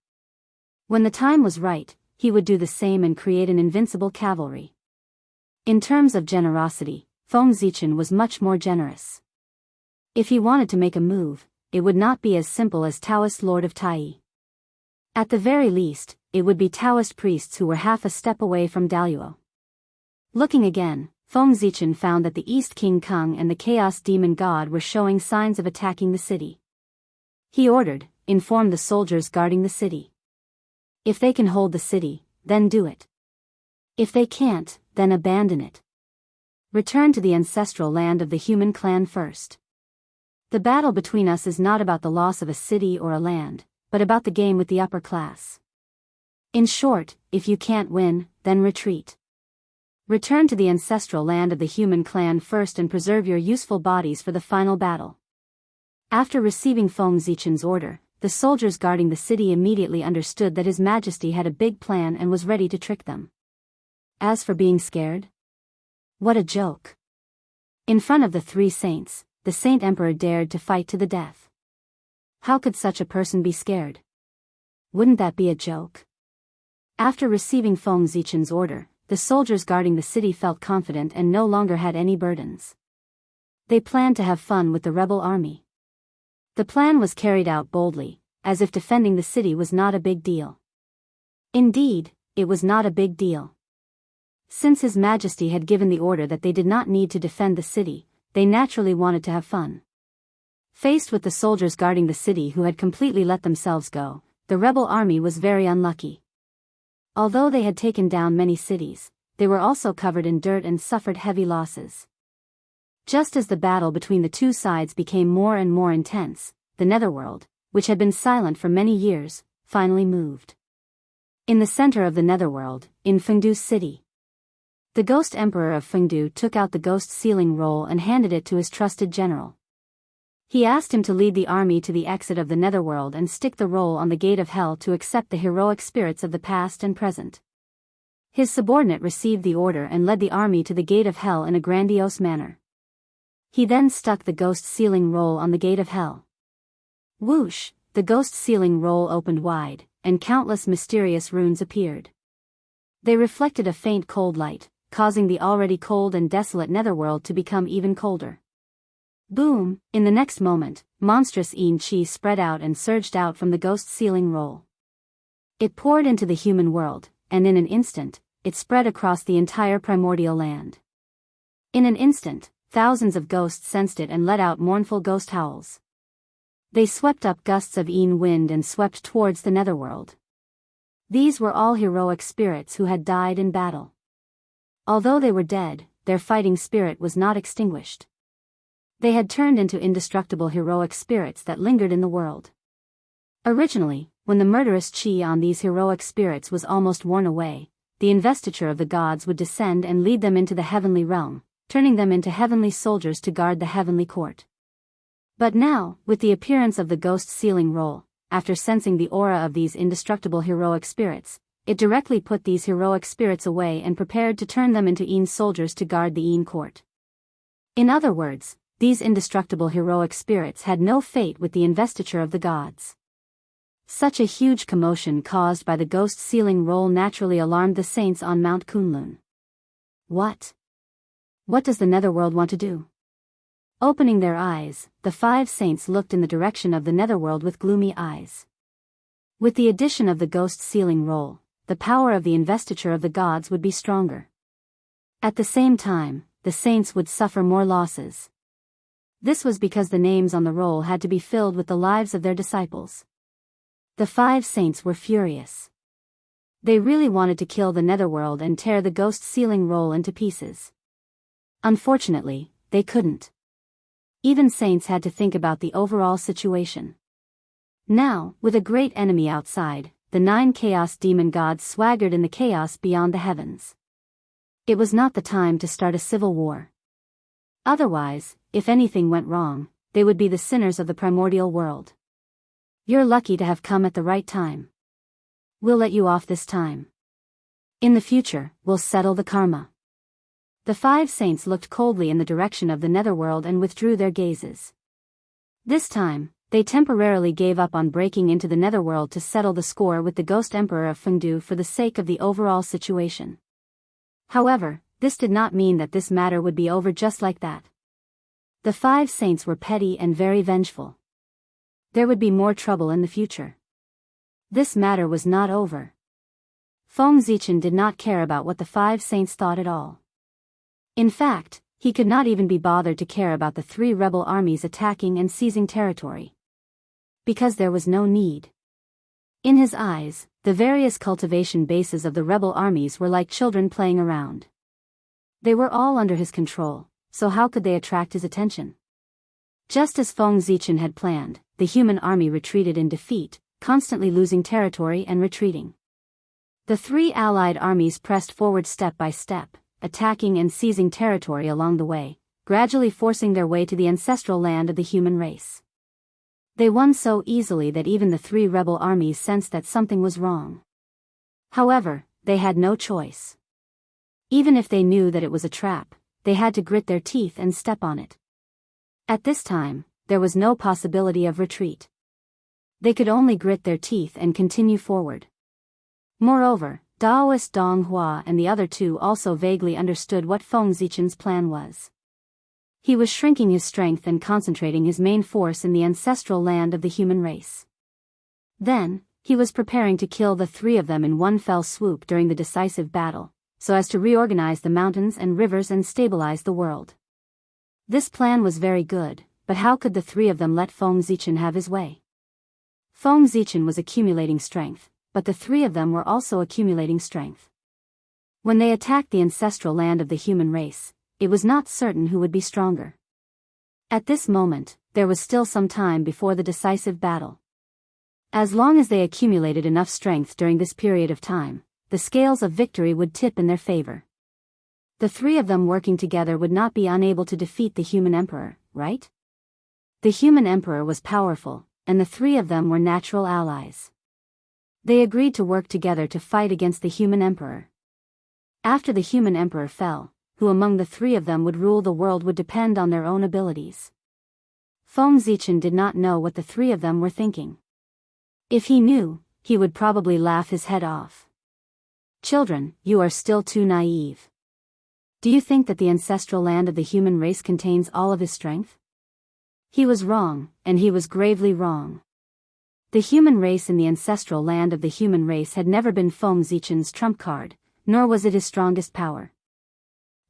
When the time was right, he would do the same and create an invincible cavalry. In terms of generosity, Feng Zichen was much more generous. If he wanted to make a move, it would not be as simple as Taoist Lord of Tai. At the very least, it would be Taoist priests who were half a step away from Daluo. Looking again, Feng Zichen found that the East King Kung and the Chaos Demon God were showing signs of attacking the city. He ordered, inform the soldiers guarding the city. If they can hold the city, then do it. If they can't, then abandon it. Return to the ancestral land of the human clan first. The battle between us is not about the loss of a city or a land, but about the game with the upper class. In short, if you can't win, then retreat. Return to the ancestral land of the human clan first and preserve your useful bodies for the final battle. After receiving Feng Zichen's order, the soldiers guarding the city immediately understood that His Majesty had a big plan and was ready to trick them. As for being scared? What a joke. In front of the three saints, the Saint Emperor dared to fight to the death. How could such a person be scared? Wouldn't that be a joke? After receiving Feng Zichen's order, the soldiers guarding the city felt confident and no longer had any burdens. They planned to have fun with the rebel army. The plan was carried out boldly, as if defending the city was not a big deal. Indeed, it was not a big deal. Since His Majesty had given the order that they did not need to defend the city, they naturally wanted to have fun. Faced with the soldiers guarding the city who had completely let themselves go, the rebel army was very unlucky. Although they had taken down many cities, they were also covered in dirt and suffered heavy losses. Just as the battle between the two sides became more and more intense, the Netherworld, which had been silent for many years, finally moved. In the center of the Netherworld, in Fengdu City, the Ghost Emperor of Fengdu took out the ghost sealing roll and handed it to his trusted general. He asked him to lead the army to the exit of the Netherworld and stick the roll on the gate of hell to accept the heroic spirits of the past and present. His subordinate received the order and led the army to the gate of hell in a grandiose manner. He then stuck the ghost sealing roll on the gate of hell. Whoosh, the ghost sealing roll opened wide, and countless mysterious runes appeared. They reflected a faint cold light, causing the already cold and desolate Netherworld to become even colder. Boom, in the next moment, monstrous Qi spread out and surged out from the ghost sealing roll. It poured into the human world, and in an instant, it spread across the entire primordial land. In an instant, thousands of ghosts sensed it and let out mournful ghost howls. They swept up gusts of wind and swept towards the Netherworld. These were all heroic spirits who had died in battle. Although they were dead, their fighting spirit was not extinguished. They had turned into indestructible heroic spirits that lingered in the world. Originally, when the murderous chi on these heroic spirits was almost worn away, the investiture of the gods would descend and lead them into the heavenly realm, turning them into heavenly soldiers to guard the heavenly court. But now, with the appearance of the ghost sealing roll, after sensing the aura of these indestructible heroic spirits, it directly put these heroic spirits away and prepared to turn them into Een soldiers to guard the Een court. In other words, these indestructible heroic spirits had no fate with the investiture of the gods. Such a huge commotion caused by the ghost sealing roll naturally alarmed the saints on Mount Kunlun. What? What does the netherworld want to do? Opening their eyes, the 5 saints looked in the direction of the netherworld with gloomy eyes. With the addition of the ghost sealing roll, the power of the investiture of the gods would be stronger. At the same time, the saints would suffer more losses. This was because the names on the roll had to be filled with the lives of their disciples. The 5 saints were furious. They really wanted to kill the netherworld and tear the ghost sealing roll into pieces. Unfortunately, they couldn't. Even saints had to think about the overall situation. Now, with a great enemy outside, the 9 chaos demon gods swaggered in the chaos beyond the heavens. It was not the time to start a civil war. Otherwise, if anything went wrong, they would be the sinners of the primordial world. You're lucky to have come at the right time. We'll let you off this time. In the future, we'll settle the karma. The 5 saints looked coldly in the direction of the netherworld and withdrew their gazes. This time, they temporarily gave up on breaking into the netherworld to settle the score with the Ghost Emperor of Fengdu for the sake of the overall situation. However, this did not mean that this matter would be over just like that. The 5 saints were petty and very vengeful. There would be more trouble in the future. This matter was not over. Feng Zichen did not care about what the 5 saints thought at all. In fact, he could not even be bothered to care about the 3 rebel armies attacking and seizing territory. Because there was no need. In his eyes, the various cultivation bases of the rebel armies were like children playing around. They were all under his control, so how could they attract his attention? Just as Feng Zichen had planned, the human army retreated in defeat, constantly losing territory and retreating. The 3 allied armies pressed forward step by step, attacking and seizing territory along the way, gradually forcing their way to the ancestral land of the human race. They won so easily that even the 3 rebel armies sensed that something was wrong. However, they had no choice. Even if they knew that it was a trap, they had to grit their teeth and step on it. At this time, there was no possibility of retreat. They could only grit their teeth and continue forward. Moreover, Daoist Dong Hua and the other 2 also vaguely understood what Feng Zichen's plan was. He was shrinking his strength and concentrating his main force in the ancestral land of the human race. Then, he was preparing to kill the 3 of them in one fell swoop during the decisive battle, so as to reorganize the mountains and rivers and stabilize the world. This plan was very good, but how could the 3 of them let Feng Zichen have his way? Feng Zichen was accumulating strength, but the 3 of them were also accumulating strength. When they attacked the ancestral land of the human race, it was not certain who would be stronger. At this moment, there was still some time before the decisive battle. As long as they accumulated enough strength during this period of time, the scales of victory would tip in their favor. The 3 of them working together would not be unable to defeat the human emperor, right? The human emperor was powerful, and the 3 of them were natural allies. They agreed to work together to fight against the human emperor. After the human emperor fell, who among the 3 of them would rule the world would depend on their own abilities. Feng Zichen did not know what the 3 of them were thinking. If he knew, he would probably laugh his head off. Children, you are still too naive. Do you think that the ancestral land of the human race contains all of his strength? He was wrong, and he was gravely wrong. The human race in the ancestral land of the human race had never been Feng Zichen's trump card, nor was it his strongest power.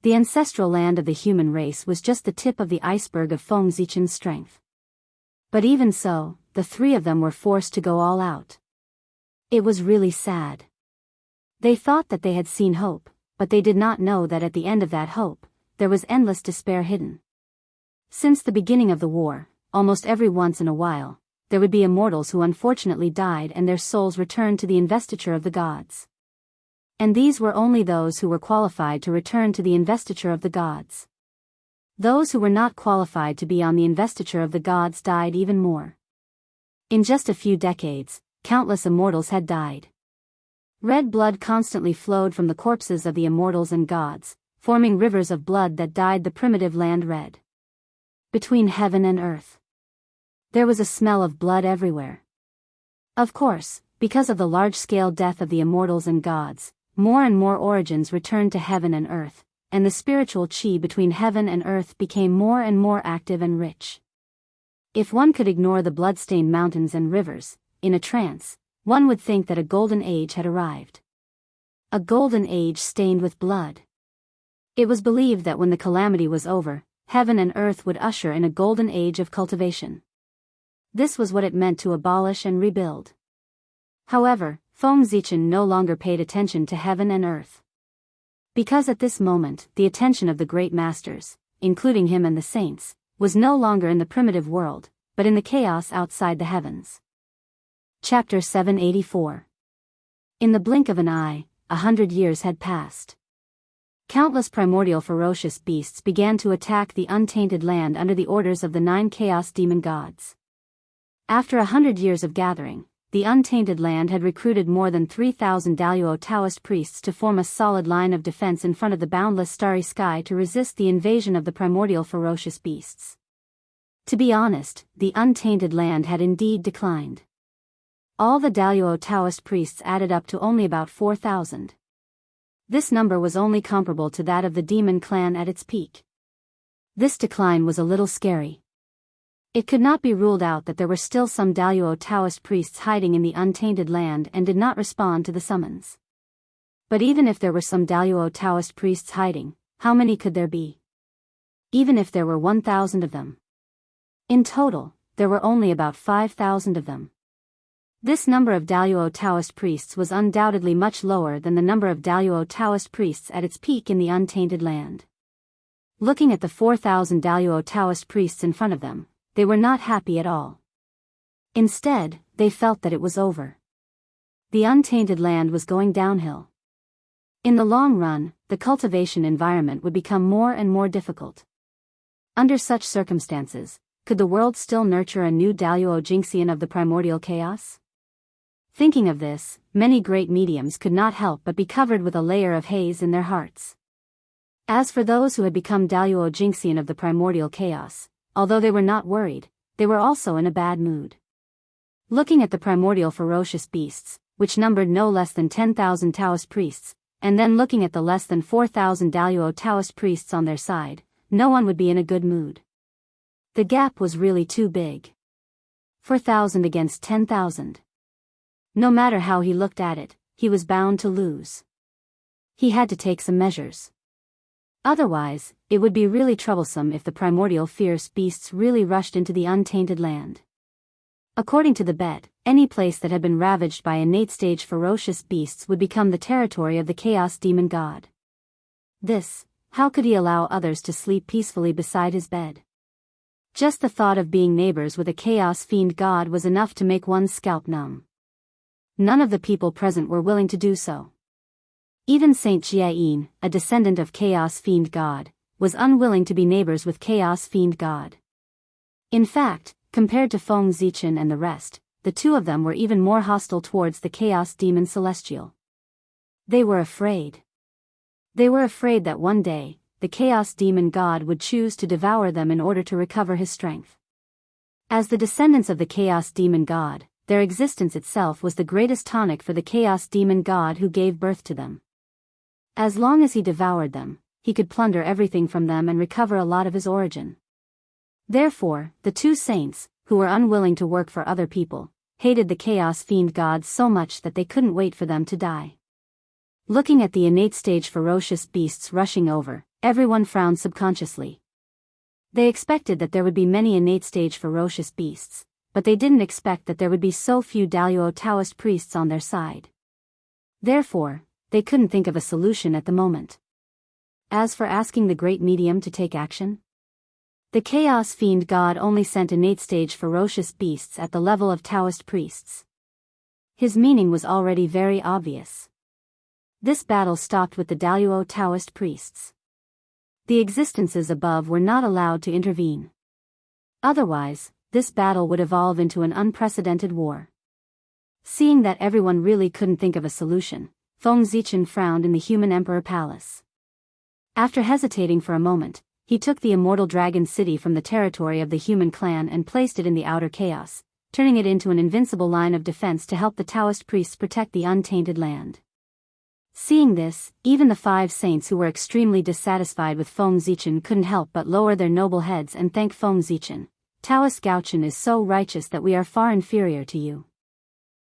The ancestral land of the human race was just the tip of the iceberg of Feng Zichen's strength. But even so, the 3 of them were forced to go all out. It was really sad. They thought that they had seen hope, but they did not know that at the end of that hope, there was endless despair hidden. Since the beginning of the war, almost every once in a while, there would be immortals who unfortunately died and their souls returned to the investiture of the gods. And these were only those who were qualified to return to the investiture of the gods. Those who were not qualified to be on the investiture of the gods died even more. In just a few decades, countless immortals had died. Red blood constantly flowed from the corpses of the immortals and gods, forming rivers of blood that dyed the primitive land red. Between heaven and earth, there was a smell of blood everywhere. Of course, because of the large-scale death of the immortals and gods, more and more origins returned to heaven and earth, and the spiritual chi between heaven and earth became more and more active and rich. If one could ignore the blood-stained mountains and rivers, in a trance, one would think that a golden age had arrived. A golden age stained with blood. It was believed that when the calamity was over, heaven and earth would usher in a golden age of cultivation. This was what it meant to abolish and rebuild. However, Feng Zichen no longer paid attention to heaven and earth. Because at this moment, the attention of the great masters, including him and the saints, was no longer in the primitive world, but in the chaos outside the heavens. Chapter 784. In the blink of an eye, 100 years had passed. Countless primordial ferocious beasts began to attack the untainted land under the orders of the 9 chaos demon gods. After 100 years of gathering, the untainted land had recruited more than 3,000 Daluo Taoist priests to form a solid line of defense in front of the boundless starry sky to resist the invasion of the primordial ferocious beasts. To be honest, the untainted land had indeed declined. All the Daluo Taoist priests added up to only about 4,000. This number was only comparable to that of the demon clan at its peak. This decline was a little scary. It could not be ruled out that there were still some Daluo Taoist priests hiding in the untainted land and did not respond to the summons. But even if there were some Daluo Taoist priests hiding, how many could there be? Even if there were 1,000 of them. In total, there were only about 5,000 of them. This number of Daluo Taoist priests was undoubtedly much lower than the number of Daluo Taoist priests at its peak in the untainted land. Looking at the 4,000 Daluo Taoist priests in front of them, they were not happy at all. Instead, they felt that it was over. The untainted land was going downhill. In the long run, the cultivation environment would become more and more difficult. Under such circumstances, could the world still nurture a new Daluo Jinxian of the primordial chaos? Thinking of this, many great mediums could not help but be covered with a layer of haze in their hearts. As for those who had become Daluo Jinxian of the primordial chaos, although they were not worried, they were also in a bad mood. Looking at the primordial ferocious beasts, which numbered no less than 10,000 Taoist priests, and then looking at the less than 4,000 Daluo Taoist priests on their side, no one would be in a good mood. The gap was really too big. 4,000 against 10,000. No matter how he looked at it, he was bound to lose. He had to take some measures. Otherwise, it would be really troublesome if the primordial fierce beasts really rushed into the untainted land. According to the bet, any place that had been ravaged by innate stage ferocious beasts would become the territory of the chaos demon god. This, how could he allow others to sleep peacefully beside his bed? Just the thought of being neighbors with a chaos fiend god was enough to make one's scalp numb. None of the people present were willing to do so. Even Saint Jiayin, a descendant of Chaos Fiend God, was unwilling to be neighbors with Chaos Fiend God. In fact, compared to Feng Zichen and the rest, the two of them were even more hostile towards the Chaos Demon Celestial. They were afraid. They were afraid that one day, the Chaos Demon God would choose to devour them in order to recover his strength. As the descendants of the Chaos Demon God, their existence itself was the greatest tonic for the Chaos Demon God who gave birth to them. As long as he devoured them, he could plunder everything from them and recover a lot of his origin. Therefore, the two saints, who were unwilling to work for other people, hated the Chaos Fiend gods so much that they couldn't wait for them to die. Looking at the innate stage ferocious beasts rushing over, everyone frowned subconsciously. They expected that there would be many innate stage ferocious beasts, but they didn't expect that there would be so few Daluo Taoist priests on their side. Therefore, they couldn't think of a solution at the moment. As for asking the great medium to take action, The Chaos Fiend god only sent innate-stage ferocious beasts at the level of Taoist priests. His meaning was already very obvious. This battle stopped with the Daluo Taoist priests. The existences above were not allowed to intervene. Otherwise, this battle would evolve into an unprecedented war. Seeing that everyone really couldn't think of a solution, Feng Zichen frowned in the human emperor palace. After hesitating for a moment, he took the immortal dragon city from the territory of the human clan and placed it in the outer chaos, turning it into an invincible line of defense to help the Taoist priests protect the untainted land. Seeing this, even the 5 saints who were extremely dissatisfied with Feng Zichen couldn't help but lower their noble heads and thank Feng Zichen. Taoist Gaochen is so righteous that we are far inferior to you.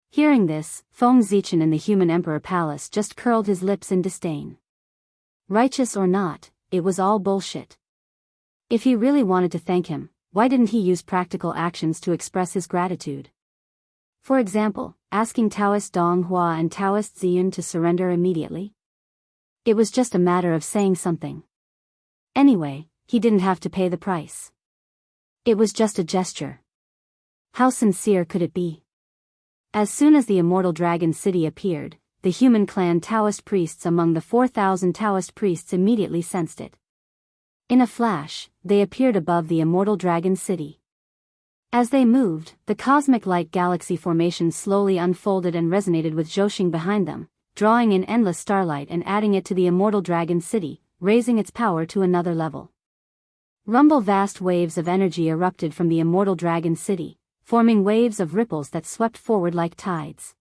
Hearing this, Feng Zichen in the human emperor palace just curled his lips in disdain. Righteous or not, it was all bullshit. If he really wanted to thank him, why didn't he use practical actions to express his gratitude? For example, asking Taoist Dong Hua and Taoist Ziyun to surrender immediately? It was just a matter of saying something. Anyway, he didn't have to pay the price. It was just a gesture. How sincere could it be? As soon as the immortal dragon city appeared, the human clan Taoist priests among the 4,000 Taoist priests immediately sensed it. In a flash, they appeared above the immortal dragon city. As they moved, the cosmic light galaxy formation slowly unfolded and resonated with Zhoxing behind them, drawing in endless starlight and adding it to the immortal dragon city, raising its power to another level. Rumble vast waves of energy erupted from the immortal dragon city, forming waves of ripples that swept forward like tides.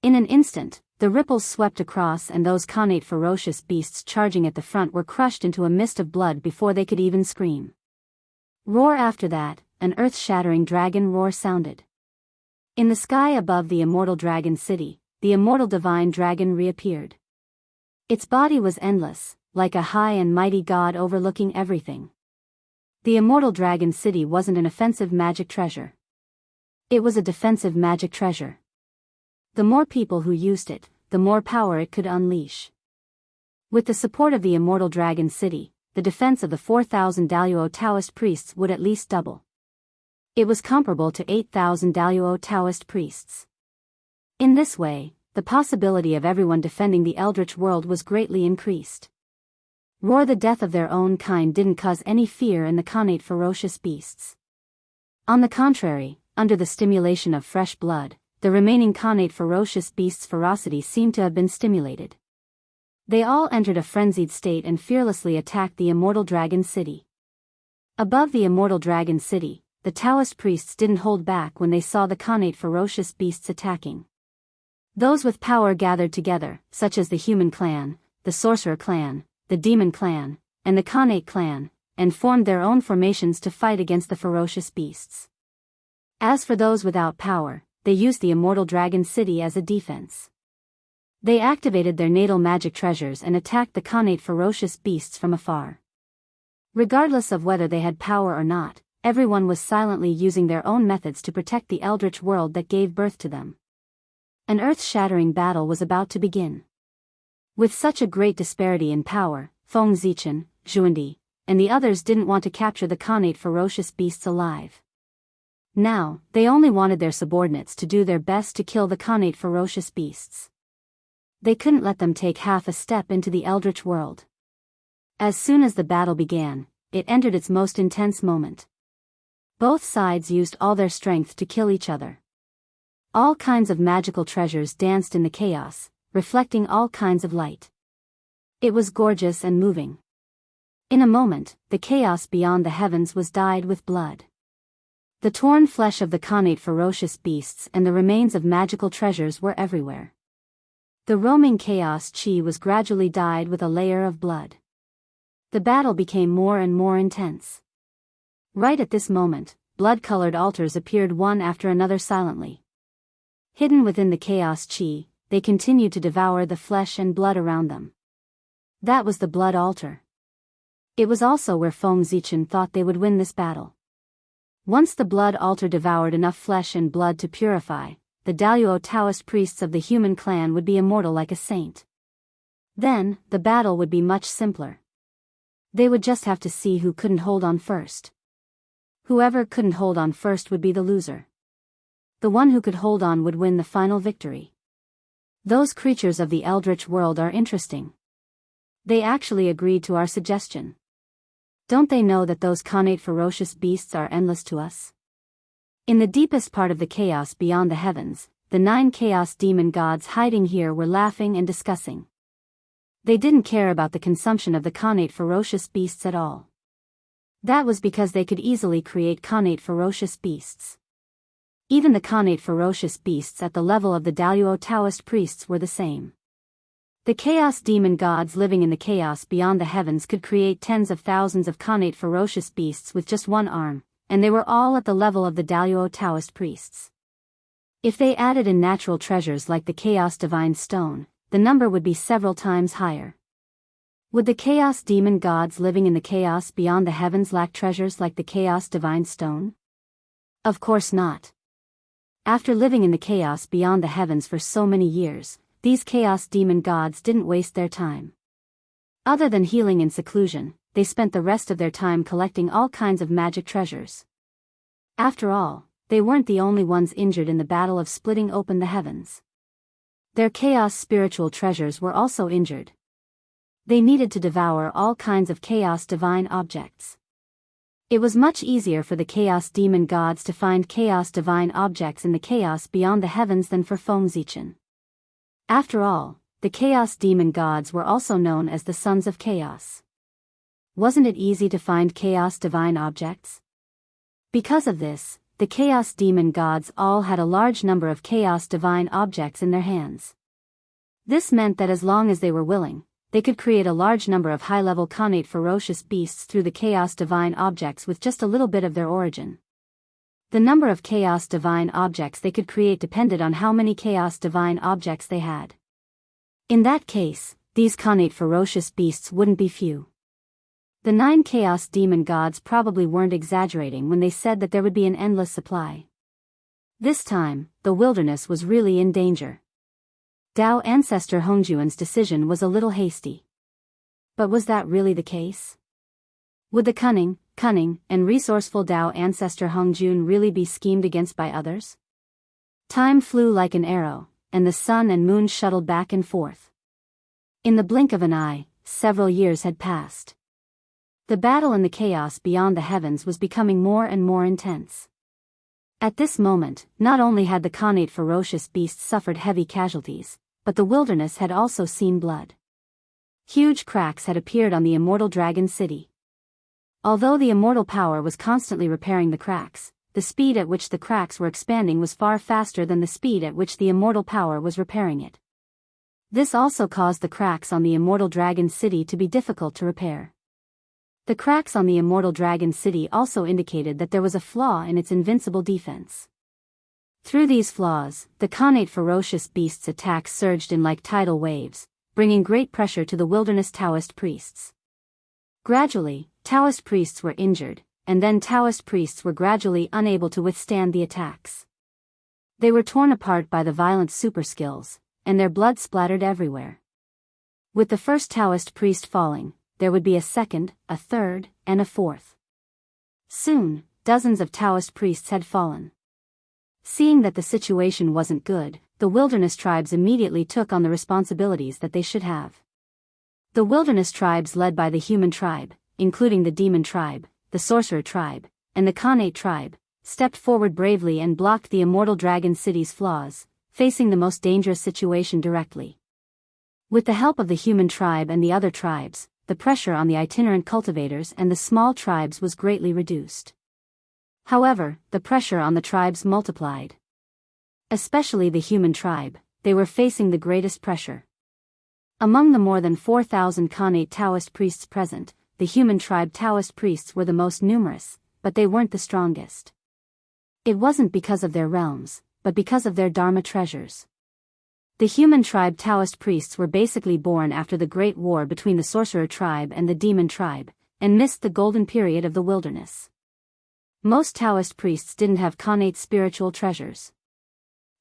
In an instant, the ripples swept across and those connate ferocious beasts charging at the front were crushed into a mist of blood before they could even scream. Roar after that, an earth-shattering dragon roar sounded. In the sky above the immortal dragon city, the immortal divine dragon reappeared. Its body was endless, like a high and mighty god overlooking everything. The immortal dragon city wasn't an offensive magic treasure. It was a defensive magic treasure. The more people who used it, the more power it could unleash. With the support of the immortal dragon city, the defense of the 4,000 Daluo Taoist priests would at least double. It was comparable to 8,000 Daluo Taoist priests. In this way, the possibility of everyone defending the eldritch world was greatly increased. Roar the death of their own kind didn't cause any fear in the connate ferocious beasts. On the contrary, under the stimulation of fresh blood, the remaining connate ferocious beasts' ferocity seemed to have been stimulated. They all entered a frenzied state and fearlessly attacked the immortal dragon city. Above the immortal dragon city, the Taoist priests didn't hold back when they saw the connate ferocious beasts attacking. Those with power gathered together, such as the human clan, the sorcerer clan, the demon clan, and the connate clan, and formed their own formations to fight against the ferocious beasts. As for those without power, they used the immortal dragon city as a defense. They activated their natal magic treasures and attacked the connate ferocious beasts from afar. Regardless of whether they had power or not, everyone was silently using their own methods to protect the eldritch world that gave birth to them. An earth-shattering battle was about to begin. With such a great disparity in power, Feng Zichen, Zhuandi, and the others didn't want to capture the connate ferocious beasts alive. Now, they only wanted their subordinates to do their best to kill the connate ferocious beasts. They couldn't let them take half a step into the eldritch world. As soon as the battle began, it entered its most intense moment. Both sides used all their strength to kill each other. All kinds of magical treasures danced in the chaos, reflecting all kinds of light. It was gorgeous and moving. In a moment, the chaos beyond the heavens was dyed with blood. The torn flesh of the connate ferocious beasts and the remains of magical treasures were everywhere. The roaming chaos chi was gradually dyed with a layer of blood. The battle became more and more intense. Right at this moment, blood-colored altars appeared one after another silently. Hidden within the chaos chi, they continued to devour the flesh and blood around them. That was the blood altar. It was also where Feng Zichen thought they would win this battle. Once the blood altar devoured enough flesh and blood to purify, the Daluo Taoist priests of the human clan would be immortal like a saint. Then, the battle would be much simpler. They would just have to see who couldn't hold on first. Whoever couldn't hold on first would be the loser. The one who could hold on would win the final victory. Those creatures of the eldritch world are interesting. They actually agreed to our suggestion. Don't they know that those connate ferocious beasts are endless to us? In the deepest part of the chaos beyond the heavens, the 9 chaos demon gods hiding here were laughing and discussing. They didn't care about the consumption of the connate ferocious beasts at all. That was because they could easily create connate ferocious beasts. Even the connate ferocious beasts at the level of the Daluo Taoist priests were the same. The chaos demon gods living in the chaos beyond the heavens could create tens of thousands of connate ferocious beasts with just one arm, and they were all at the level of the Daluo Taoist priests. If they added in natural treasures like the chaos divine stone, the number would be several times higher. Would the chaos demon gods living in the chaos beyond the heavens lack treasures like the chaos divine stone? Of course not. After living in the chaos beyond the heavens for so many years, these chaos demon gods didn't waste their time. Other than healing in seclusion, they spent the rest of their time collecting all kinds of magic treasures. After all, they weren't the only ones injured in the battle of splitting open the heavens. Their chaos spiritual treasures were also injured. They needed to devour all kinds of chaos divine objects. It was much easier for the chaos demon gods to find chaos divine objects in the chaos beyond the heavens than for Fengzichen. After all, the chaos demon gods were also known as the sons of chaos. Wasn't it easy to find chaos divine objects? Because of this, the chaos demon gods all had a large number of chaos divine objects in their hands. This meant that as long as they were willing, they could create a large number of high-level connate ferocious beasts through the chaos divine objects with just a little bit of their origin. The number of chaos divine objects they could create depended on how many chaos divine objects they had. In that case, these connate ferocious beasts wouldn't be few. The 9 chaos demon gods probably weren't exaggerating when they said that there would be an endless supply. This time, the wilderness was really in danger. Dao ancestor Hongjuan's decision was a little hasty. But was that really the case? Would the cunning, and resourceful Dao ancestor Hongjun really be schemed against by others? Time flew like an arrow, and the sun and moon shuttled back and forth. In the blink of an eye, several years had passed. The battle in the chaos beyond the heavens was becoming more and more intense. At this moment, not only had the connate ferocious beasts suffered heavy casualties, but the wilderness had also seen blood. Huge cracks had appeared on the immortal dragon city. Although the immortal power was constantly repairing the cracks, the speed at which the cracks were expanding was far faster than the speed at which the immortal power was repairing it. This also caused the cracks on the immortal dragon city to be difficult to repair. The cracks on the immortal dragon city also indicated that there was a flaw in its invincible defense. Through these flaws, the connate ferocious beasts' attacks surged in like tidal waves, bringing great pressure to the wilderness Taoist priests. Gradually, Taoist priests were injured, and then Taoist priests were gradually unable to withstand the attacks. They were torn apart by the violent super skills, and their blood splattered everywhere. With the first Taoist priest falling, there would be a second, a third, and a fourth. Soon, dozens of Taoist priests had fallen. Seeing that the situation wasn't good, the wilderness tribes immediately took on the responsibilities that they should have. The wilderness tribes led by the human tribe, including the demon tribe, the sorcerer tribe, and the connate tribe, stepped forward bravely and blocked the immortal dragon city's flaws, facing the most dangerous situation directly. With the help of the human tribe and the other tribes, the pressure on the itinerant cultivators and the small tribes was greatly reduced. However, the pressure on the tribes multiplied. Especially the human tribe, they were facing the greatest pressure. Among the more than 4,000 connate Taoist priests present, the human tribe Taoist priests were the most numerous, but they weren't the strongest. It wasn't because of their realms, but because of their Dharma treasures. The human tribe Taoist priests were basically born after the Great War between the sorcerer tribe and the demon tribe, and missed the golden period of the wilderness. Most Taoist priests didn't have connate spiritual treasures.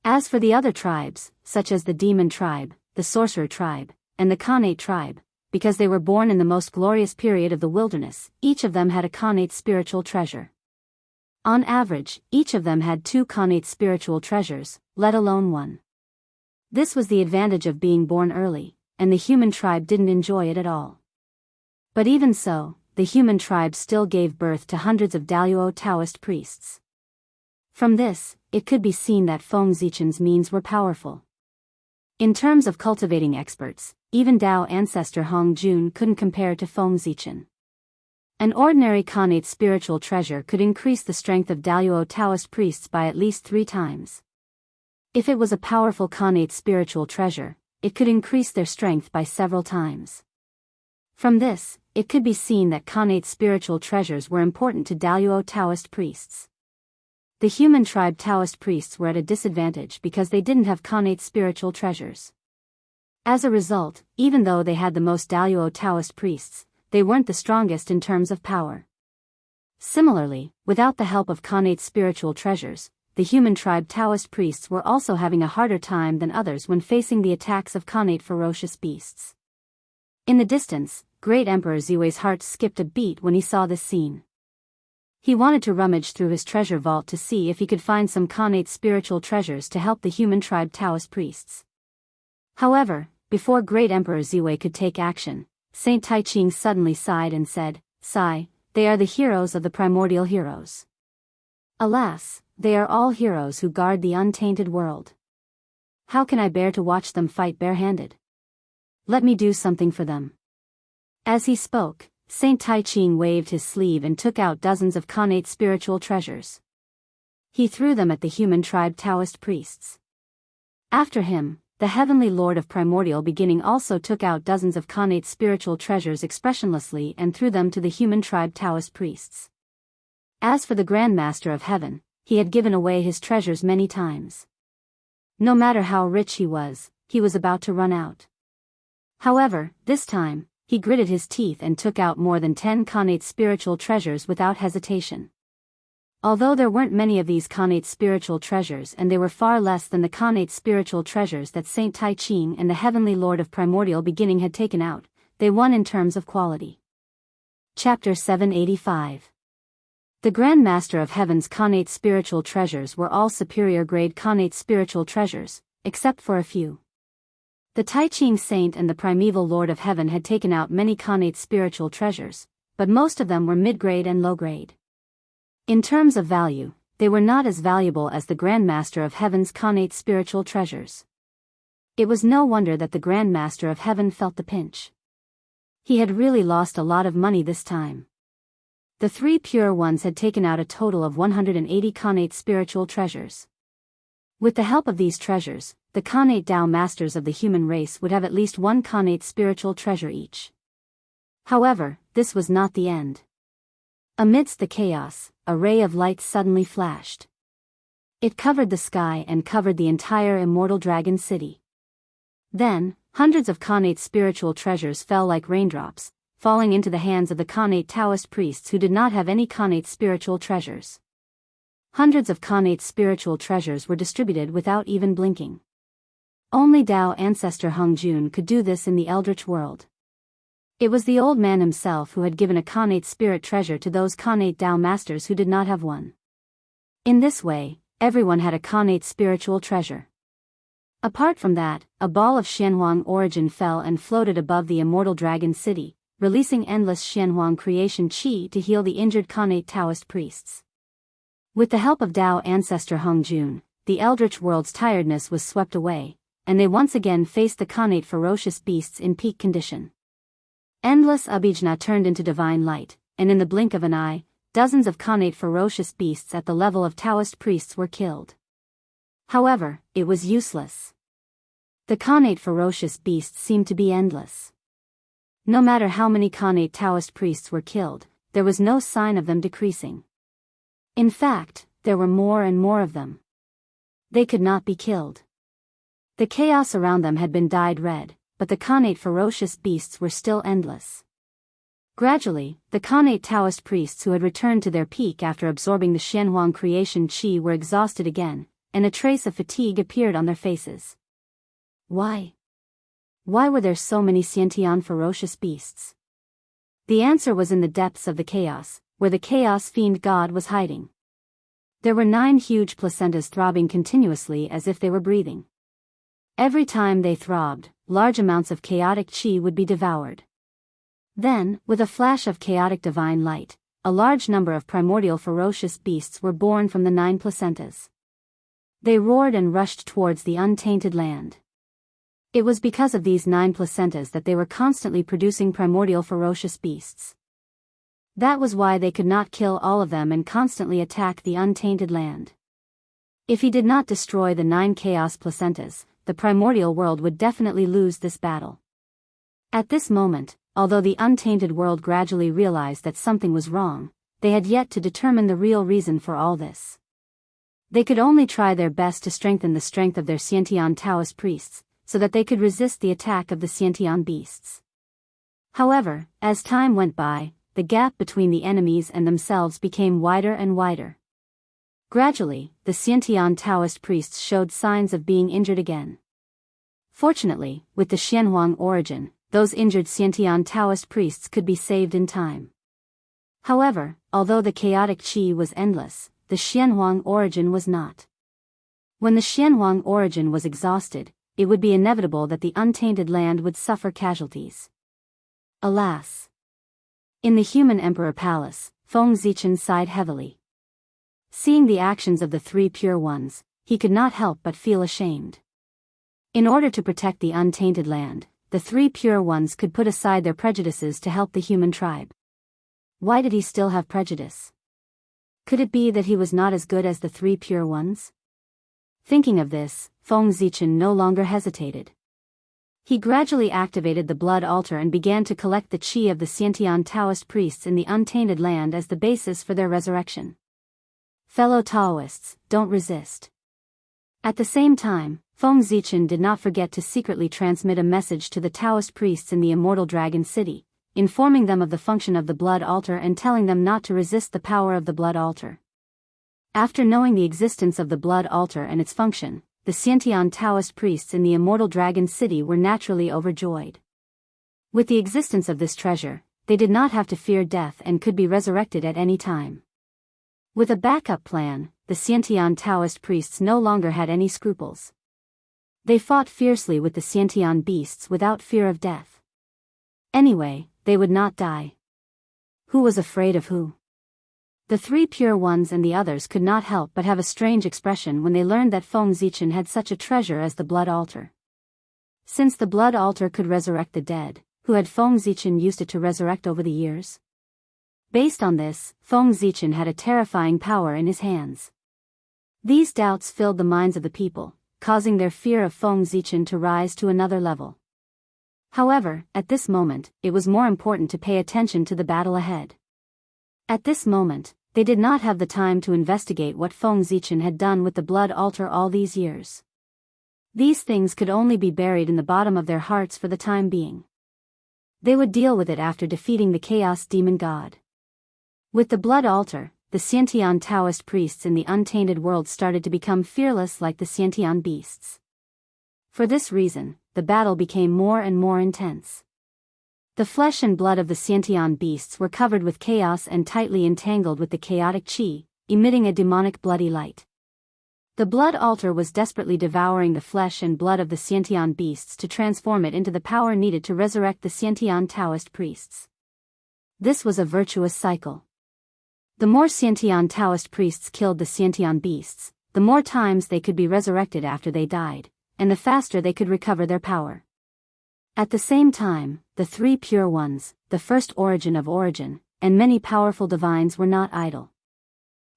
As for the other tribes, such as the demon tribe, the sorcerer tribe, and the connate tribe, because they were born in the most glorious period of the wilderness. Each of them had a connate spiritual treasure. On average, each of them had 2 connate spiritual treasures, let alone 1. This was the advantage of being born early, and the human tribe didn't enjoy it at all. But even so, the human tribe still gave birth to hundreds of Daluo Taoist priests. From this, it could be seen that Feng Zichen's means were powerful. In terms of cultivating experts, even Dao ancestor Hong Jun couldn't compare to Feng Zichen. An ordinary connate spiritual treasure could increase the strength of Daluo Taoist priests by at least 3 times. If it was a powerful connate spiritual treasure, it could increase their strength by several times. From this, it could be seen that connate spiritual treasures were important to Daluo Taoist priests. The human tribe Taoist priests were at a disadvantage because they didn't have connate spiritual treasures. As a result, even though they had the most Daluo Taoist priests, they weren't the strongest in terms of power. Similarly, without the help of connate spiritual treasures, the human tribe Taoist priests were also having a harder time than others when facing the attacks of connate ferocious beasts. In the distance, Great Emperor Ziwei's heart skipped a beat when he saw this scene. He wanted to rummage through his treasure vault to see if he could find some connate spiritual treasures to help the human tribe Taoist priests. However, before Great Emperor Ziwei could take action, Saint Taiching suddenly sighed and said, "Sigh, they are the heroes of the primordial heroes. Alas, they are all heroes who guard the untainted world. How can I bear to watch them fight barehanded? Let me do something for them." As he spoke, Saint Taiching waved his sleeve and took out dozens of connate spiritual treasures. He threw them at the human tribe Taoist priests. After him, the Heavenly Lord of Primordial Beginning also took out dozens of connate spiritual treasures expressionlessly and threw them to the human tribe Taoist priests. As for the Grand Master of Heaven, he had given away his treasures many times. No matter how rich he was about to run out. However, this time, he gritted his teeth and took out more than 10 connate spiritual treasures without hesitation. Although there weren't many of these connate spiritual treasures and they were far less than the connate spiritual treasures that Saint Taiching and the Heavenly Lord of Primordial Beginning had taken out, they won in terms of quality. Chapter 785. The Grand Master of Heaven's connate spiritual treasures were all superior grade connate spiritual treasures, except for a few. The Taiching Saint and the Primeval Lord of Heaven had taken out many connate spiritual treasures, but most of them were mid-grade and low-grade. In terms of value, they were not as valuable as the Grand Master of Heaven's connate spiritual treasures. It was no wonder that the Grand Master of Heaven felt the pinch. He had really lost a lot of money this time. The 3 pure ones had taken out a total of 180 connate spiritual treasures. With the help of these treasures, the connate Tao masters of the human race would have at least 1 connate spiritual treasure each. However, this was not the end. Amidst the chaos, a ray of light suddenly flashed. It covered the sky and covered the entire immortal dragon city. Then, hundreds of connate spiritual treasures fell like raindrops, falling into the hands of the connate Taoist priests who did not have any connate spiritual treasures. Hundreds of connate spiritual treasures were distributed without even blinking. Only Dao ancestor Hong Jun could do this in the Eldritch world. It was the old man himself who had given a connate spirit treasure to those connate Dao masters who did not have one. In this way, everyone had a connate spiritual treasure. Apart from that, a ball of Xianhuang origin fell and floated above the immortal dragon city, releasing endless Xianhuang creation qi to heal the injured connate Taoist priests. With the help of Dao ancestor Hong Jun, the Eldritch world's tiredness was swept away, and they once again faced the connate ferocious beasts in peak condition. Endless Abhijna turned into divine light, and in the blink of an eye, dozens of connate ferocious beasts at the level of Taoist priests were killed. However, it was useless. The connate ferocious beasts seemed to be endless. No matter how many connate Taoist priests were killed, there was no sign of them decreasing. In fact, there were more and more of them. They could not be killed. The chaos around them had been dyed red, but the connate ferocious beasts were still endless. Gradually, the connate Taoist priests who had returned to their peak after absorbing the Xianhuang creation qi were exhausted again, and a trace of fatigue appeared on their faces. Why Why were there so many Xiantian ferocious beasts? The answer was in the depths of the chaos, where the chaos fiend god was hiding. There were 9 huge placentas throbbing continuously as if they were breathing. Every time they throbbed, large amounts of chaotic chi would be devoured. Then, with a flash of chaotic divine light, a large number of primordial ferocious beasts were born from the 9 placentas. They roared and rushed towards the untainted land. It was because of these 9 placentas that they were constantly producing primordial ferocious beasts. That was why they could not kill all of them and constantly attack the untainted land. If he did not destroy the 9 chaos placentas, the primordial world would definitely lose this battle. At this moment, although the untainted world gradually realized that something was wrong, they had yet to determine the real reason for all this. They could only try their best to strengthen the strength of their Xiantian Taoist priests, so that they could resist the attack of the Xiantian beasts. However, as time went by, the gap between the enemies and themselves became wider and wider. Gradually, the Xiantian Taoist priests showed signs of being injured again. Fortunately, with the Xianhuang origin, those injured Xiantian Taoist priests could be saved in time. However, although the chaotic qi was endless, the Xianhuang origin was not. When the Xianhuang origin was exhausted, it would be inevitable that the untainted land would suffer casualties. Alas! In the human emperor palace, Feng Zichen sighed heavily. Seeing the actions of the 3 pure ones, he could not help but feel ashamed. In order to protect the untainted land, the 3 pure ones could put aside their prejudices to help the human tribe. Why did he still have prejudice? Could it be that he was not as good as the 3 pure ones? Thinking of this, Feng Zichen no longer hesitated. He gradually activated the blood altar and began to collect the qi of the Xiantian Taoist priests in the untainted land as the basis for their resurrection. Fellow Taoists, don't resist. At the same time, Feng Zichen did not forget to secretly transmit a message to the Taoist priests in the immortal Dragon City, informing them of the function of the blood altar and telling them not to resist the power of the blood altar. After knowing the existence of the blood altar and its function, the Xiantian Taoist priests in the immortal Dragon City were naturally overjoyed. With the existence of this treasure, they did not have to fear death and could be resurrected at any time. With a backup plan, the Xiantian Taoist priests no longer had any scruples. They fought fiercely with the Xiantian beasts without fear of death. Anyway, they would not die. Who was afraid of who? The 3 pure ones and the others could not help but have a strange expression when they learned that Feng Zichen had such a treasure as the blood altar. Since the blood altar could resurrect the dead, who had Feng Zichen used it to resurrect over the years? Based on this, Feng Zichen had a terrifying power in his hands. These doubts filled the minds of the people, causing their fear of Feng Zichen to rise to another level. However, at this moment, it was more important to pay attention to the battle ahead. At this moment, they did not have the time to investigate what Feng Zichen had done with the blood altar all these years. These things could only be buried in the bottom of their hearts for the time being. They would deal with it after defeating the Chaos Demon God. With the blood altar, the Xiantian Taoist priests in the untainted world started to become fearless like the Xiantian beasts. For this reason, the battle became more and more intense. The flesh and blood of the Xiantian beasts were covered with chaos and tightly entangled with the chaotic qi, emitting a demonic bloody light. The blood altar was desperately devouring the flesh and blood of the Xiantian beasts to transform it into the power needed to resurrect the Xiantian Taoist priests. This was a virtuous cycle. The more Xiantian Taoist priests killed the Xiantian beasts, the more times they could be resurrected after they died, and the faster they could recover their power. At the same time, the 3 pure ones, the first origin of origin, and many powerful divines were not idle.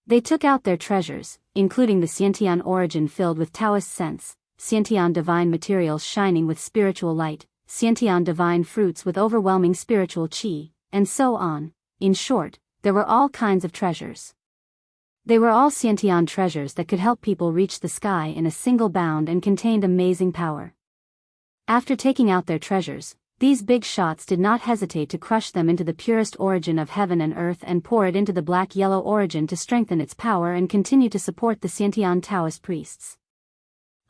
They took out their treasures, including the Xiantian origin filled with Taoist sense, Xiantian divine materials shining with spiritual light, Xiantian divine fruits with overwhelming spiritual qi, and so on. In short, there were all kinds of treasures. They were all Xiantian treasures that could help people reach the sky in a single bound and contained amazing power. After taking out their treasures, these big shots did not hesitate to crush them into the purest origin of heaven and earth and pour it into the black-yellow origin to strengthen its power and continue to support the Xiantian Taoist priests.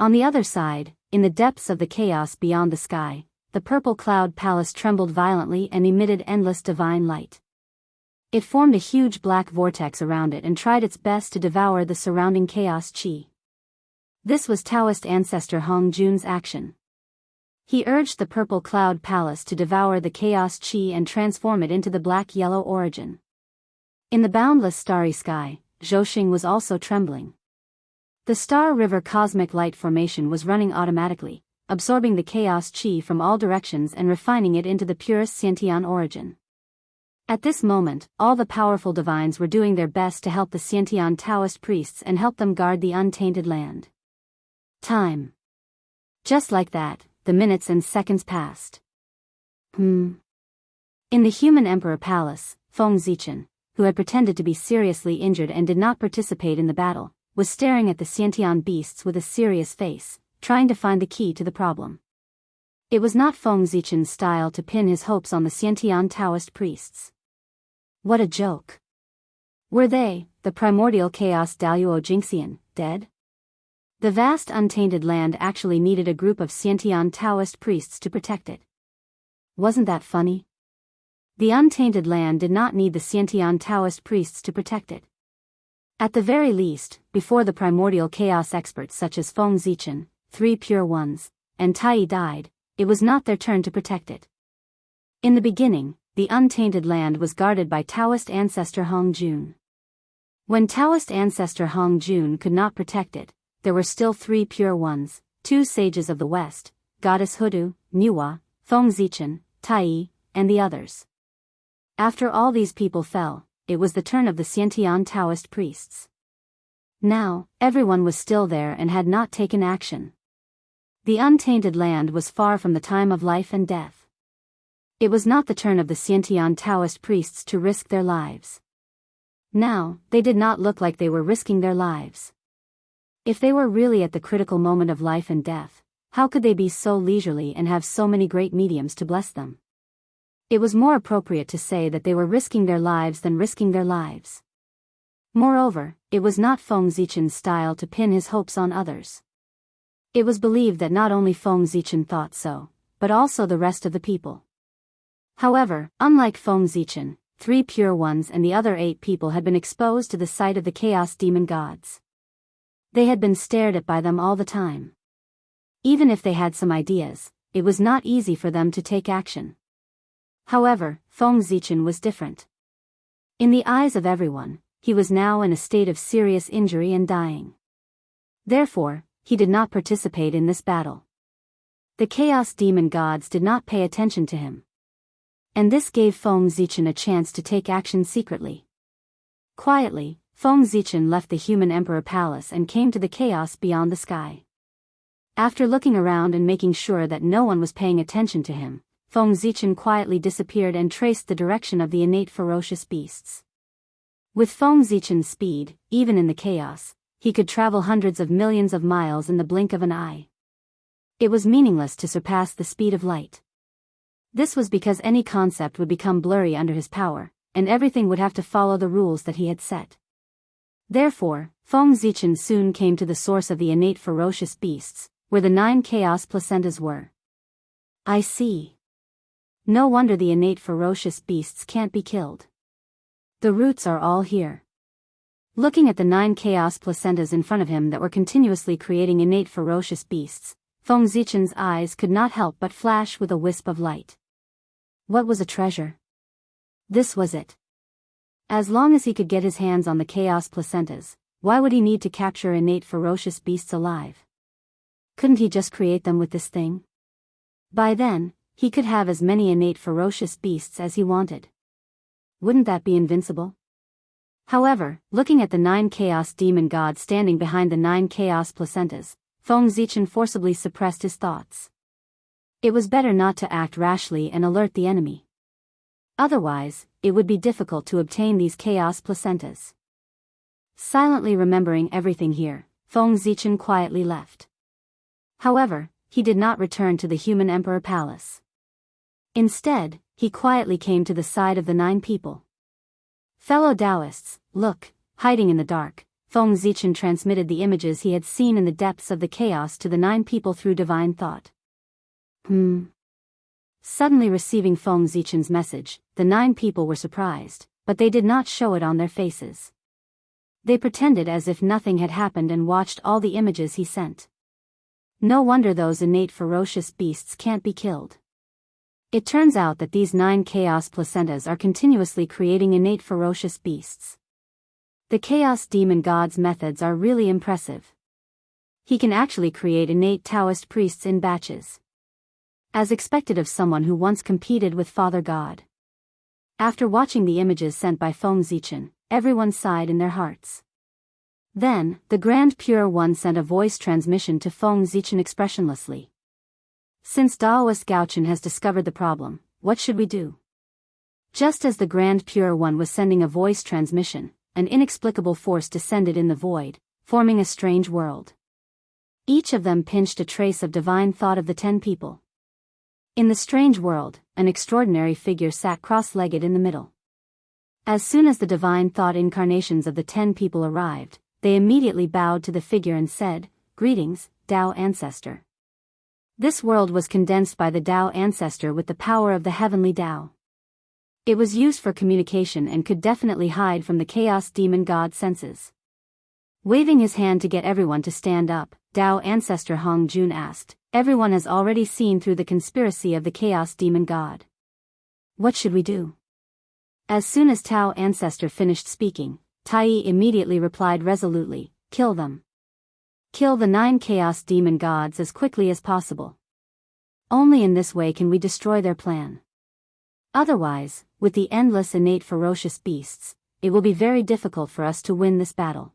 On the other side, in the depths of the chaos beyond the sky, the purple cloud palace trembled violently and emitted endless divine light. It formed a huge black vortex around it and tried its best to devour the surrounding chaos chi. This was Taoist ancestor Hong Jun's action. He urged the purple cloud palace to devour the chaos chi and transform it into the black-yellow origin. In the boundless starry sky, Zhouxing was also trembling. The Star River cosmic light formation was running automatically, absorbing the chaos chi from all directions and refining it into the purest Xiantian origin. At this moment, all the powerful divines were doing their best to help the Xiantian Taoist priests and help them guard the untainted land. Time. Just like that, the minutes and seconds passed. In the human emperor palace, Feng Zichen, who had pretended to be seriously injured and did not participate in the battle, was staring at the Xiantian beasts with a serious face, trying to find the key to the problem. It was not Feng Zichen's style to pin his hopes on the Xiantian Taoist priests. What a joke. Were they, the primordial chaos Daluo Jingxian, dead? The vast untainted land actually needed a group of Xiantian Taoist priests to protect it. Wasn't that funny? The untainted land did not need the Xiantian Taoist priests to protect it. At the very least, before the primordial chaos experts such as Feng Zichen, Three Pure Ones, and Tai died, it was not their turn to protect it. In the beginning, the untainted land was guarded by Taoist ancestor Hong Jun. When Taoist ancestor Hong Jun could not protect it, there were still 3 Pure Ones, 2 sages of the West, Goddess Hudu, Niwa, Feng Zichen, Tai, and the others. After all these people fell, it was the turn of the Xiantian Taoist priests. Now, everyone was still there and had not taken action. The untainted land was far from the time of life and death. It was not the turn of the Xiantian Taoist priests to risk their lives. Now, they did not look like they were risking their lives. If they were really at the critical moment of life and death, how could they be so leisurely and have so many great mediums to bless them? It was more appropriate to say that they were risking their lives than risking their lives. Moreover, it was not Feng Zichen's style to pin his hopes on others. It was believed that not only Feng Zichen thought so, but also the rest of the people. However, unlike Feng Zichen, 3 Pure Ones and the other 8 people had been exposed to the sight of the chaos demon gods. They had been stared at by them all the time. Even if they had some ideas, it was not easy for them to take action. However, Feng Zichen was different. In the eyes of everyone, he was now in a state of serious injury and dying. Therefore, he did not participate in this battle. The chaos demon gods did not pay attention to him. And this gave Feng Zichen a chance to take action secretly. Quietly, Feng Zichen left the human emperor palace and came to the chaos beyond the sky. After looking around and making sure that no one was paying attention to him, Feng Zichen quietly disappeared and traced the direction of the innate ferocious beasts. With Feng Zichen's speed, even in the chaos, he could travel hundreds of millions of miles in the blink of an eye. It was meaningless to surpass the speed of light. This was because any concept would become blurry under his power, and everything would have to follow the rules that he had set. Therefore, Feng Zichen soon came to the source of the innate ferocious beasts, where the 9 chaos placentas were. I see. No wonder the innate ferocious beasts can't be killed. The roots are all here. Looking at the 9 chaos placentas in front of him that were continuously creating innate ferocious beasts, Feng Zichen's eyes could not help but flash with a wisp of light. What was a treasure? This was it. As long as he could get his hands on the chaos placentas, why would he need to capture innate ferocious beasts alive? Couldn't he just create them with this thing? By then, he could have as many innate ferocious beasts as he wanted. Wouldn't that be invincible? However, looking at the 9 chaos demon gods standing behind the 9 chaos placentas, Feng Zichen forcibly suppressed his thoughts. It was better not to act rashly and alert the enemy. Otherwise, it would be difficult to obtain these chaos placentas. Silently remembering everything here, Feng Zichen quietly left. However, he did not return to the human emperor palace. Instead, he quietly came to the side of the 9 people. Fellow Taoists, look, hiding in the dark, Feng Zichen transmitted the images he had seen in the depths of the chaos to the 9 people through divine thought. Suddenly receiving Feng Zichen's message, the 9 people were surprised, but they did not show it on their faces. They pretended as if nothing had happened and watched all the images he sent. No wonder those innate ferocious beasts can't be killed. It turns out that these 9 chaos placentas are continuously creating innate ferocious beasts. The chaos demon god's methods are really impressive. He can actually create innate Taoist priests in batches, as expected of someone who once competed with Father God. After watching the images sent by Feng Zichen, everyone sighed in their hearts. Then, the Grand Pure One sent a voice transmission to Feng Zichen expressionlessly. Since Daoist Gaochen has discovered the problem, what should we do? Just as the Grand Pure One was sending a voice transmission, an inexplicable force descended in the void, forming a strange world. Each of them pinched a trace of divine thought of the 10 people. In the strange world, an extraordinary figure sat cross-legged in the middle. As soon as the divine thought incarnations of the 10 people arrived, they immediately bowed to the figure and said, "Greetings, Tao Ancestor." This world was condensed by the Tao Ancestor with the power of the heavenly Tao. It was used for communication and could definitely hide from the chaos demon god senses. Waving his hand to get everyone to stand up, Tao Ancestor Hong Jun asked, "Everyone has already seen through the conspiracy of the chaos demon god. What should we do?" As soon as Tao Ancestor finished speaking, Tai immediately replied resolutely, "Kill them. Kill the 9 chaos demon gods as quickly as possible. Only in this way can we destroy their plan. Otherwise, with the endless innate ferocious beasts, it will be very difficult for us to win this battle."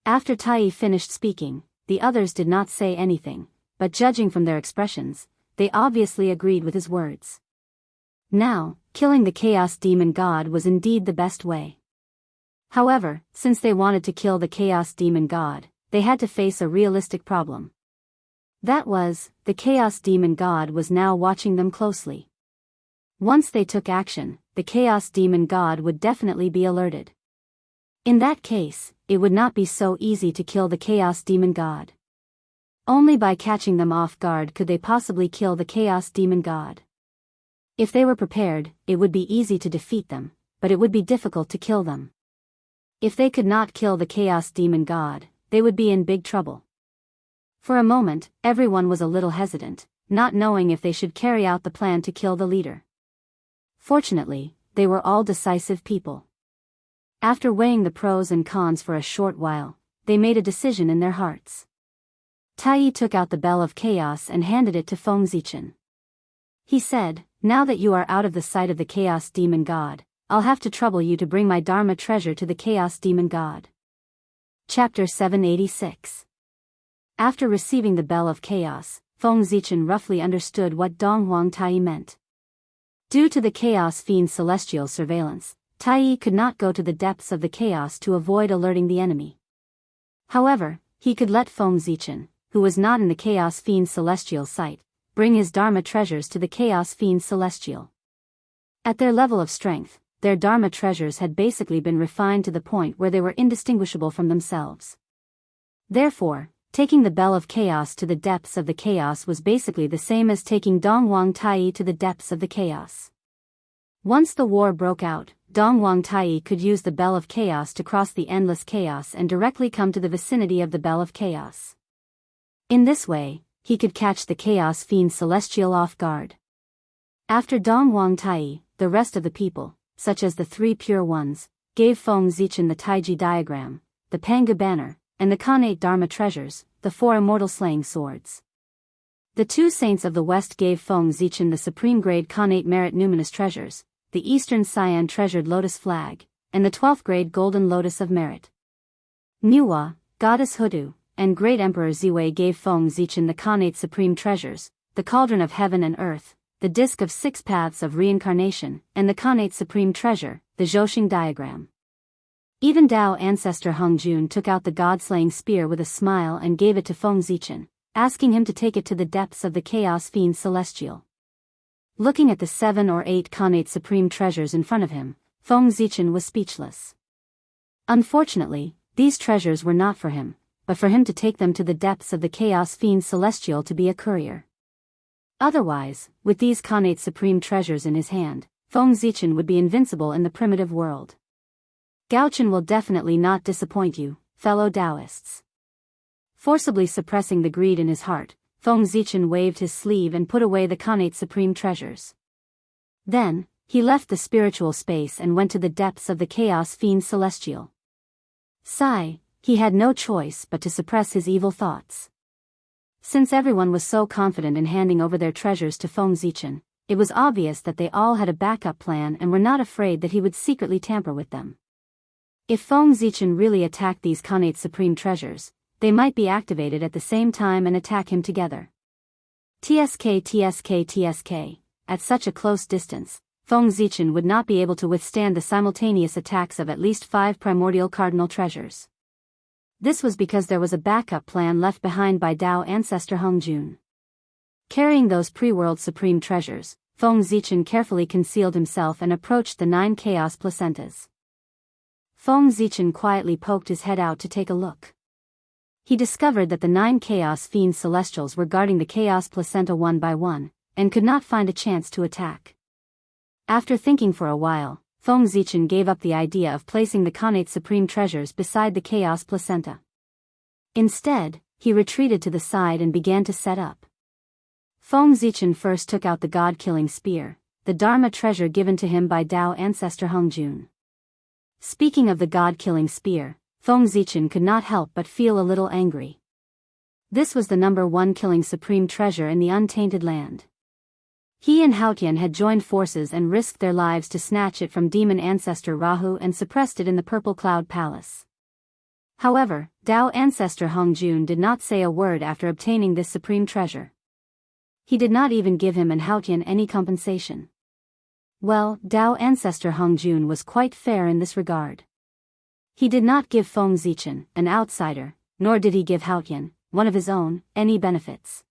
After Tai finished speaking, the others did not say anything, but judging from their expressions, they obviously agreed with his words. Now, killing the chaos demon god was indeed the best way. However, since they wanted to kill the chaos demon god, they had to face a realistic problem. That was, the chaos demon god was now watching them closely. Once they took action, the chaos demon god would definitely be alerted. In that case, it would not be so easy to kill the chaos demon god. Only by catching them off guard could they possibly kill the chaos demon god. If they were prepared, it would be easy to defeat them, but it would be difficult to kill them. If they could not kill the chaos demon god, they would be in big trouble. For a moment, everyone was a little hesitant, not knowing if they should carry out the plan to kill the leader. Fortunately, they were all decisive people. After weighing the pros and cons for a short while, they made a decision in their hearts. Tai took out the Bell of Chaos and handed it to Feng Zichen. He said, "Now that you are out of the sight of the Chaos Demon God, I'll have to trouble you to bring my Dharma treasure to the Chaos Demon God." Chapter 786. After receiving the Bell of Chaos, Feng Zichen roughly understood what Donghuang Tai meant. Due to the Chaos Fiend's celestial surveillance, Tai could not go to the depths of the chaos to avoid alerting the enemy. However, he could let Feng Zichen, who was not in the Chaos Fiend's celestial sight, bring his Dharma treasures to the Chaos Fiend's celestial. At their level of strength, their Dharma treasures had basically been refined to the point where they were indistinguishable from themselves. Therefore, taking the Bell of Chaos to the depths of the chaos was basically the same as taking Donghuang Tai to the depths of the chaos. Once the war broke out, Donghuang Tai could use the Bell of Chaos to cross the endless chaos and directly come to the vicinity of the Bell of Chaos. In this way, he could catch the Chaos Fiend Celestial off guard. After Donghuang Tai, the rest of the people, such as the 3 pure ones, gave Feng Zichen the Taiji diagram, the Panga banner, and the Khanate Dharma treasures, the 4 immortal slaying swords. The 2 saints of the West gave Feng Zichen the supreme grade Khanate merit numinous treasures, the Eastern Cyan treasured lotus flag, and the 12th grade golden lotus of merit. Nuwa, goddess Hudu, and great emperor Ziwei gave Feng Zichen the Khanate supreme treasures, the cauldron of heaven and earth, the disc of 6 paths of reincarnation, and the Khanate supreme treasure, the Zhouxing diagram. Even Tao Ancestor Hung Jun took out the god-slaying spear with a smile and gave it to Feng Zichen, asking him to take it to the depths of the Chaos Fiend Celestial. Looking at the 7 or 8 Khanate supreme treasures in front of him, Feng Zichen was speechless. Unfortunately, these treasures were not for him, but for him to take them to the depths of the Chaos Fiend Celestial to be a courier. Otherwise, with these Khanate supreme treasures in his hand, Feng Zichen would be invincible in the primitive world. Gaochen will definitely not disappoint you, fellow Taoists. Forcibly suppressing the greed in his heart, Feng Zichen waved his sleeve and put away the Khanate supreme treasures. Then, he left the spiritual space and went to the depths of the Chaos Fiend Celestial. Sigh, he had no choice but to suppress his evil thoughts. Since everyone was so confident in handing over their treasures to Feng Zichen, it was obvious that they all had a backup plan and were not afraid that he would secretly tamper with them. If Feng Zichen really attacked these Khanate supreme treasures, they might be activated at the same time and attack him together. TSK. At such a close distance, Feng Zichen would not be able to withstand the simultaneous attacks of at least 5 primordial cardinal treasures. This was because there was a backup plan left behind by Tao ancestor Hongjun. Carrying those pre-world supreme treasures, Feng Zichen carefully concealed himself and approached the 9 chaos placentas. Feng Zichen quietly poked his head out to take a look. He discovered that the 9 chaos fiend celestials were guarding the chaos placenta one by one, and could not find a chance to attack. After thinking for a while, Feng Zichen gave up the idea of placing the Khanate supreme treasures beside the chaos placenta. Instead, he retreated to the side and began to set up. Feng Zichen first took out the god-killing spear, the Dharma treasure given to him by Tao ancestor Hongjun. Speaking of the god-killing spear, Feng Zichen could not help but feel a little angry. This was the number 1 killing supreme treasure in the untainted land. He and Haotian had joined forces and risked their lives to snatch it from demon ancestor Rahu and suppressed it in the Purple Cloud Palace. However, Tao ancestor Hongjun did not say a word after obtaining this supreme treasure. He did not even give him and Haotian any compensation. Well, Tao ancestor Hongjun was quite fair in this regard. He did not give Feng Zichen, an outsider, nor did he give Haotian, one of his own, any benefits.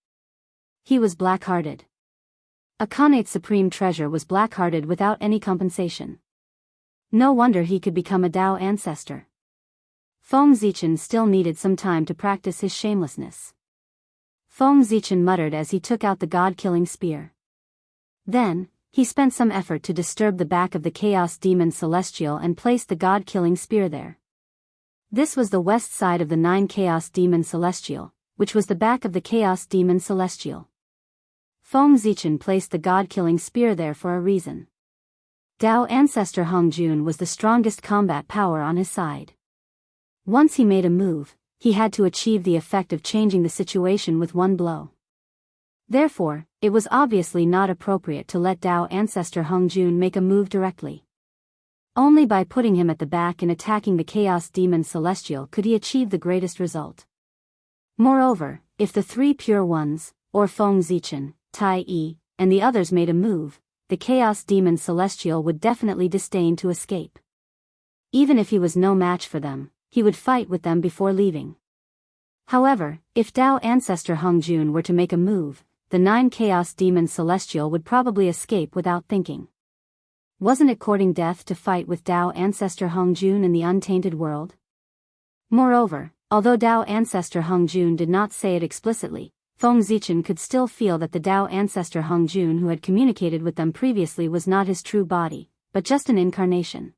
He was black-hearted. A Khanate supreme treasure was black-hearted without any compensation. No wonder he could become a Tao ancestor. Feng Zichen still needed some time to practice his shamelessness. Feng Zichen muttered as he took out the god-killing spear. Then, he spent some effort to disturb the back of the Chaos Demon Celestial and placed the god-killing spear there. This was the west side of the 9 Chaos Demon Celestial, which was the back of the Chaos Demon Celestial. Feng Zichen placed the god-killing spear there for a reason. Tao ancestor Hongjun was the strongest combat power on his side. Once he made a move, he had to achieve the effect of changing the situation with one blow. Therefore, it was obviously not appropriate to let Tao ancestor Hongjun make a move directly. Only by putting him at the back and attacking the Chaos Demon Celestial could he achieve the greatest result. Moreover, if the 3 pure ones, or Feng Zichen, Tai Yi, and the others made a move, the Chaos Demon Celestial would definitely disdain to escape. Even if he was no match for them, he would fight with them before leaving. However, if Tao ancestor Hongjun were to make a move, the 9 Chaos Demon Celestial would probably escape without thinking. Wasn't it courting death to fight with Tao ancestor Hongjun in the untainted world? Moreover, although Tao ancestor Hongjun did not say it explicitly, Feng Zichen could still feel that the Tao ancestor Hongjun who had communicated with them previously was not his true body, but just an incarnation.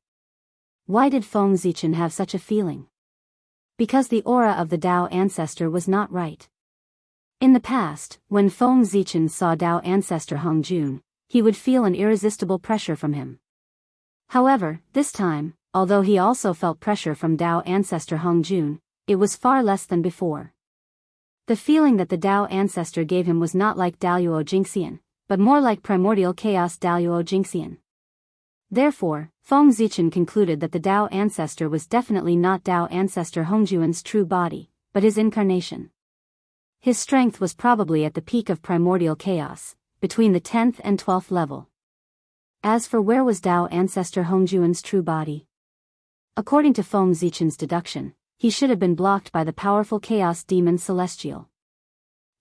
Why did Feng Zichen have such a feeling? Because the aura of the Tao ancestor was not right. In the past, when Feng Zichen saw Tao ancestor Hongjun, he would feel an irresistible pressure from him. However, this time, although he also felt pressure from Tao ancestor Hongjun, it was far less than before. The feeling that the Tao ancestor gave him was not like Daluo Jingxian, but more like primordial chaos Daluo Jingxian. Therefore, Feng Zichen concluded that the Tao ancestor was definitely not Tao ancestor Hongjun's true body, but his incarnation. His strength was probably at the peak of primordial chaos, between the 10th and 12th level. As for where was Tao ancestor Hongjun's true body? According to Feng Zichen's deduction, he should have been blocked by the powerful Chaos Demon Celestial.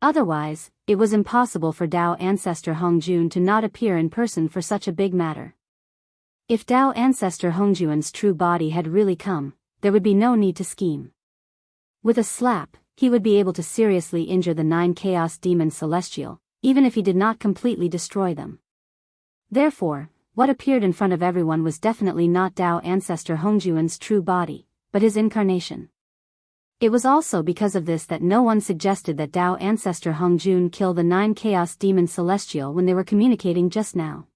Otherwise, it was impossible for Tao ancestor Hongjun to not appear in person for such a big matter. If Tao ancestor Hongjun's true body had really come, there would be no need to scheme. With a slap, he would be able to seriously injure the 9 Chaos Demon Celestial, even if he did not completely destroy them. Therefore, what appeared in front of everyone was definitely not Tao ancestor Hongjuan's true body, but his incarnation. It was also because of this that no one suggested that Tao ancestor Hongjun kill the 9 Chaos Demon Celestial when they were communicating just now.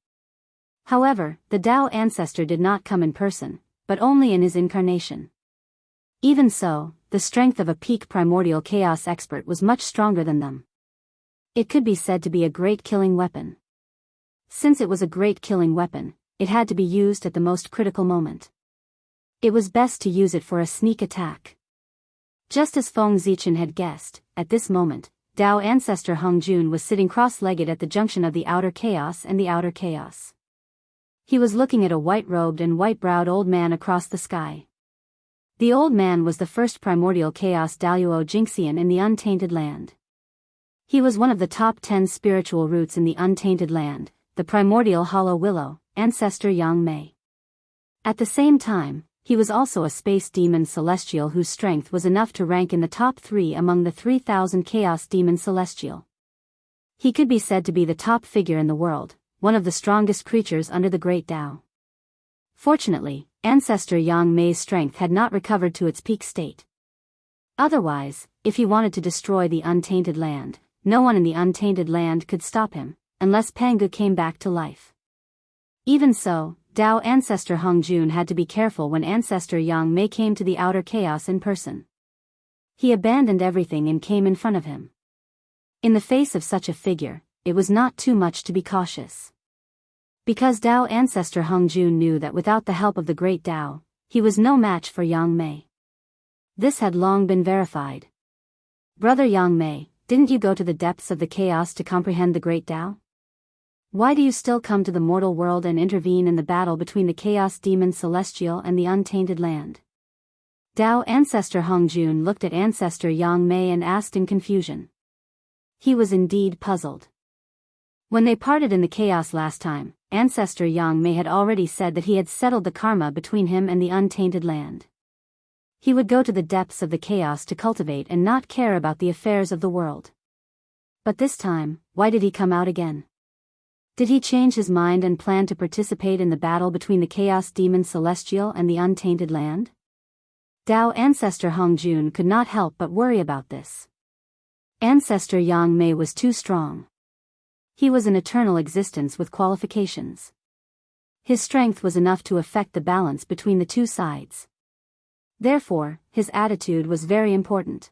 However, the Tao ancestor did not come in person, but only in his incarnation. Even so, the strength of a peak primordial chaos expert was much stronger than them. It could be said to be a great killing weapon. Since it was a great killing weapon, it had to be used at the most critical moment. It was best to use it for a sneak attack. Just as Feng Zichen had guessed, at this moment, Tao ancestor Hongjun was sitting cross-legged at the junction of the outer chaos and the outer chaos. He was looking at a white-robed and white-browed old man across the sky. The old man was the first primordial chaos Daluo Jinxian in the Untainted Land. He was one of the top 10 spiritual roots in the Untainted Land, the primordial hollow willow, ancestor Yang Mei. At the same time, he was also a space demon celestial whose strength was enough to rank in the top 3 among the 3,000 chaos demon celestial. He could be said to be the top figure in the world, one of the strongest creatures under the Great Tao. Fortunately, ancestor Yang Mei's strength had not recovered to its peak state. Otherwise, if he wanted to destroy the Untainted Land, no one in the Untainted Land could stop him, unless Pangu came back to life. Even so, Tao ancestor Hongjun had to be careful when ancestor Yang Mei came to the outer chaos in person. He abandoned everything and came in front of him. In the face of such a figure, it was not too much to be cautious. Because Tao ancestor Hongjun knew that without the help of the Great Tao, he was no match for Yang Mei. This had long been verified. Brother Yang Mei, didn't you go to the depths of the chaos to comprehend the Great Tao? Why do you still come to the mortal world and intervene in the battle between the Chaos Demon Celestial and the Untainted Land? Tao ancestor Hongjun looked at ancestor Yang Mei and asked in confusion. He was indeed puzzled. When they parted in the chaos last time, ancestor Yang Mei had already said that he had settled the karma between him and the Untainted Land. He would go to the depths of the chaos to cultivate and not care about the affairs of the world. But this time, why did he come out again? Did he change his mind and plan to participate in the battle between the Chaos Demon Celestial and the Untainted Land? Tao ancestor Hongjun could not help but worry about this. Ancestor Yang Mei was too strong. He was an eternal existence with qualifications. His strength was enough to affect the balance between the two sides. Therefore, his attitude was very important.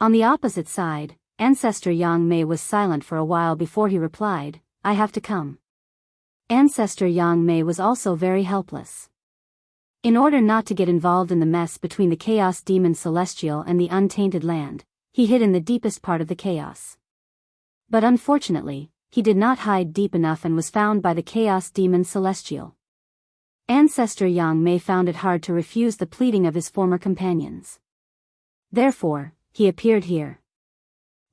On the opposite side, ancestor Yang Mei was silent for a while before he replied, I have to come. Ancestor Yang Mei was also very helpless. In order not to get involved in the mess between the Chaos Demon Celestial and the Untainted Land, he hid in the deepest part of the chaos. But unfortunately, he did not hide deep enough and was found by the Chaos Demon Celestial. Ancestor Yang Mei found it hard to refuse the pleading of his former companions. Therefore, he appeared here.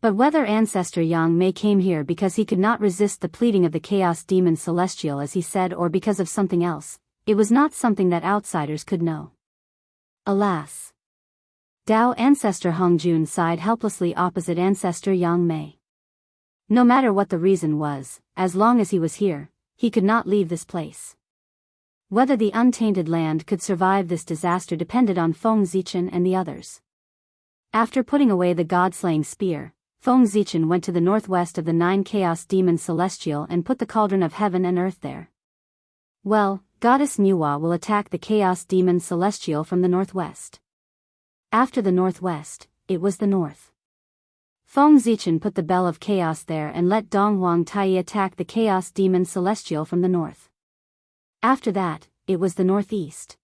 But whether ancestor Yang Mei came here because he could not resist the pleading of the Chaos Demon Celestial as he said or because of something else, it was not something that outsiders could know. Alas! Tao ancestor Hongjun sighed helplessly opposite ancestor Yang Mei. No matter what the reason was, as long as he was here, he could not leave this place. Whether the Untainted Land could survive this disaster depended on Feng Zichen and the others. After putting away the god-slaying spear, Feng Zichen went to the northwest of the 9 Chaos Demon Celestial and put the cauldron of heaven and earth there. Well, Goddess Nuwa will attack the Chaos Demon Celestial from the northwest. After the northwest, it was the north. Feng Zichen put the Bell of Chaos there and let Donghuang Tai attack the Chaos Demon Celestial from the north. After that, it was the northeast.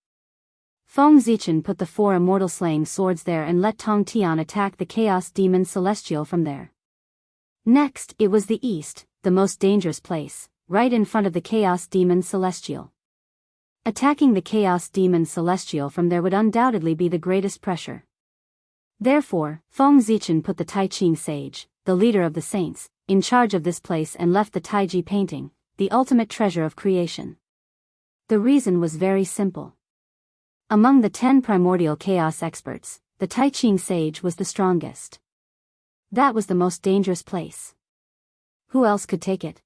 Feng Zichen put the 4 immortal slaying swords there and let Tong Tian attack the Chaos Demon Celestial from there. Next, it was the east, the most dangerous place, right in front of the Chaos Demon Celestial. Attacking the Chaos Demon Celestial from there would undoubtedly be the greatest pressure. Therefore, Feng Zichen put the Tai Ching sage, the leader of the saints, in charge of this place and left the Taiji painting, the ultimate treasure of creation. The reason was very simple. Among the 10 primordial chaos experts, the Tai Ching sage was the strongest. That was the most dangerous place. Who else could take it?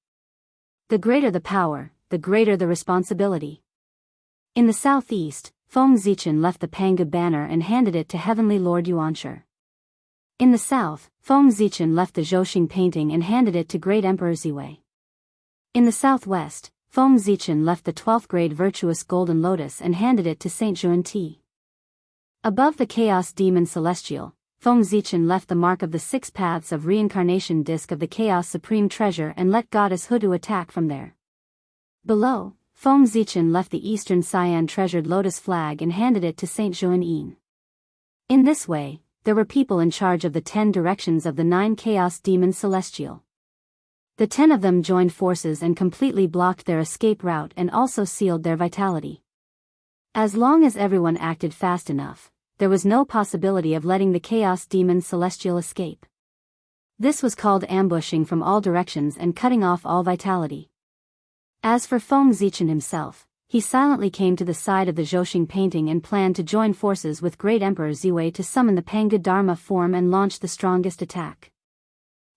The greater the power, the greater the responsibility. In the southeast, Feng Zichen left the Panga banner and handed it to Heavenly Lord Yuanshi. In the south, Feng Zichen left the Zhouxing painting and handed it to Great Emperor Ziwei. In the southwest, Feng Zichen left the 12th grade Virtuous Golden Lotus and handed it to Saint Xuanti. Above the Chaos Demon Celestial, Feng Zichen left the mark of the 6 paths of reincarnation disc of the Chaos Supreme Treasure and let Goddess Hudu attack from there. Below, Feng Zichen left the Eastern Cyan treasured lotus flag and handed it to Saint Xuanyin. In this way, there were people in charge of the 10 directions of the 9 Chaos Demon Celestial. The 10 of them joined forces and completely blocked their escape route and also sealed their vitality. As long as everyone acted fast enough, there was no possibility of letting the Chaos Demon Celestial escape. This was called ambushing from all directions and cutting off all vitality. As for Feng Zichen himself, he silently came to the side of the Zhouxing painting and planned to join forces with Great Emperor Ziwei to summon the Panga Dharma form and launch the strongest attack.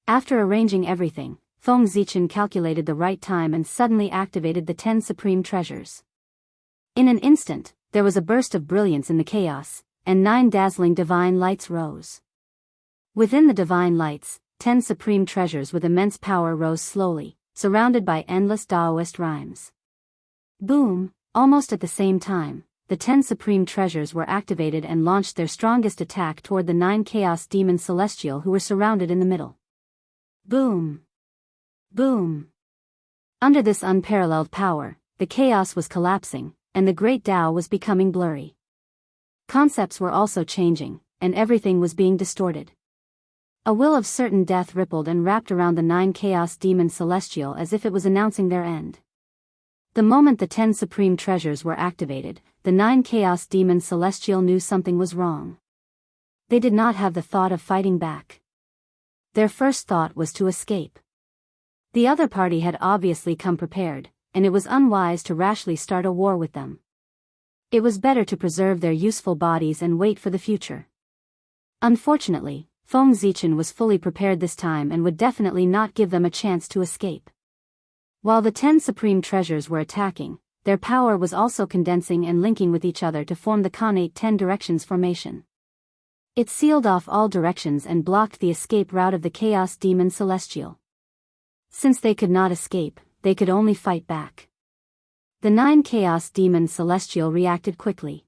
After arranging everything, Feng Zichen calculated the right time and suddenly activated the 10 supreme treasures. In an instant, there was a burst of brilliance in the chaos, and 9 dazzling divine lights rose. Within the divine lights, 10 supreme treasures with immense power rose slowly, surrounded by endless Taoist rhymes. Boom! Almost at the same time, the 10 supreme treasures were activated and launched their strongest attack toward the 9 Chaos Demon Celestial who were surrounded in the middle. Boom! Boom! Under this unparalleled power, the chaos was collapsing, and the great Tao was becoming blurry. Concepts were also changing, and everything was being distorted. A will of certain death rippled and wrapped around the 9 Chaos Demon Celestial as if it was announcing their end. The moment the 10 supreme treasures were activated, the 9 Chaos Demon Celestial knew something was wrong. They did not have the thought of fighting back. Their first thought was to escape. The other party had obviously come prepared, and it was unwise to rashly start a war with them. It was better to preserve their useful bodies and wait for the future. Unfortunately, Feng Zichen was fully prepared this time and would definitely not give them a chance to escape. While the 10 supreme treasures were attacking, their power was also condensing and linking with each other to form the Khanate 10 Directions formation. It sealed off all directions and blocked the escape route of the Chaos Demon Celestial. Since they could not escape, they could only fight back. The 9 Chaos Demon Celestial reacted quickly.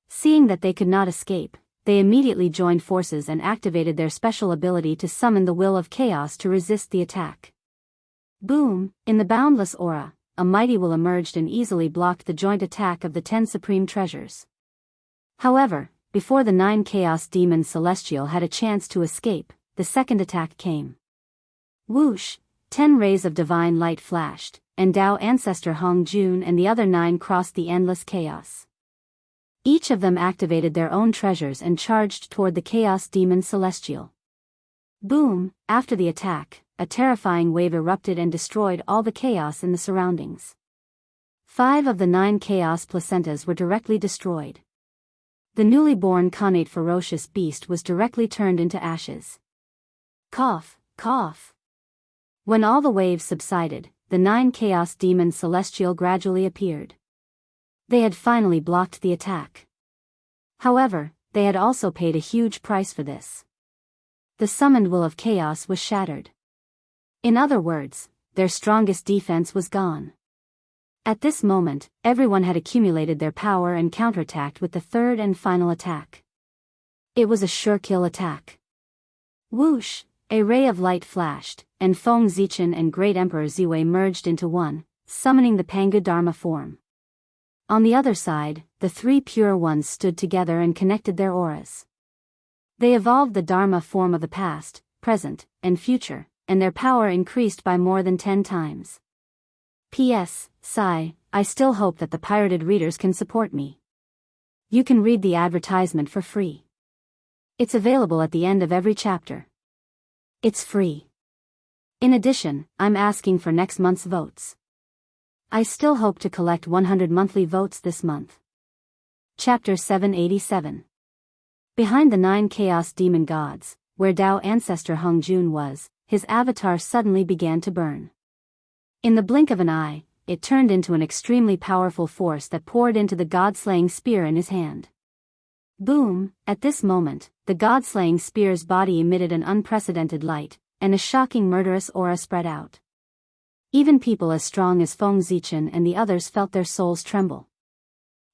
Seeing that they could not escape, they immediately joined forces and activated their special ability to summon the will of chaos to resist the attack. Boom! In the boundless aura, a mighty will emerged and easily blocked the joint attack of the 10 supreme treasures. However, before the 9 Chaos Demon Celestial had a chance to escape, the second attack came. Whoosh! 10 rays of divine light flashed, and Tao Ancestor Hong Jun and the other 9 crossed the endless chaos. Each of them activated their own treasures and charged toward the Chaos Demon Celestial. Boom! After the attack, a terrifying wave erupted and destroyed all the chaos in the surroundings. 5 of the 9 chaos placentas were directly destroyed. The newly born Khanate ferocious beast was directly turned into ashes. Cough, cough. When all the waves subsided, the 9 Chaos Demon Celestial gradually appeared. They had finally blocked the attack. However, they had also paid a huge price for this. The summoned will of chaos was shattered. In other words, their strongest defense was gone. At this moment, everyone had accumulated their power and counterattacked with the third and final attack. It was a sure kill attack. Whoosh! A ray of light flashed, and Feng Zichen and Great Emperor Ziwei merged into one, summoning the Panga Dharma form. On the other side, the 3 pure ones stood together and connected their auras. They evolved the Dharma form of the past, present, and future, and their power increased by more than 10 times. P.S. Sigh, I still hope that the pirated readers can support me. You can read the advertisement for free. It's available at the end of every chapter. It's free. In addition, I'm asking for next month's votes. I still hope to collect 100 monthly votes this month. Chapter 787. Behind the 9 Chaos Demon Gods, where Tao Ancestor Hung Jun was, his avatar suddenly began to burn. In the blink of an eye, it turned into an extremely powerful force that poured into the god-slaying spear in his hand. Boom! At this moment, the god-slaying spear's body emitted an unprecedented light, and a shocking murderous aura spread out. Even people as strong as Feng Zichen and the others felt their souls tremble.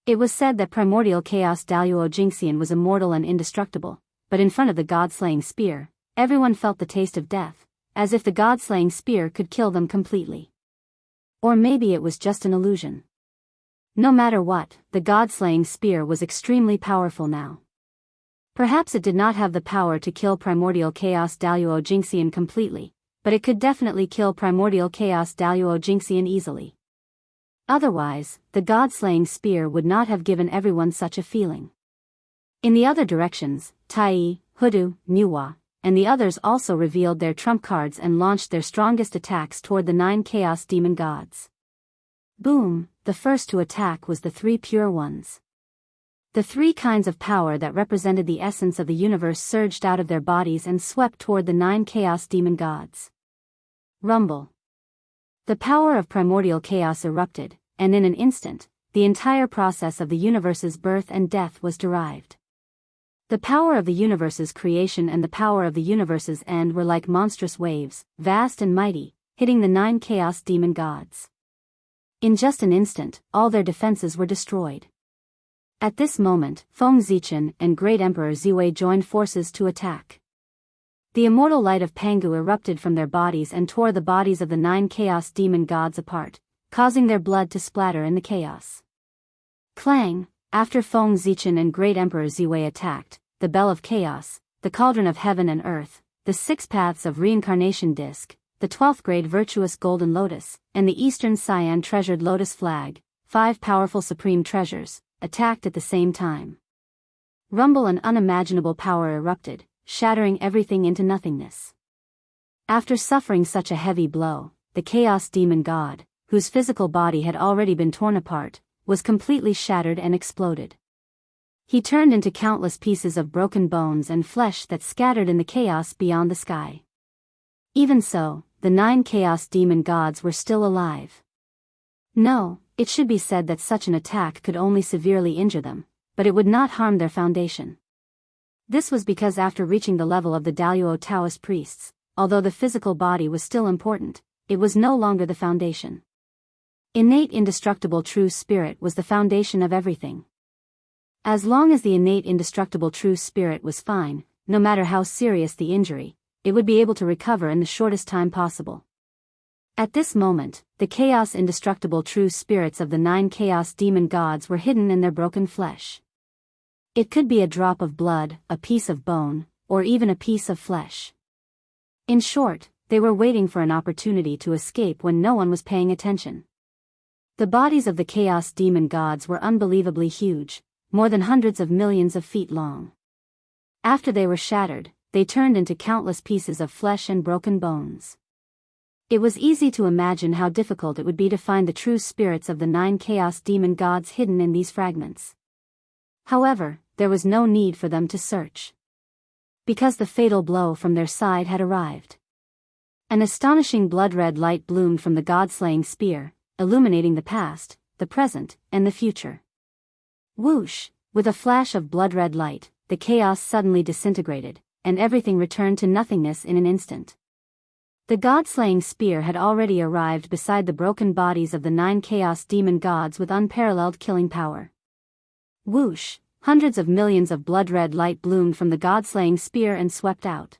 It was said that primordial chaos Daluo Jingxian was immortal and indestructible, but in front of the god-slaying spear, everyone felt the taste of death, as if the god-slaying spear could kill them completely. Or maybe it was just an illusion. No matter what, the god-slaying spear was extremely powerful now. Perhaps it did not have the power to kill primordial chaos Daluo Jingxian completely, but it could definitely kill primordial chaos Daluo Jingxian easily. Otherwise, the god-slaying spear would not have given everyone such a feeling. In the other directions, Tai, Hudu, Niwa, and the others also revealed their trump cards and launched their strongest attacks toward the 9 Chaos Demon Gods. Boom! The first to attack was the 3 Pure Ones. The 3 kinds of power that represented the essence of the universe surged out of their bodies and swept toward the 9 Chaos Demon Gods. Rumble. The power of primordial chaos erupted, and in an instant, the entire process of the universe's birth and death was derived. The power of the universe's creation and the power of the universe's end were like monstrous waves, vast and mighty, hitting the 9 Chaos Demon Gods. In just an instant, all their defenses were destroyed. At this moment, Feng Zichen and Great Emperor Ziwei joined forces to attack. The immortal light of Pangu erupted from their bodies and tore the bodies of the 9 Chaos Demon Gods apart, causing their blood to splatter in the chaos. Clang! After Feng Zichen and Great Emperor Ziwei attacked, the Bell of Chaos, the Cauldron of Heaven and Earth, the 6 Paths of Reincarnation Disc, the 12th Grade Virtuous Golden Lotus, and the Eastern Cyan Treasured Lotus Flag, 5 powerful supreme treasures, attacked at the same time. Rumble and unimaginable power erupted, shattering everything into nothingness. After suffering such a heavy blow, the Chaos Demon God, whose physical body had already been torn apart, was completely shattered and exploded. He turned into countless pieces of broken bones and flesh that scattered in the chaos beyond the sky. Even so, the 9 Chaos Demon Gods were still alive. No, it should be said that such an attack could only severely injure them, but it would not harm their foundation. This was because after reaching the level of the Daluo Taoist priests, although the physical body was still important, it was no longer the foundation. Innate indestructible true spirit was the foundation of everything. As long as the innate indestructible true spirit was fine, no matter how serious the injury, it would be able to recover in the shortest time possible. At this moment, the chaos indestructible true spirits of the 9 Chaos Demon Gods were hidden in their broken flesh. It could be a drop of blood, a piece of bone, or even a piece of flesh. In short, they were waiting for an opportunity to escape when no one was paying attention. The bodies of the Chaos Demon Gods were unbelievably huge, more than hundreds of millions of feet long. After they were shattered, they turned into countless pieces of flesh and broken bones. It was easy to imagine how difficult it would be to find the true spirits of the 9 Chaos Demon Gods hidden in these fragments. However, there was no need for them to search. Because the fatal blow from their side had arrived. An astonishing blood-red light bloomed from the god-slaying spear, illuminating the past, the present, and the future. Whoosh! With a flash of blood-red light, the chaos suddenly disintegrated, and everything returned to nothingness in an instant. The god-slaying spear had already arrived beside the broken bodies of the 9 Chaos Demon Gods with unparalleled killing power. Whoosh! Hundreds of millions of blood-red light bloomed from the god-slaying spear and swept out.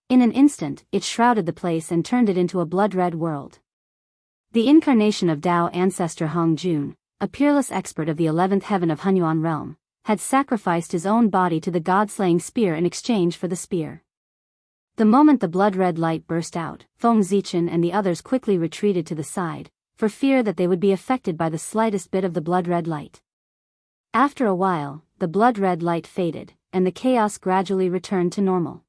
In an instant, it shrouded the place and turned it into a blood-red world. The incarnation of Tao ancestor Hong Jun, a peerless expert of the 11th heaven of Hunyuan realm, had sacrificed his own body to the god-slaying spear in exchange for the spear. The moment the blood-red light burst out, Feng Zichen and the others quickly retreated to the side, for fear that they would be affected by the slightest bit of the blood-red light. After a while, the blood-red light faded, and the chaos gradually returned to normal.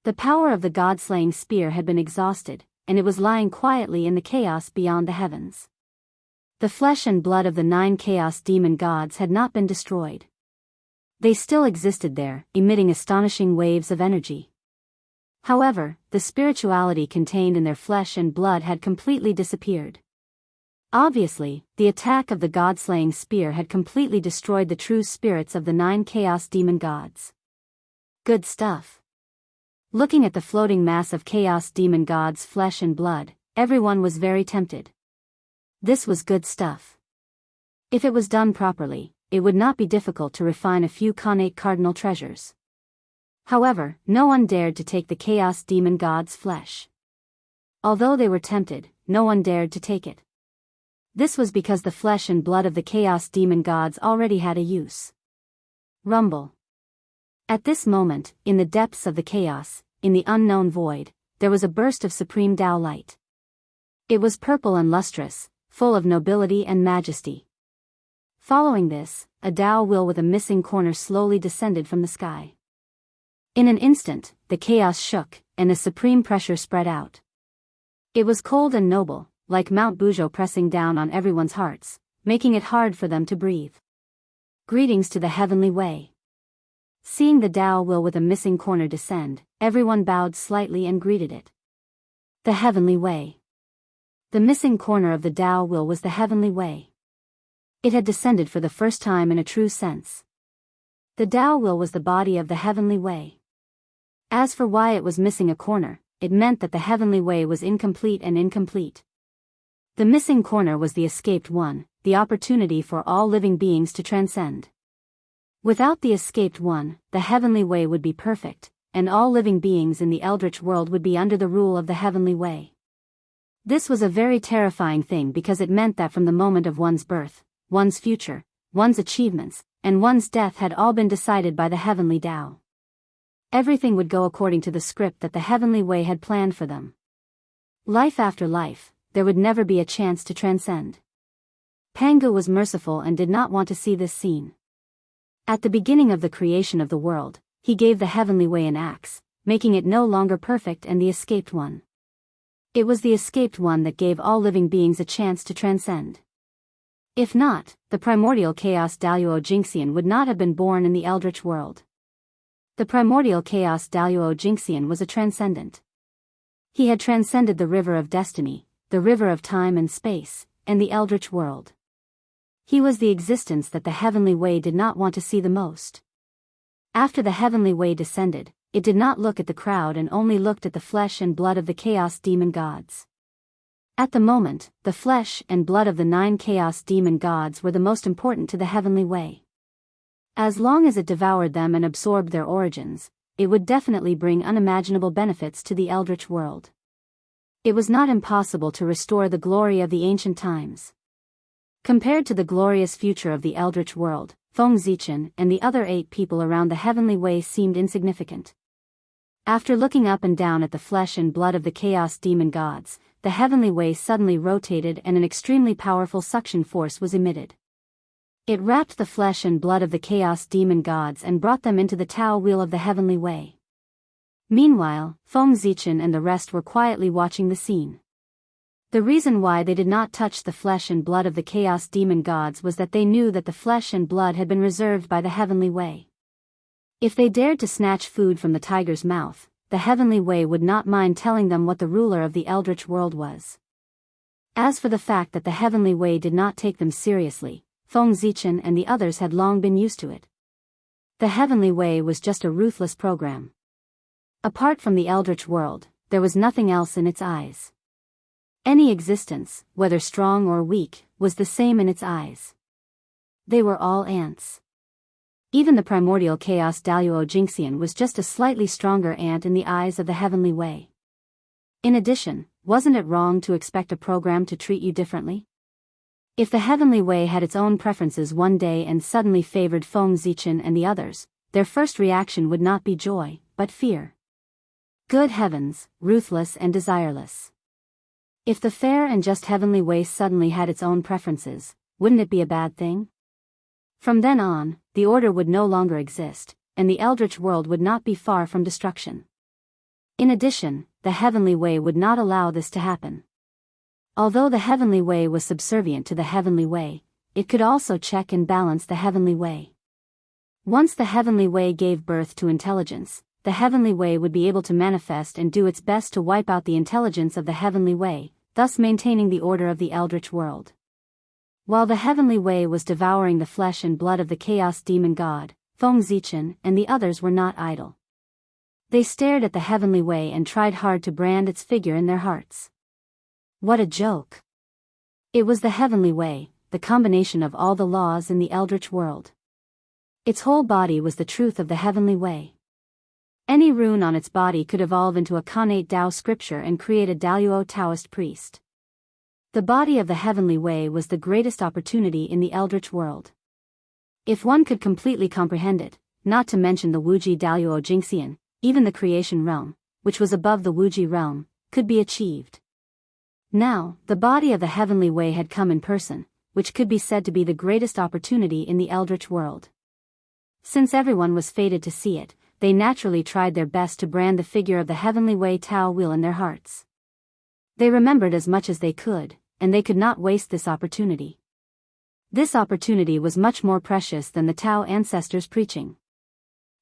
The power of the god-slaying spear had been exhausted, and it was lying quietly in the chaos beyond the heavens. The flesh and blood of the 9 Chaos Demon Gods had not been destroyed. They still existed there, emitting astonishing waves of energy. However, the spirituality contained in their flesh and blood had completely disappeared. Obviously, the attack of the god-slaying spear had completely destroyed the true spirits of the 9 chaos demon gods. Good stuff. Looking at the floating mass of chaos demon gods' flesh and blood, everyone was very tempted. This was good stuff. If it was done properly, it would not be difficult to refine a few connate cardinal treasures. However, no one dared to take the chaos demon god's flesh. Although they were tempted, no one dared to take it. This was because the flesh and blood of the chaos demon gods already had a use. Rumble. At this moment, in the depths of the chaos, in the unknown void, there was a burst of supreme Tao light. It was purple and lustrous, full of nobility and majesty. Following this, a Tao will with a missing corner slowly descended from the sky. In an instant, the chaos shook, and the supreme pressure spread out. It was cold and noble, like Mount Bujo pressing down on everyone's hearts, making it hard for them to breathe. Greetings to the heavenly way. Seeing the Tao will with a missing corner descend, everyone bowed slightly and greeted it. The heavenly way. The missing corner of the Tao will was the heavenly way. It had descended for the first time in a true sense. The Tao will was the body of the heavenly way. As for why it was missing a corner, it meant that the heavenly way was incomplete and incomplete. The missing corner was the escaped one, the opportunity for all living beings to transcend. Without the escaped one, the heavenly way would be perfect, and all living beings in the eldritch world would be under the rule of the heavenly way. This was a very terrifying thing because it meant that from the moment of one's birth, one's future, one's achievements, and one's death had all been decided by the heavenly Tao. Everything would go according to the script that the heavenly way had planned for them. Life after life, there would never be a chance to transcend. Pangu was merciful and did not want to see this scene. At the beginning of the creation of the world, he gave the heavenly way an axe, making it no longer perfect and the escaped one. It was the escaped one that gave all living beings a chance to transcend. If not, the primordial chaos Daluo Jinxian would not have been born in the eldritch world. The primordial chaos Daluo Jinxian was a transcendent. He had transcended the river of destiny, the river of time and space, and the eldritch world. He was the existence that the heavenly way did not want to see the most. After the heavenly way descended, it did not look at the crowd and only looked at the flesh and blood of the chaos demon gods. At the moment, the flesh and blood of the 9 chaos demon gods were the most important to the heavenly way. As long as it devoured them and absorbed their origins, it would definitely bring unimaginable benefits to the eldritch world. It was not impossible to restore the glory of the ancient times. Compared to the glorious future of the eldritch world, Feng Zichen and the other 8 people around the heavenly way seemed insignificant. After looking up and down at the flesh and blood of the chaos demon gods, the heavenly way suddenly rotated and an extremely powerful suction force was emitted. It wrapped the flesh and blood of the chaos demon gods and brought them into the Tao wheel of the heavenly way. Meanwhile, Feng Zichen and the rest were quietly watching the scene. The reason why they did not touch the flesh and blood of the chaos demon gods was that they knew that the flesh and blood had been reserved by the heavenly way. If they dared to snatch food from the tiger's mouth, the heavenly way would not mind telling them what the ruler of the eldritch world was. As for the fact that the heavenly way did not take them seriously, Feng Zichen and the others had long been used to it. The heavenly way was just a ruthless program. Apart from the eldritch world, there was nothing else in its eyes. Any existence, whether strong or weak, was the same in its eyes. They were all ants. Even the primordial chaos Daluo Jinxian was just a slightly stronger ant in the eyes of the heavenly way. In addition, wasn't it wrong to expect a program to treat you differently? If the heavenly way had its own preferences one day and suddenly favored Feng Zichen and the others, their first reaction would not be joy, but fear. Good heavens, ruthless and desireless. If the fair and just heavenly way suddenly had its own preferences, wouldn't it be a bad thing? From then on, the order would no longer exist, and the eldritch world would not be far from destruction. In addition, the heavenly way would not allow this to happen. Although the heavenly way was subservient to the heavenly way, it could also check and balance the heavenly way. Once the heavenly way gave birth to intelligence, the Heavenly Way would be able to manifest and do its best to wipe out the intelligence of the Heavenly Way, thus maintaining the order of the eldritch world. While the Heavenly Way was devouring the flesh and blood of the Chaos Demon God, Feng Zichen and the others were not idle. They stared at the Heavenly Way and tried hard to brand its figure in their hearts. What a joke! It was the Heavenly Way, the combination of all the laws in the eldritch world. Its whole body was the truth of the Heavenly Way. Any rune on its body could evolve into a Khanate Tao scripture and create a Daluo Taoist priest. The body of the Heavenly Way was the greatest opportunity in the eldritch world. If one could completely comprehend it, not to mention the Wuji Daluo Jingxian, even the creation realm, which was above the Wuji realm, could be achieved. Now, the body of the Heavenly Way had come in person, which could be said to be the greatest opportunity in the eldritch world. Since everyone was fated to see it, they naturally tried their best to brand the figure of the Heavenly Way Tao Wheel in their hearts. They remembered as much as they could, and they could not waste this opportunity. This opportunity was much more precious than the Tao ancestors' preaching.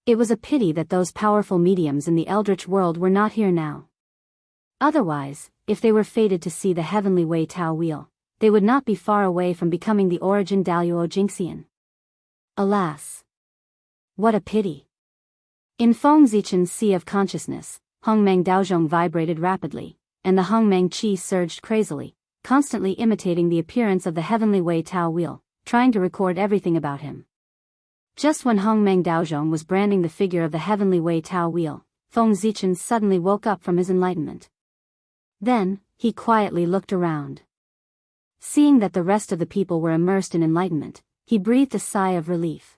It was a pity that those powerful mediums in the eldritch world were not here now. Otherwise, if they were fated to see the Heavenly Way Tao Wheel, they would not be far away from becoming the origin Daluo Jingxian. Alas! What a pity! In Feng Zichen's sea of consciousness, Hongmeng Daozhong vibrated rapidly, and the Hongmeng Qi surged crazily, constantly imitating the appearance of the Heavenly Way Tao Wheel, trying to record everything about him. Just when Hongmeng Daozhong was branding the figure of the Heavenly Way Tao Wheel, Feng Zichen suddenly woke up from his enlightenment. Then, he quietly looked around. Seeing that the rest of the people were immersed in enlightenment, he breathed a sigh of relief.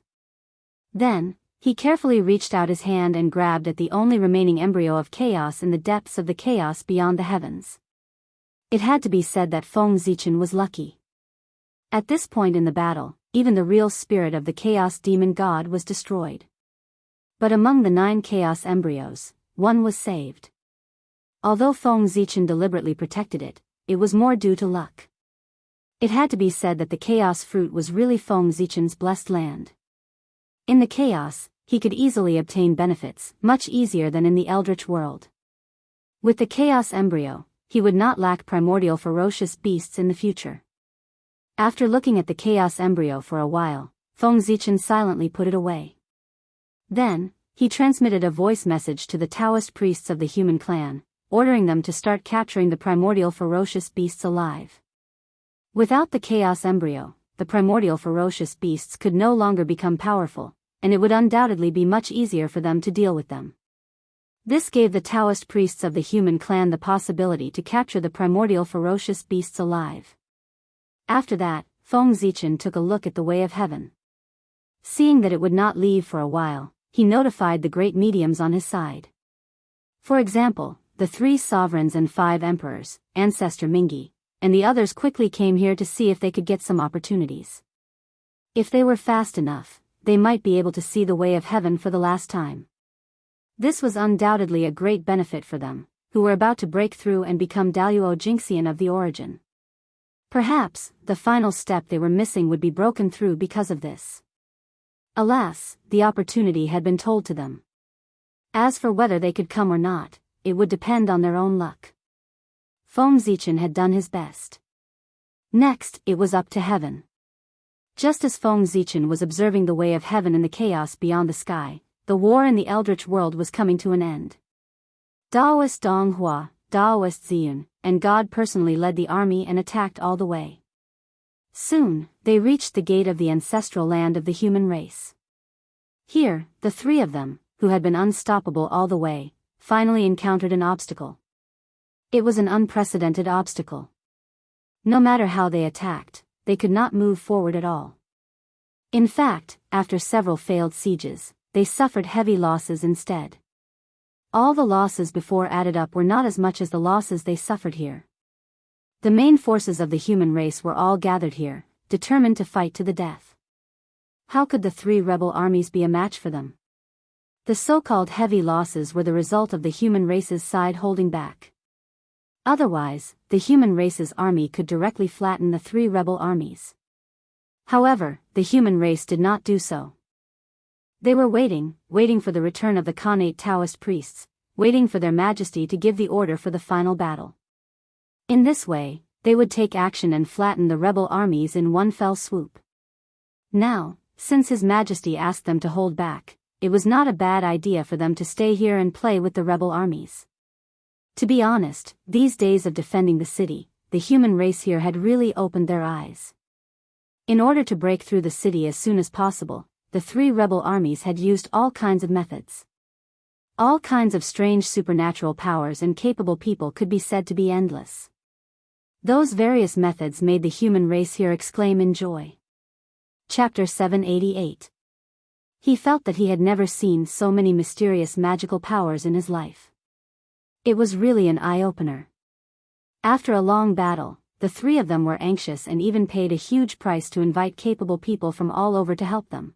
Then, he carefully reached out his hand and grabbed at the only remaining embryo of chaos in the depths of the chaos beyond the heavens. It had to be said that Feng Zichen was lucky. At this point in the battle, even the real spirit of the Chaos Demon God was destroyed. But among the 9 chaos embryos, one was saved. Although Feng Zichen deliberately protected it, it was more due to luck. It had to be said that the chaos fruit was really Feng Zichen's blessed land. In the chaos, he could easily obtain benefits, much easier than in the eldritch world. With the chaos embryo, he would not lack primordial ferocious beasts in the future. After looking at the chaos embryo for a while, Feng Zichen silently put it away. Then, he transmitted a voice message to the Taoist priests of the human clan, ordering them to start capturing the primordial ferocious beasts alive. Without the chaos embryo, the primordial ferocious beasts could no longer become powerful, and it would undoubtedly be much easier for them to deal with them. This gave the Taoist priests of the human clan the possibility to capture the primordial ferocious beasts alive. After that, Feng Zichen took a look at the Way of Heaven. Seeing that it would not leave for a while, he notified the great mediums on his side. For example, the 3 sovereigns and 5 emperors, Ancestor Mingi, and the others quickly came here to see if they could get some opportunities. If they were fast enough, they might be able to see the Way of Heaven for the last time. This was undoubtedly a great benefit for them, who were about to break through and become Daluo Jingxian of the origin. Perhaps, the final step they were missing would be broken through because of this. Alas, the opportunity had been told to them. As for whether they could come or not, it would depend on their own luck. Feng Zichen had done his best. Next, it was up to heaven. Just as Feng Zichen was observing the Way of Heaven in the chaos beyond the sky, the war in the eldritch world was coming to an end. Daoist Dong Hua, Daoist Ziyun, and God personally led the army and attacked all the way. Soon, they reached the gate of the ancestral land of the human race. Here, the 3 of them, who had been unstoppable all the way, finally encountered an obstacle. It was an unprecedented obstacle. No matter how they attacked, they could not move forward at all. In fact, after several failed sieges, they suffered heavy losses instead. All the losses before added up were not as much as the losses they suffered here. The main forces of the human race were all gathered here, determined to fight to the death. How could the 3 rebel armies be a match for them? The so-called heavy losses were the result of the human race's side holding back. Otherwise, the human race's army could directly flatten the 3 rebel armies. However, the human race did not do so. They were waiting for the return of the Khanate Taoist priests, waiting for their majesty to give the order for the final battle. In this way, they would take action and flatten the rebel armies in one fell swoop. Now, since His Majesty asked them to hold back, it was not a bad idea for them to stay here and play with the rebel armies. To be honest, these days of defending the city, the human race here had really opened their eyes. In order to break through the city as soon as possible, the three rebel armies had used all kinds of methods. All kinds of strange supernatural powers and capable people could be said to be endless. Those various methods made the human race here exclaim in joy. Chapter 788. He felt that he had never seen so many mysterious magical powers in his life. It was really an eye-opener. After a long battle, the three of them were anxious and even paid a huge price to invite capable people from all over to help them.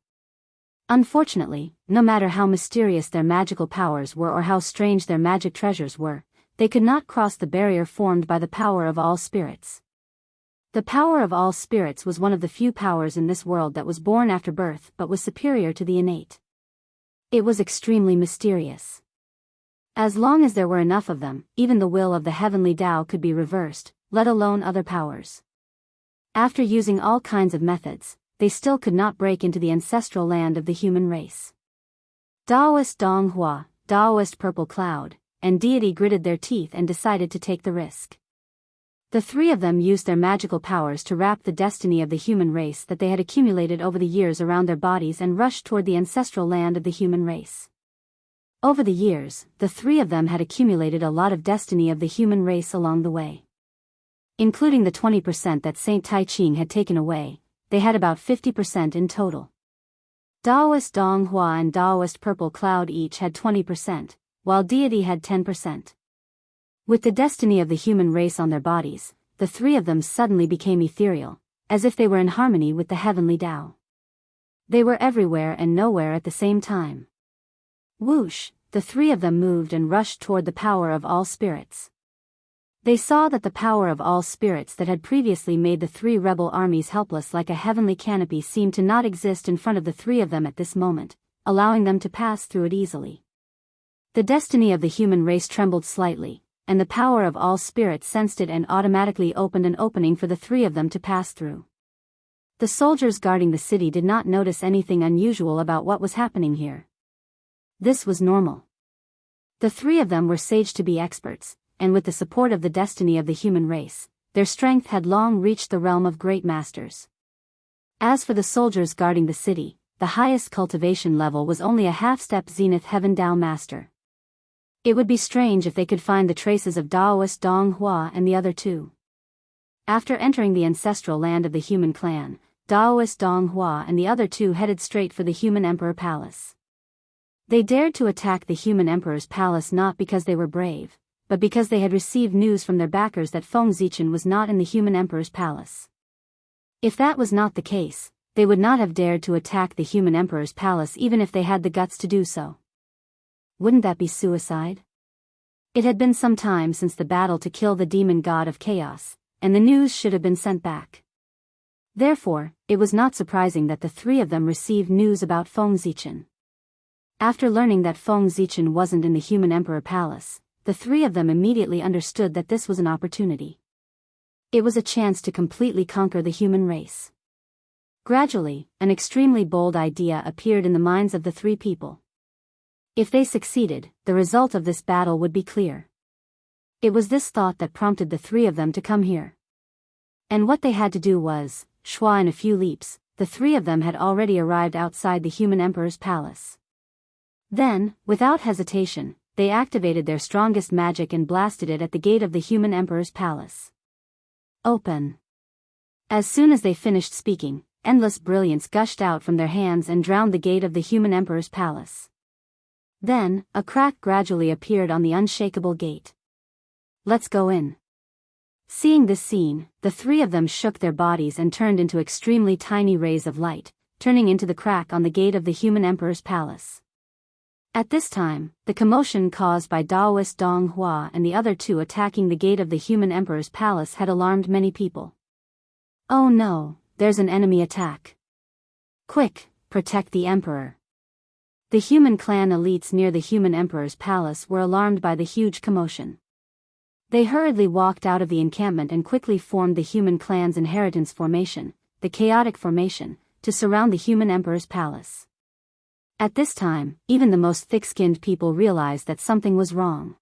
Unfortunately, no matter how mysterious their magical powers were or how strange their magic treasures were, they could not cross the barrier formed by the power of all spirits. The power of all spirits was one of the few powers in this world that was born after birth but was superior to the innate. It was extremely mysterious. As long as there were enough of them, even the will of the heavenly Tao could be reversed, let alone other powers. After using all kinds of methods, they still could not break into the ancestral land of the human race. Taoist Dong Hua, Taoist Purple Cloud, and Deity gritted their teeth and decided to take the risk. The three of them used their magical powers to wrap the destiny of the human race that they had accumulated over the years around their bodies and rushed toward the ancestral land of the human race. Over the years, the three of them had accumulated a lot of destiny of the human race along the way. Including the 20% that Saint Tai Ching had taken away, they had about 50% in total. Taoist Dong Hua and Taoist Purple Cloud each had 20%, while Deity had 10%. With the destiny of the human race on their bodies, the three of them suddenly became ethereal, as if they were in harmony with the heavenly Tao. They were everywhere and nowhere at the same time. Whoosh, the three of them moved and rushed toward the power of all spirits. They saw that the power of all spirits that had previously made the three rebel armies helpless like a heavenly canopy seemed to not exist in front of the three of them at this moment, allowing them to pass through it easily. The destiny of the human race trembled slightly, and the power of all spirits sensed it and automatically opened an opening for the three of them to pass through. The soldiers guarding the city did not notice anything unusual about what was happening here. This was normal. The three of them were saged to be experts, and with the support of the destiny of the human race, their strength had long reached the realm of great masters. As for the soldiers guarding the city, the highest cultivation level was only a half-step Zenith Heaven Tao Master. It would be strange if they could find the traces of Taoist Dong Hua and the other two. After entering the ancestral land of the human clan, Taoist Dong Hua and the other two headed straight for the human emperor palace. They dared to attack the human emperor's palace not because they were brave, but because they had received news from their backers that Feng Zichen was not in the human emperor's palace. If that was not the case, they would not have dared to attack the human emperor's palace even if they had the guts to do so. Wouldn't that be suicide? It had been some time since the battle to kill the demon god of chaos, and the news should have been sent back. Therefore, it was not surprising that the three of them received news about Feng Zichen. After learning that Feng Zichen wasn't in the human emperor palace, the three of them immediately understood that this was an opportunity. It was a chance to completely conquer the human race. Gradually, an extremely bold idea appeared in the minds of the three people. If they succeeded, the result of this battle would be clear. It was this thought that prompted the three of them to come here. And what they had to do was, in a few leaps, the three of them had already arrived outside the human emperor's palace. Then, without hesitation, they activated their strongest magic and blasted it at the gate of the human emperor's palace. Open. As soon as they finished speaking, endless brilliance gushed out from their hands and drowned the gate of the human emperor's palace. Then, a crack gradually appeared on the unshakable gate. Let's go in. Seeing this scene, the three of them shook their bodies and turned into extremely tiny rays of light, turning into the crack on the gate of the human emperor's palace. At this time, the commotion caused by Taoist Dong Hua and the other two attacking the gate of the human emperor's palace had alarmed many people. Oh no, there's an enemy attack. Quick, protect the emperor. The human clan elites near the human emperor's palace were alarmed by the huge commotion. They hurriedly walked out of the encampment and quickly formed the human clan's inheritance formation, the chaotic formation, to surround the human emperor's palace. At this time, even the most thick-skinned people realized that something was wrong.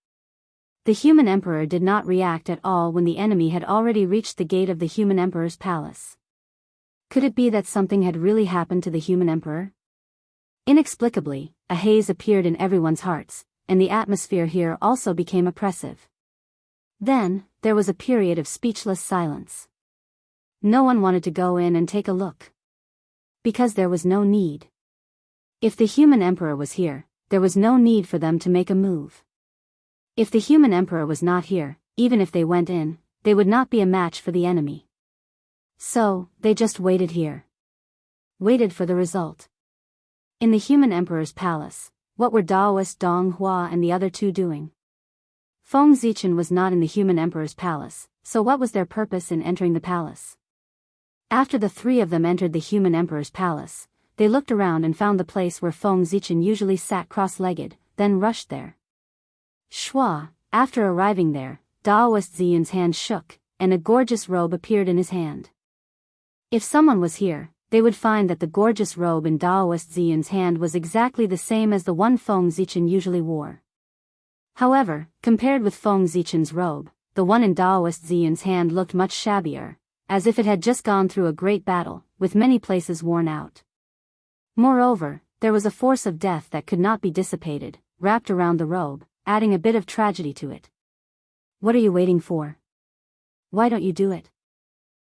The human emperor did not react at all when the enemy had already reached the gate of the human emperor's palace. Could it be that something had really happened to the human emperor? Inexplicably, a haze appeared in everyone's hearts, and the atmosphere here also became oppressive. Then, there was a period of speechless silence. No one wanted to go in and take a look. Because there was no need. If the human emperor was here, there was no need for them to make a move. If the human emperor was not here, even if they went in, they would not be a match for the enemy. So, they just waited here. Waited for the result. In the human emperor's palace, what were Daoist Dong Hua and the other two doing? Feng Zichen was not in the human emperor's palace, so what was their purpose in entering the palace? After the three of them entered the human emperor's palace, they looked around and found the place where Feng Zichen usually sat cross-legged, then rushed there. Shua, after arriving there, Daoist Ziyun's hand shook, and a gorgeous robe appeared in his hand. If someone was here, they would find that the gorgeous robe in Daoist Ziyun's hand was exactly the same as the one Feng Zichen usually wore. However, compared with Feng Zichen's robe, the one in Daoist Ziyun's hand looked much shabbier, as if it had just gone through a great battle, with many places worn out. Moreover, there was a force of death that could not be dissipated, wrapped around the robe, adding a bit of tragedy to it. What are you waiting for? Why don't you do it?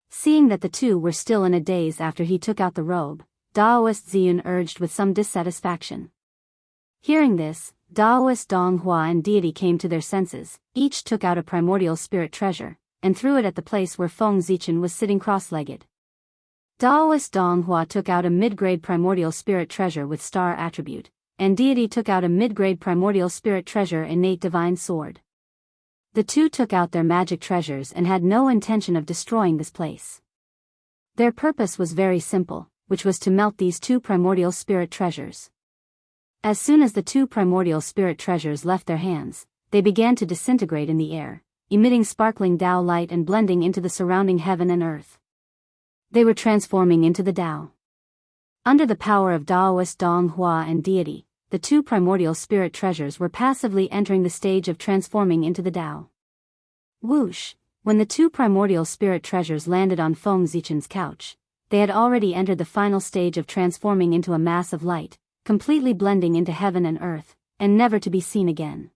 Seeing that the two were still in a daze after he took out the robe, Daoist Ziyun urged with some dissatisfaction. Hearing this, Daoist Dong Hua and Deity came to their senses, each took out a primordial spirit treasure, and threw it at the place where Feng Zichen was sitting cross-legged. Daoist Dong Hua took out a mid-grade primordial spirit treasure with star attribute, and Deity took out a mid-grade primordial spirit treasure innate divine sword. The two took out their magic treasures and had no intention of destroying this place. Their purpose was very simple, which was to melt these two primordial spirit treasures. As soon as the two primordial spirit treasures left their hands, they began to disintegrate in the air, emitting sparkling Tao light and blending into the surrounding heaven and earth. They were transforming into the Tao. Under the power of Daoist Dong Hua and Deity, the two primordial spirit treasures were passively entering the stage of transforming into the Tao. Whoosh! When the two primordial spirit treasures landed on Feng Zichen's couch, they had already entered the final stage of transforming into a mass of light, completely blending into heaven and earth, and never to be seen again.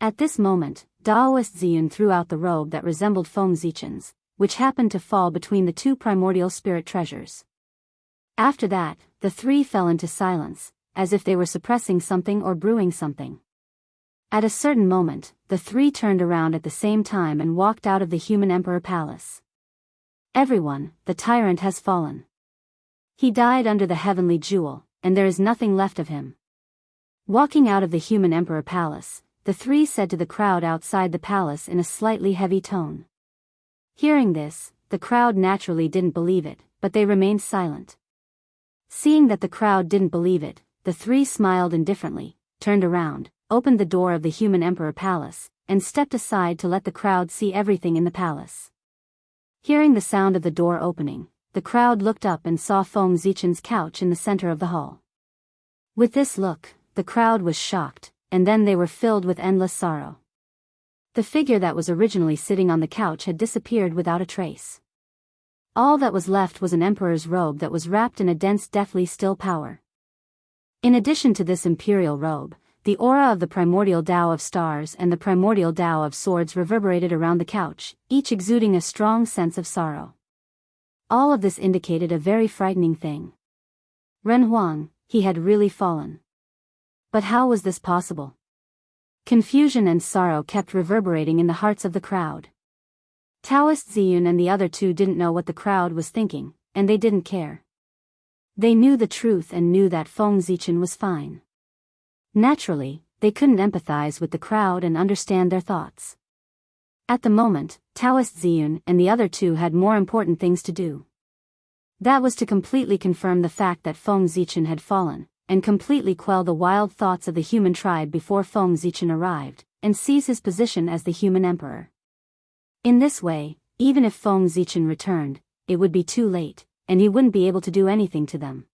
At this moment, Daoist Ziyun threw out the robe that resembled Feng Zichen's, which happened to fall between the two primordial spirit treasures. After that, the three fell into silence, as if they were suppressing something or brewing something. At a certain moment, the three turned around at the same time and walked out of the human emperor palace. Everyone, the tyrant has fallen. He died under the heavenly jewel, and there is nothing left of him. Walking out of the human emperor palace, the three said to the crowd outside the palace in a slightly heavy tone. Hearing this, the crowd naturally didn't believe it, but they remained silent. Seeing that the crowd didn't believe it, the three smiled indifferently, turned around, opened the door of the human emperor palace, and stepped aside to let the crowd see everything in the palace. Hearing the sound of the door opening, the crowd looked up and saw Feng Zichen's couch in the center of the hall. With this look, the crowd was shocked, and then they were filled with endless sorrow. The figure that was originally sitting on the couch had disappeared without a trace. All that was left was an emperor's robe that was wrapped in a dense deathly still power. In addition to this imperial robe, the aura of the primordial Tao of stars and the primordial Tao of swords reverberated around the couch, each exuding a strong sense of sorrow. All of this indicated a very frightening thing. Ren Huang, he had really fallen. But how was this possible? Confusion and sorrow kept reverberating in the hearts of the crowd. Taoist Ziyun and the other two didn't know what the crowd was thinking, and they didn't care. They knew the truth and knew that Feng Zichen was fine. Naturally, they couldn't empathize with the crowd and understand their thoughts. At the moment, Taoist Ziyun and the other two had more important things to do. That was to completely confirm the fact that Feng Zichen had fallen, and completely quell the wild thoughts of the human tribe before Feng Zichen arrived, and seize his position as the human emperor. In this way, even if Feng Zichen returned, it would be too late, and he wouldn't be able to do anything to them.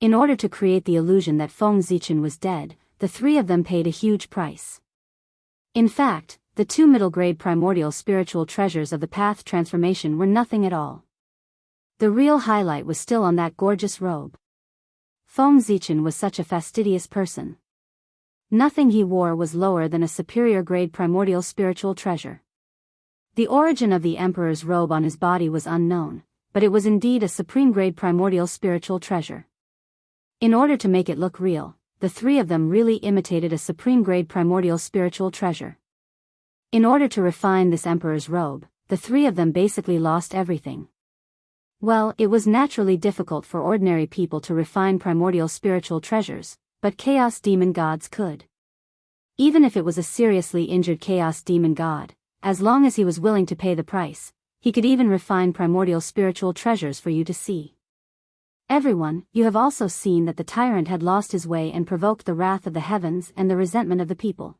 In order to create the illusion that Feng Zichen was dead, the three of them paid a huge price. In fact, the two middle-grade primordial spiritual treasures of the path transformation were nothing at all. The real highlight was still on that gorgeous robe. Feng Zichen was such a fastidious person. Nothing he wore was lower than a superior grade primordial spiritual treasure. The origin of the emperor's robe on his body was unknown, but it was indeed a supreme grade primordial spiritual treasure. In order to make it look real, the three of them really imitated a supreme grade primordial spiritual treasure. In order to refine this emperor's robe, the three of them basically lost everything. Well, it was naturally difficult for ordinary people to refine primordial spiritual treasures, but chaos demon gods could. Even if it was a seriously injured chaos demon god, as long as he was willing to pay the price, he could even refine primordial spiritual treasures for you to see. Everyone, you have also seen that the tyrant had lost his way and provoked the wrath of the heavens and the resentment of the people.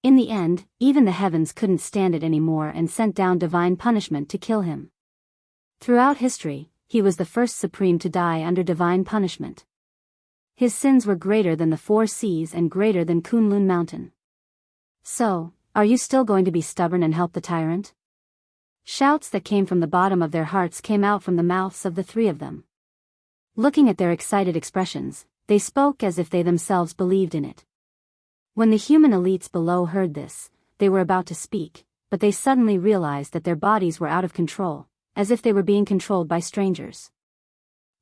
In the end, even the heavens couldn't stand it anymore and sent down divine punishment to kill him. Throughout history, he was the first supreme to die under divine punishment. His sins were greater than the four seas and greater than Kunlun Mountain. So, are you still going to be stubborn and help the tyrant? Shouts that came from the bottom of their hearts came out from the mouths of the three of them. Looking at their excited expressions, they spoke as if they themselves believed in it. When the human elites below heard this, they were about to speak, but they suddenly realized that their bodies were out of control, as if they were being controlled by strangers.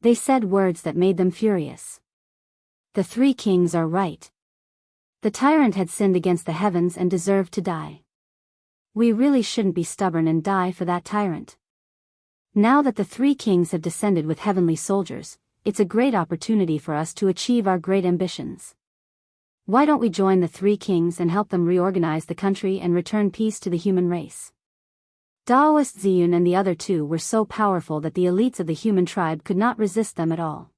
They said words that made them furious. The three kings are right. The tyrant had sinned against the heavens and deserved to die. We really shouldn't be stubborn and die for that tyrant. Now that the three kings have descended with heavenly soldiers, it's a great opportunity for us to achieve our great ambitions. Why don't we join the three kings and help them reorganize the country and return peace to the human race? Daoist Ziyun and the other two were so powerful that the elites of the human tribe could not resist them at all.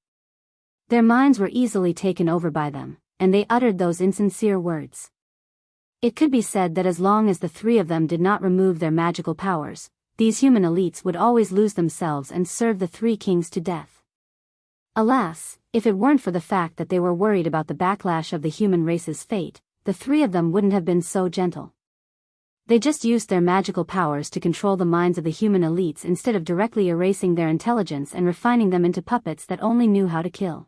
Their minds were easily taken over by them, and they uttered those insincere words. It could be said that as long as the three of them did not remove their magical powers, these human elites would always lose themselves and serve the three kings to death. Alas, if it weren't for the fact that they were worried about the backlash of the human race's fate, the three of them wouldn't have been so gentle. They just used their magical powers to control the minds of the human elites instead of directly erasing their intelligence and refining them into puppets that only knew how to kill.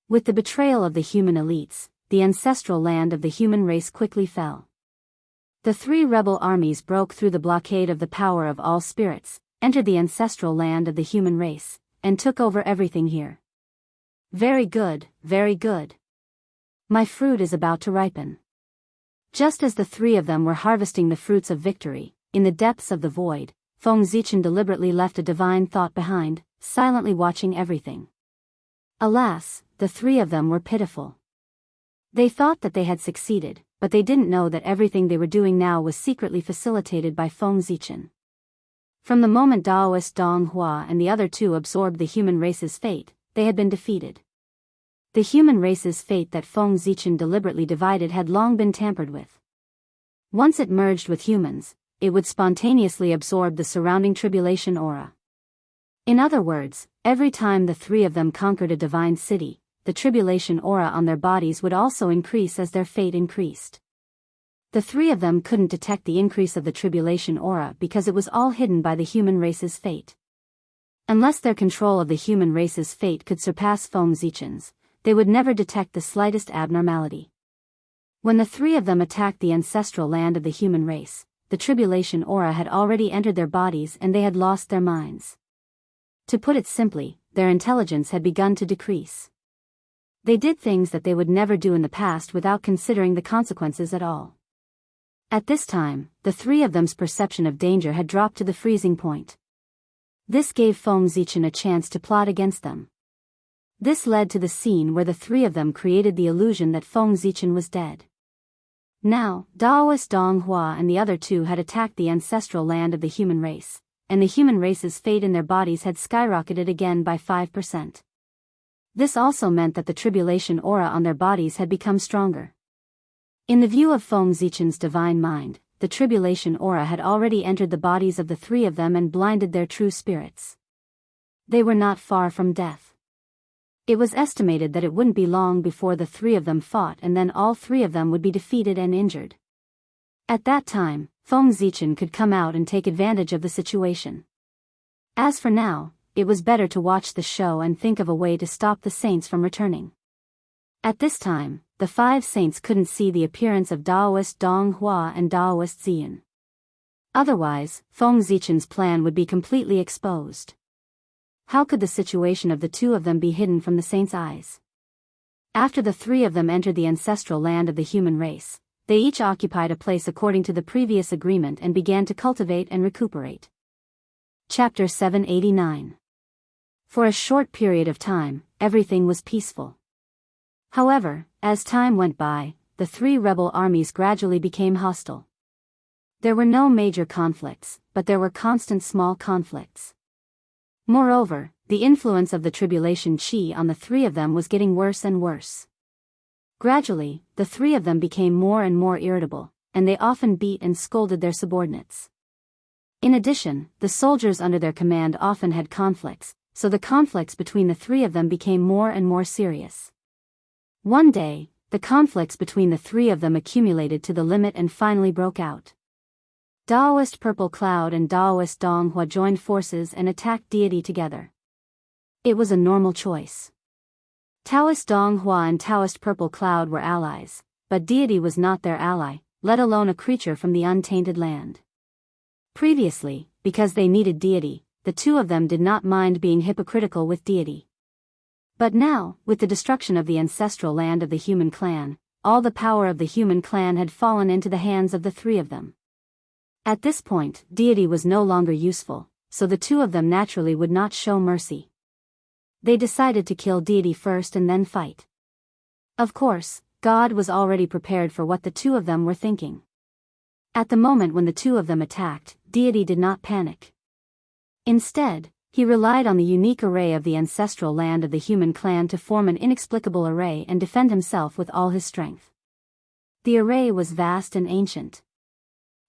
With the betrayal of the human elites, the ancestral land of the human race quickly fell. The three rebel armies broke through the blockade of the power of all spirits, entered the ancestral land of the human race, and took over everything here. Very good, very good. My fruit is about to ripen. Just as the three of them were harvesting the fruits of victory, in the depths of the void, Feng Zichen deliberately left a divine thought behind, silently watching everything. Alas, the three of them were pitiful. They thought that they had succeeded, but they didn't know that everything they were doing now was secretly facilitated by Feng Zichen. From the moment Daoist Dong Hua and the other two absorbed the human race's fate, they had been defeated. The human race's fate that Feng Zichen deliberately divided had long been tampered with. Once it merged with humans, it would spontaneously absorb the surrounding tribulation aura. In other words, every time the three of them conquered a divine city, the tribulation aura on their bodies would also increase as their fate increased. The three of them couldn't detect the increase of the tribulation aura because it was all hidden by the human race's fate. Unless their control of the human race's fate could surpass Feng Zichen's, they would never detect the slightest abnormality. When the three of them attacked the ancestral land of the human race, the tribulation aura had already entered their bodies and they had lost their minds. To put it simply, their intelligence had begun to decrease. They did things that they would never do in the past without considering the consequences at all. At this time, the three of them's perception of danger had dropped to the freezing point. This gave Feng Zichen a chance to plot against them. This led to the scene where the three of them created the illusion that Feng Zichen was dead. Now, Daoist Dong Hua and the other two had attacked the ancestral land of the human race, and the human race's fate in their bodies had skyrocketed again by 5%. This also meant that the tribulation aura on their bodies had become stronger. In the view of Feng Zichen's divine mind, the tribulation aura had already entered the bodies of the three of them and blinded their true spirits. They were not far from death. It was estimated that it wouldn't be long before the three of them fought, and then all three of them would be defeated and injured. At that time, Feng Zichen could come out and take advantage of the situation. As for now, it was better to watch the show and think of a way to stop the saints from returning. At this time, the five saints couldn't see the appearance of Taoist Dong Hua and Taoist Ziyan. Otherwise, Feng Zichen's plan would be completely exposed. How could the situation of the two of them be hidden from the saints' eyes? After the three of them entered the ancestral land of the human race, they each occupied a place according to the previous agreement and began to cultivate and recuperate. Chapter 789. For a short period of time, everything was peaceful. However, as time went by, the three rebel armies gradually became hostile. There were no major conflicts, but there were constant small conflicts. Moreover, the influence of the tribulation chi on the three of them was getting worse and worse. Gradually, the three of them became more and more irritable, and they often beat and scolded their subordinates. In addition, the soldiers under their command often had conflicts, so the conflicts between the three of them became more and more serious. One day, the conflicts between the three of them accumulated to the limit and finally broke out. Taoist Purple Cloud and Taoist Dong Hua joined forces and attacked deity together. It was a normal choice. Taoist Dong Hua and Taoist Purple Cloud were allies, but deity was not their ally, let alone a creature from the untainted land. Previously, because they needed deity, the two of them did not mind being hypocritical with deity. But now, with the destruction of the ancestral land of the human clan, all the power of the human clan had fallen into the hands of the three of them. At this point, deity was no longer useful, so the two of them naturally would not show mercy. They decided to kill deity first and then fight. Of course, God was already prepared for what the two of them were thinking. At the moment when the two of them attacked, deity did not panic. Instead, he relied on the unique array of the ancestral land of the human clan to form an inexplicable array and defend himself with all his strength. The array was vast and ancient.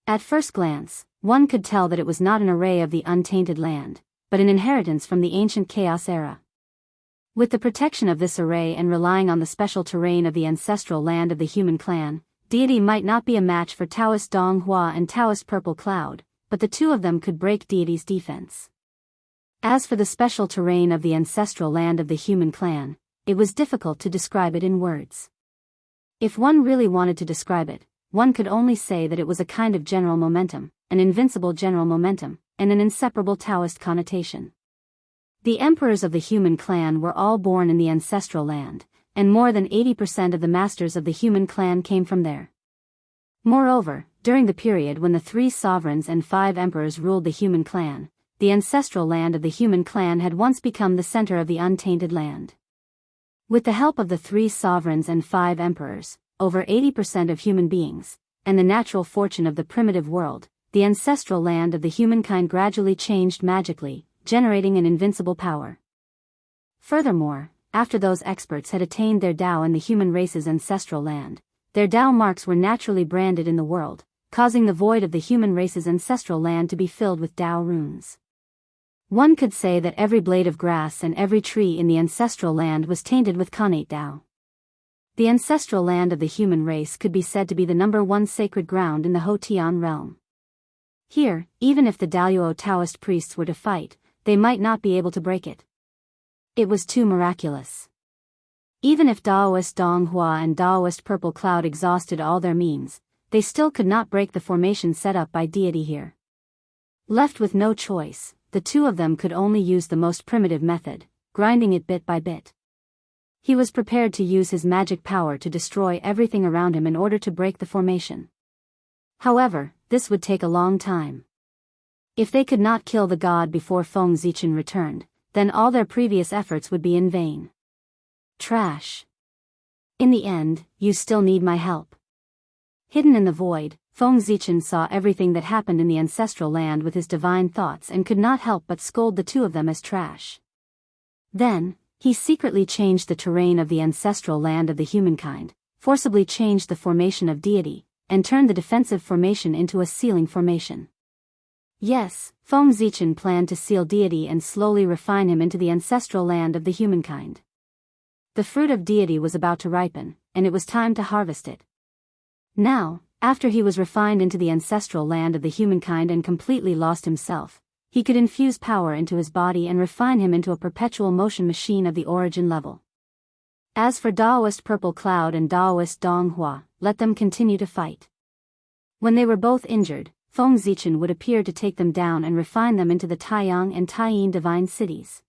At first glance, one could tell that it was not an array of the untainted land, but an inheritance from the ancient chaos era. With the protection of this array and relying on the special terrain of the ancestral land of the human clan, deity might not be a match for Taoist Dong Hua and Taoist Purple Cloud, but the two of them could break deity's defense. As for the special terrain of the ancestral land of the human clan, it was difficult to describe it in words. If one really wanted to describe it, one could only say that it was a kind of general momentum, an invincible general momentum, and an inseparable Taoist connotation. The emperors of the human clan were all born in the ancestral land, and more than 80% of the masters of the human clan came from there. Moreover, during the period when the 3 sovereigns and 5 emperors ruled the human clan, the ancestral land of the human clan had once become the center of the untainted land. With the help of the 3 sovereigns and 5 emperors, over 80% of human beings, and the natural fortune of the primitive world, the ancestral land of the humankind gradually changed magically, generating an invincible power. Furthermore, after those experts had attained their Tao in the human race's ancestral land, their Tao marks were naturally branded in the world, causing the void of the human race's ancestral land to be filled with Tao runes. One could say that every blade of grass and every tree in the ancestral land was tainted with connate Tao. The ancestral land of the human race could be said to be the number 1 sacred ground in the Hotian realm. Here, even if the Daluo Taoist priests were to fight, they might not be able to break it. It was too miraculous. Even if Taoist Dong Hua and Taoist Purple Cloud exhausted all their means, they still could not break the formation set up by deity here. Left with no choice, the two of them could only use the most primitive method, grinding it bit by bit. He was prepared to use his magic power to destroy everything around him in order to break the formation. However, this would take a long time. If they could not kill the god before Feng Zichen returned, then all their previous efforts would be in vain. Trash. In the end, you still need my help. Hidden in the void, Feng Zichen saw everything that happened in the ancestral land with his divine thoughts and could not help but scold the two of them as trash. Then, He secretly changed the terrain of the ancestral land of the humankind, forcibly changed the formation of deity, and turned the defensive formation into a sealing formation. Yes, Feng Zichen planned to seal deity and slowly refine him into the ancestral land of the humankind. The fruit of deity was about to ripen, and it was time to harvest it. Now, after he was refined into the ancestral land of the humankind and completely lost himself, he could infuse power into his body and refine him into a perpetual motion machine of the origin level. As for Daoist Purple Cloud and Daoist Donghua, let them continue to fight. When they were both injured, Feng Zichen would appear to take them down and refine them into the Taiyang and Taiyin divine cities.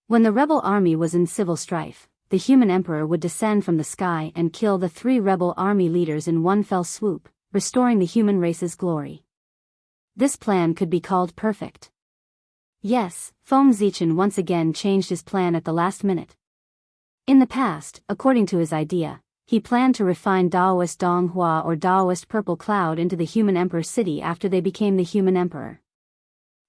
When the rebel army was in civil strife, the human emperor would descend from the sky and kill the 3 rebel army leaders in one fell swoop, restoring the human race's glory. This plan could be called perfect. Yes, Feng Zichen once again changed his plan at the last minute. In the past, according to his idea, he planned to refine Daoist Donghua or Daoist Purple Cloud into the human emperor city after they became the human emperor.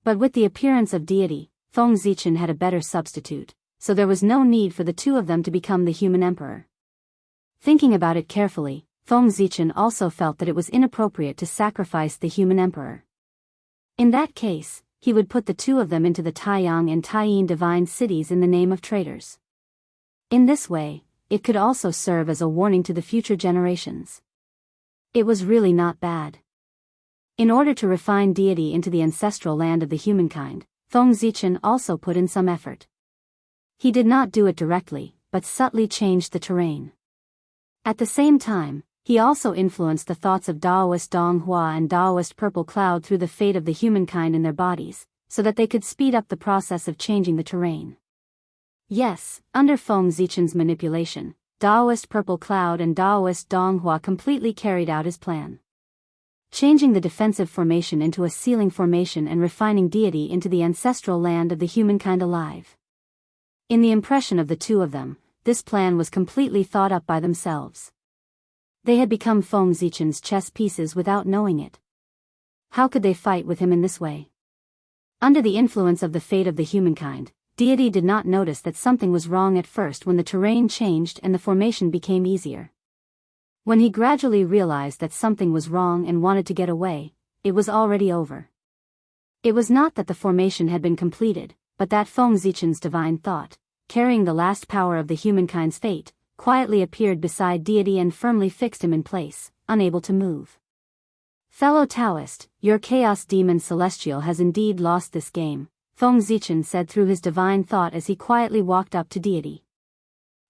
But with the appearance of deity, Feng Zichen had a better substitute, so there was no need for the 2 of them to become the human emperor. Thinking about it carefully, Feng Zichen also felt that it was inappropriate to sacrifice the human emperor. In that case, he would put the 2 of them into the Taiyang and Taiyin divine cities in the name of traitors. In this way, it could also serve as a warning to the future generations. It was really not bad. In order to refine deity into the ancestral land of the humankind, Feng Zichen also put in some effort. He did not do it directly, but subtly changed the terrain. At the same time, he also influenced the thoughts of Daoist Donghua and Daoist Purple Cloud through the fate of the humankind in their bodies, so that they could speed up the process of changing the terrain. Yes, under Feng Zichen's manipulation, Daoist Purple Cloud and Daoist Donghua completely carried out his plan. Changing the defensive formation into a sealing formation and refining deity into the ancestral land of the humankind alive. In the impression of the 2 of them, this plan was completely thought up by themselves. They had become Feng Zichen's chess pieces without knowing it. How could they fight with him in this way? Under the influence of the fate of the humankind, deity did not notice that something was wrong at first when the terrain changed and the formation became easier. When he gradually realized that something was wrong and wanted to get away, it was already over. It was not that the formation had been completed, but that Feng Zichen's divine thought, carrying the last power of the humankind's fate, quietly appeared beside deity and firmly fixed him in place, unable to move. Fellow Taoist, your chaos demon celestial has indeed lost this game, Feng Zichen said through his divine thought as he quietly walked up to deity.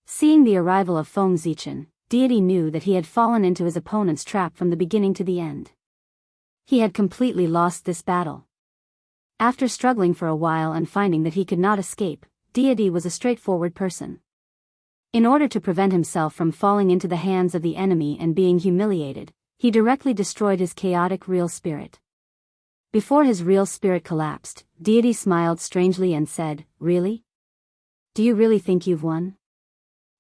Seeing the arrival of Feng Zichen, deity knew that he had fallen into his opponent's trap from the beginning to the end. He had completely lost this battle. After struggling for a while and finding that he could not escape, deity was a straightforward person. In order to prevent himself from falling into the hands of the enemy and being humiliated, he directly destroyed his chaotic real spirit. Before his real spirit collapsed, deity smiled strangely and said, "Really? Do you really think you've won?"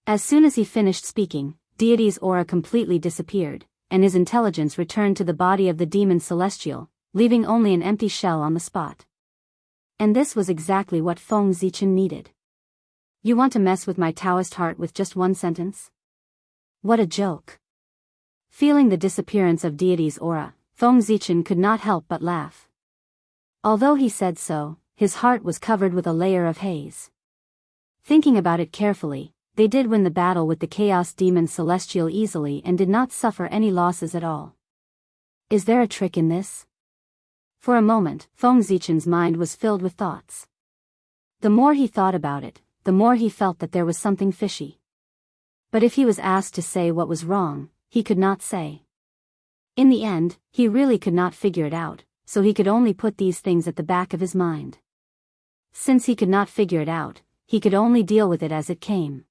As soon as he finished speaking, deity's aura completely disappeared, and his intelligence returned to the body of the demon celestial, leaving only an empty shell on the spot. And this was exactly what Feng Zichen needed. You want to mess with my Taoist heart with just one sentence? What a joke. Feeling the disappearance of deity's aura, Feng Zichen could not help but laugh. Although he said so, his heart was covered with a layer of haze. Thinking about it carefully, they did win the battle with the Chaos Demon Celestial easily and did not suffer any losses at all. Is there a trick in this? For a moment, Feng Zichen's mind was filled with thoughts. The more he thought about it, the more he felt that there was something fishy. But if he was asked to say what was wrong, he could not say. In the end, he really could not figure it out, so he could only put these things at the back of his mind. Since he could not figure it out, he could only deal with it as it came.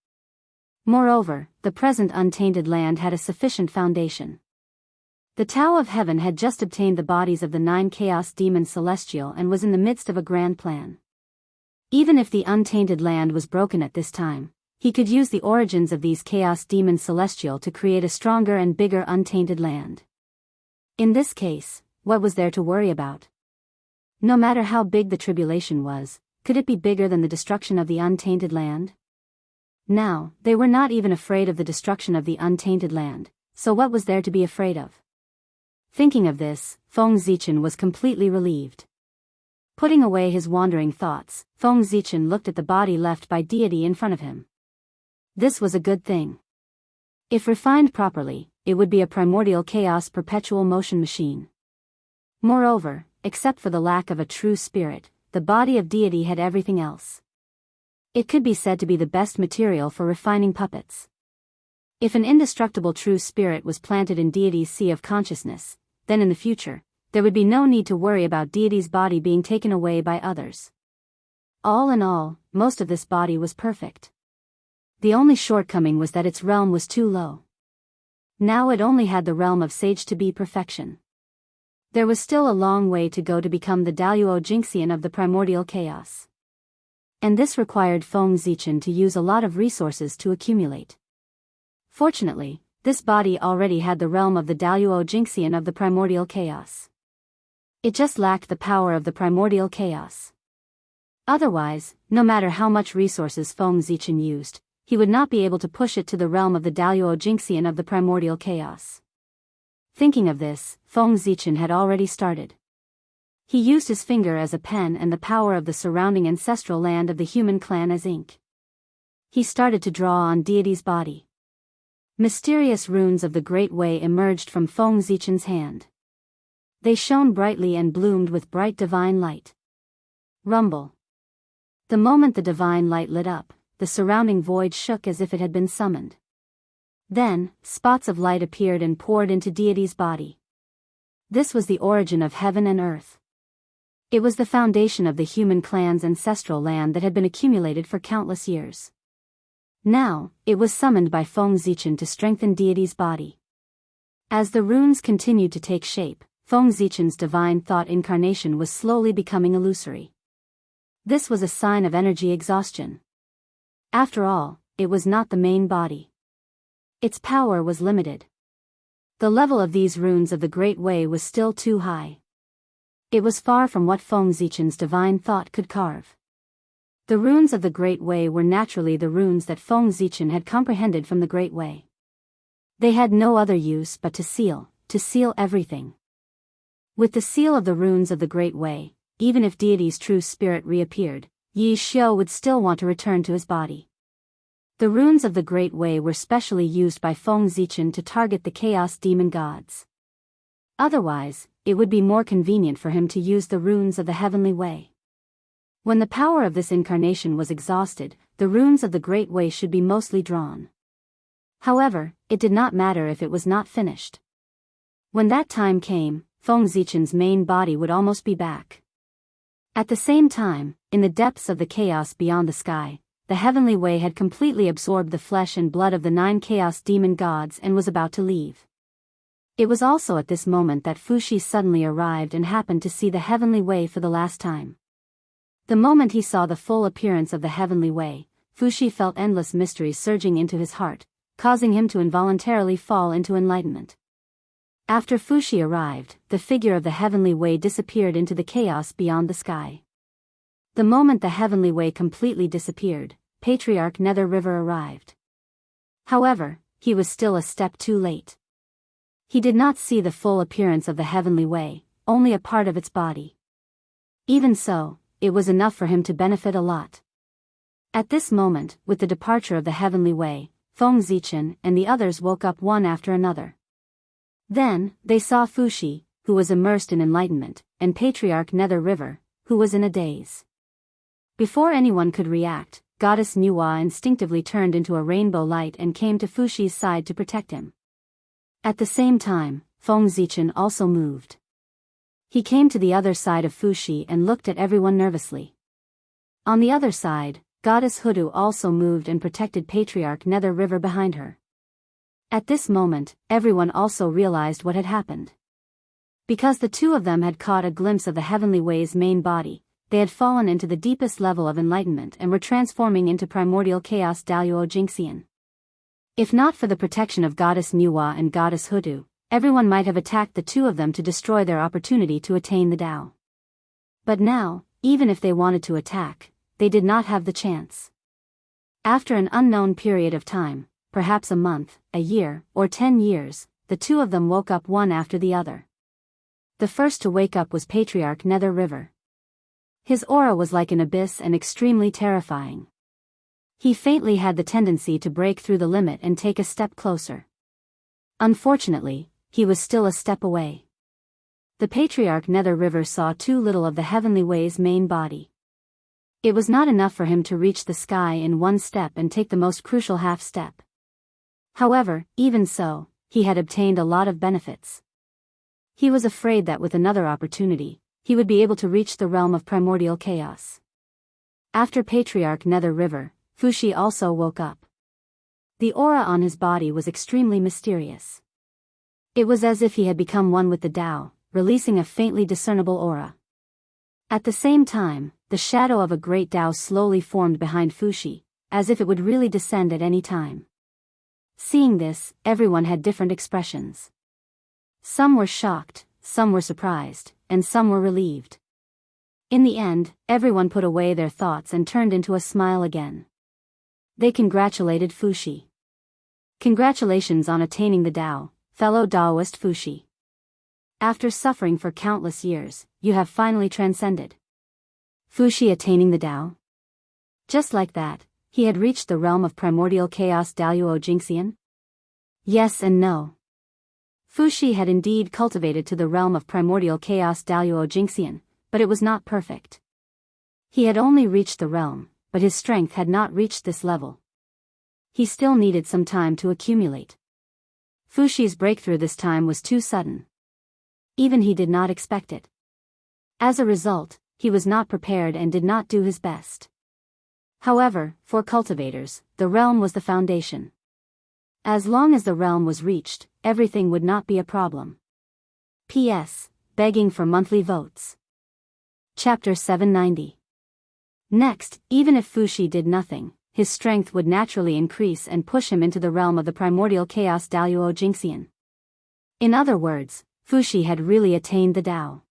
Moreover, the present untainted land had a sufficient foundation. The Tao of Heaven had just obtained the bodies of the 9 Chaos Demons Celestial and was in the midst of a grand plan. Even if the untainted land was broken at this time, he could use the origins of these Chaos Demons Celestial to create a stronger and bigger untainted land. In this case, what was there to worry about? No matter how big the tribulation was, could it be bigger than the destruction of the untainted land? Now, they were not even afraid of the destruction of the untainted land, so what was there to be afraid of? Thinking of this, Feng Zichen was completely relieved. Putting away his wandering thoughts, Feng Zichen looked at the body left by deity in front of him. This was a good thing. If refined properly, it would be a primordial chaos perpetual motion machine. Moreover, except for the lack of a true spirit, the body of deity had everything else. It could be said to be the best material for refining puppets. If an indestructible true spirit was planted in deity's sea of consciousness, then in the future, there would be no need to worry about deity's body being taken away by others. All in all, most of this body was perfect. The only shortcoming was that its realm was too low. Now it only had the realm of sage to be perfection. There was still a long way to go to become the Daluo Jinxian of the primordial chaos. And this required Feng Zichen to use a lot of resources to accumulate. Fortunately, this body already had the realm of the Daluo Jinxian of the primordial chaos. It just lacked the power of the primordial chaos. Otherwise, no matter how much resources Feng Zichen used, he would not be able to push it to the realm of the Daluo Jinxian of the primordial chaos. Thinking of this, Feng Zichen had already started. He used his finger as a pen and the power of the surrounding ancestral land of the human clan as ink. He started to draw on deity's body. Mysterious runes of the Great Way emerged from Feng Zichen's hand. They shone brightly and bloomed with bright divine light. Rumble. The moment the divine light lit up, the surrounding void shook as if it had been summoned. Then, spots of light appeared and poured into deity's body. This was the origin of heaven and earth. It was the foundation of the human clan's ancestral land that had been accumulated for countless years. Now, it was summoned by Feng Zichen to strengthen deity's body. As the runes continued to take shape, Feng Zichen's divine thought incarnation was slowly becoming illusory. This was a sign of energy exhaustion. After all, it was not the main body. Its power was limited. The level of these runes of the Great Way was still too high. It was far from what Feng Zichen's divine thought could carve. The runes of the Great Way were naturally the runes that Feng Zichen had comprehended from the Great Way. They had no other use but to seal everything. With the seal of the runes of the Great Way, even if deity's true spirit reappeared, Yi Xiu would still want to return to his body. The runes of the Great Way were specially used by Feng Zichen to target the chaos demon gods. Otherwise, it would be more convenient for him to use the runes of the Heavenly Way. When the power of this incarnation was exhausted, the runes of the Great Way should be mostly drawn. However, it did not matter if it was not finished. When that time came, Feng Zichen's main body would almost be back. At the same time, in the depths of the chaos beyond the sky, the Heavenly Way had completely absorbed the flesh and blood of the 9 chaos demon gods and was about to leave. It was also at this moment that Fuxi suddenly arrived and happened to see the Heavenly Way for the last time. The moment he saw the full appearance of the Heavenly Way, Fuxi felt endless mysteries surging into his heart, causing him to involuntarily fall into enlightenment. After Fuxi arrived, the figure of the Heavenly Way disappeared into the chaos beyond the sky. The moment the Heavenly Way completely disappeared, Patriarch Nether River arrived. However, he was still a step too late. He did not see the full appearance of the Heavenly Way, only a part of its body. Even so, it was enough for him to benefit a lot. At this moment, with the departure of the Heavenly Way, Feng Zichen and the others woke up one after another. Then, they saw Fuxi, who was immersed in enlightenment, and Patriarch Nether River, who was in a daze. Before anyone could react, Goddess Nuwa instinctively turned into a rainbow light and came to Fuxi's side to protect him. At the same time, Feng Zichen also moved. He came to the other side of Fuxi and looked at everyone nervously. On the other side, Goddess Hoodoo also moved and protected Patriarch Nether River behind her. At this moment, everyone also realized what had happened. Because the two of them had caught a glimpse of the Heavenly Way's main body, they had fallen into the deepest level of enlightenment and were transforming into primordial chaos Daluo Jinxian. If not for the protection of Goddess Nuwa and Goddess Hoodoo, everyone might have attacked the two of them to destroy their opportunity to attain the Tao. But now, even if they wanted to attack, they did not have the chance. After an unknown period of time, perhaps a month, a year, or 10 years, the two of them woke up one after the other. The first to wake up was Patriarch Nether River. His aura was like an abyss and extremely terrifying. He faintly had the tendency to break through the limit and take a step closer. Unfortunately, he was still a step away. The Patriarch Nether River saw too little of the Heavenly Way's main body. It was not enough for him to reach the sky in one step and take the most crucial half step. However, even so, he had obtained a lot of benefits. He was afraid that with another opportunity, he would be able to reach the realm of primordial chaos. After Patriarch Nether River, Fushi also woke up. The aura on his body was extremely mysterious. It was as if he had become one with the Tao, releasing a faintly discernible aura. At the same time, the shadow of a great Tao slowly formed behind Fushi, as if it would really descend at any time. Seeing this, everyone had different expressions. Some were shocked, some were surprised, and some were relieved. In the end, everyone put away their thoughts and turned into a smile again. They congratulated Fushi. Congratulations on attaining the Tao, fellow Taoist Fushi. After suffering for countless years, you have finally transcended. Fushi attaining the Tao? Just like that, he had reached the realm of primordial chaos Daluo Jingxian? Yes and no. Fushi had indeed cultivated to the realm of primordial chaos Daluo Jingxian, but it was not perfect. He had only reached the realm, but his strength had not reached this level. He still needed some time to accumulate. Fushi's breakthrough this time was too sudden. Even he did not expect it. As a result, he was not prepared and did not do his best. However, for cultivators, the realm was the foundation. As long as the realm was reached, everything would not be a problem. P.S. Begging for monthly votes. Chapter 790. Next, even if Fushi did nothing, his strength would naturally increase and push him into the realm of the primordial chaos Daluo Jingxian. In other words, Fushi had really attained the Tao.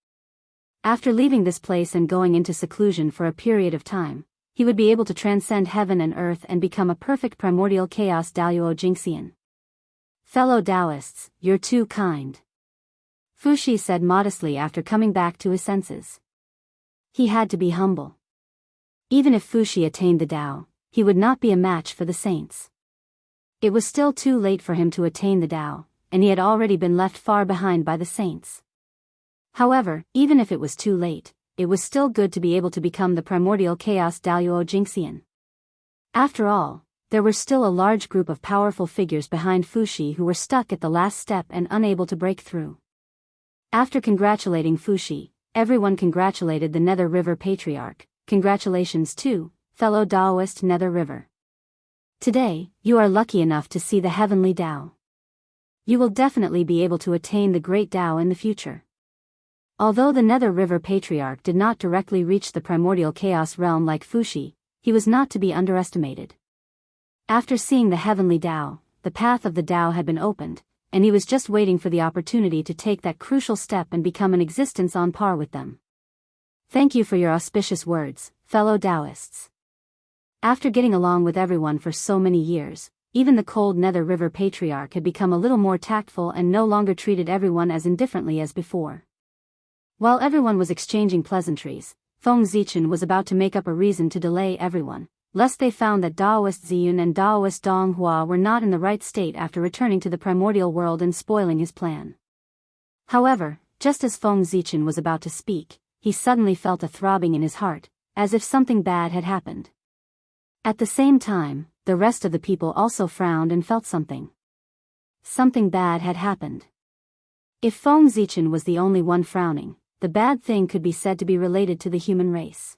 After leaving this place and going into seclusion for a period of time, he would be able to transcend heaven and earth and become a perfect primordial chaos Daluo Jingxian. Fellow Taoists, you're too kind. Fushi said modestly after coming back to his senses. He had to be humble. Even if Fushi attained the Tao, he would not be a match for the saints. It was still too late for him to attain the Tao, and he had already been left far behind by the saints. However, even if it was too late, it was still good to be able to become the primordial chaos Daluo Jingxian. After all, there were still a large group of powerful figures behind Fushi who were stuck at the last step and unable to break through. After congratulating Fushi, everyone congratulated the Nether River Patriarch. Congratulations too, fellow Taoist Nether River. Today, you are lucky enough to see the heavenly Tao. You will definitely be able to attain the great Tao in the future. Although the Nether River Patriarch did not directly reach the primordial chaos realm like Fushi, he was not to be underestimated. After seeing the heavenly Tao, the path of the Tao had been opened, and he was just waiting for the opportunity to take that crucial step and become an existence on par with them. Thank you for your auspicious words, fellow Taoists. After getting along with everyone for so many years, even the cold Nether River Patriarch had become a little more tactful and no longer treated everyone as indifferently as before. While everyone was exchanging pleasantries, Feng Zichen was about to make up a reason to delay everyone, lest they found that Daoist Ziyun and Daoist Donghua were not in the right state after returning to the primordial world and spoiling his plan. However, just as Feng Zichen was about to speak, he suddenly felt a throbbing in his heart, as if something bad had happened. At the same time, the rest of the people also frowned and felt something. Something bad had happened. If Feng Zichen was the only one frowning, the bad thing could be said to be related to the human race.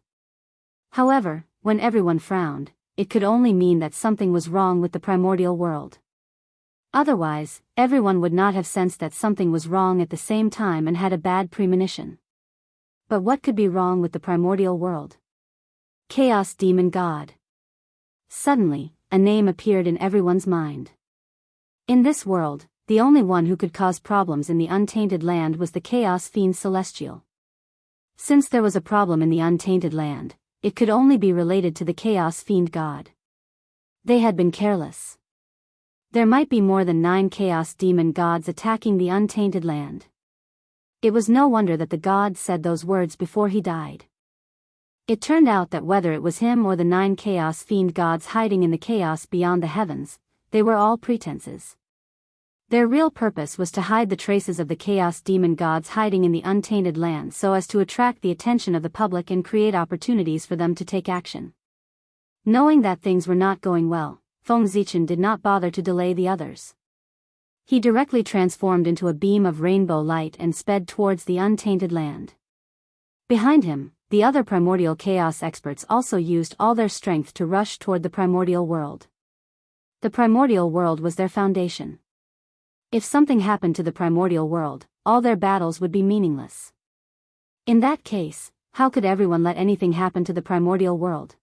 However, when everyone frowned, it could only mean that something was wrong with the primordial world. Otherwise, everyone would not have sensed that something was wrong at the same time and had a bad premonition. But what could be wrong with the primordial world? Chaos Demon God. Suddenly, a name appeared in everyone's mind. In this world, the only one who could cause problems in the untainted land was the Chaos Fiend Celestial. Since there was a problem in the untainted land, it could only be related to the Chaos Fiend God. They had been careless. There might be more than 9 chaos demon gods attacking the untainted land. It was no wonder that the god said those words before he died. It turned out that whether it was him or the 9 chaos fiend gods hiding in the chaos beyond the heavens, they were all pretenses. Their real purpose was to hide the traces of the chaos demon gods hiding in the untainted land so as to attract the attention of the public and create opportunities for them to take action. Knowing that things were not going well, Feng Zichen did not bother to delay the others. He directly transformed into a beam of rainbow light and sped towards the untainted land. Behind him, the other primordial chaos experts also used all their strength to rush toward the primordial world. The primordial world was their foundation. If something happened to the primordial world, all their battles would be meaningless. In that case, how could everyone let anything happen to the primordial world?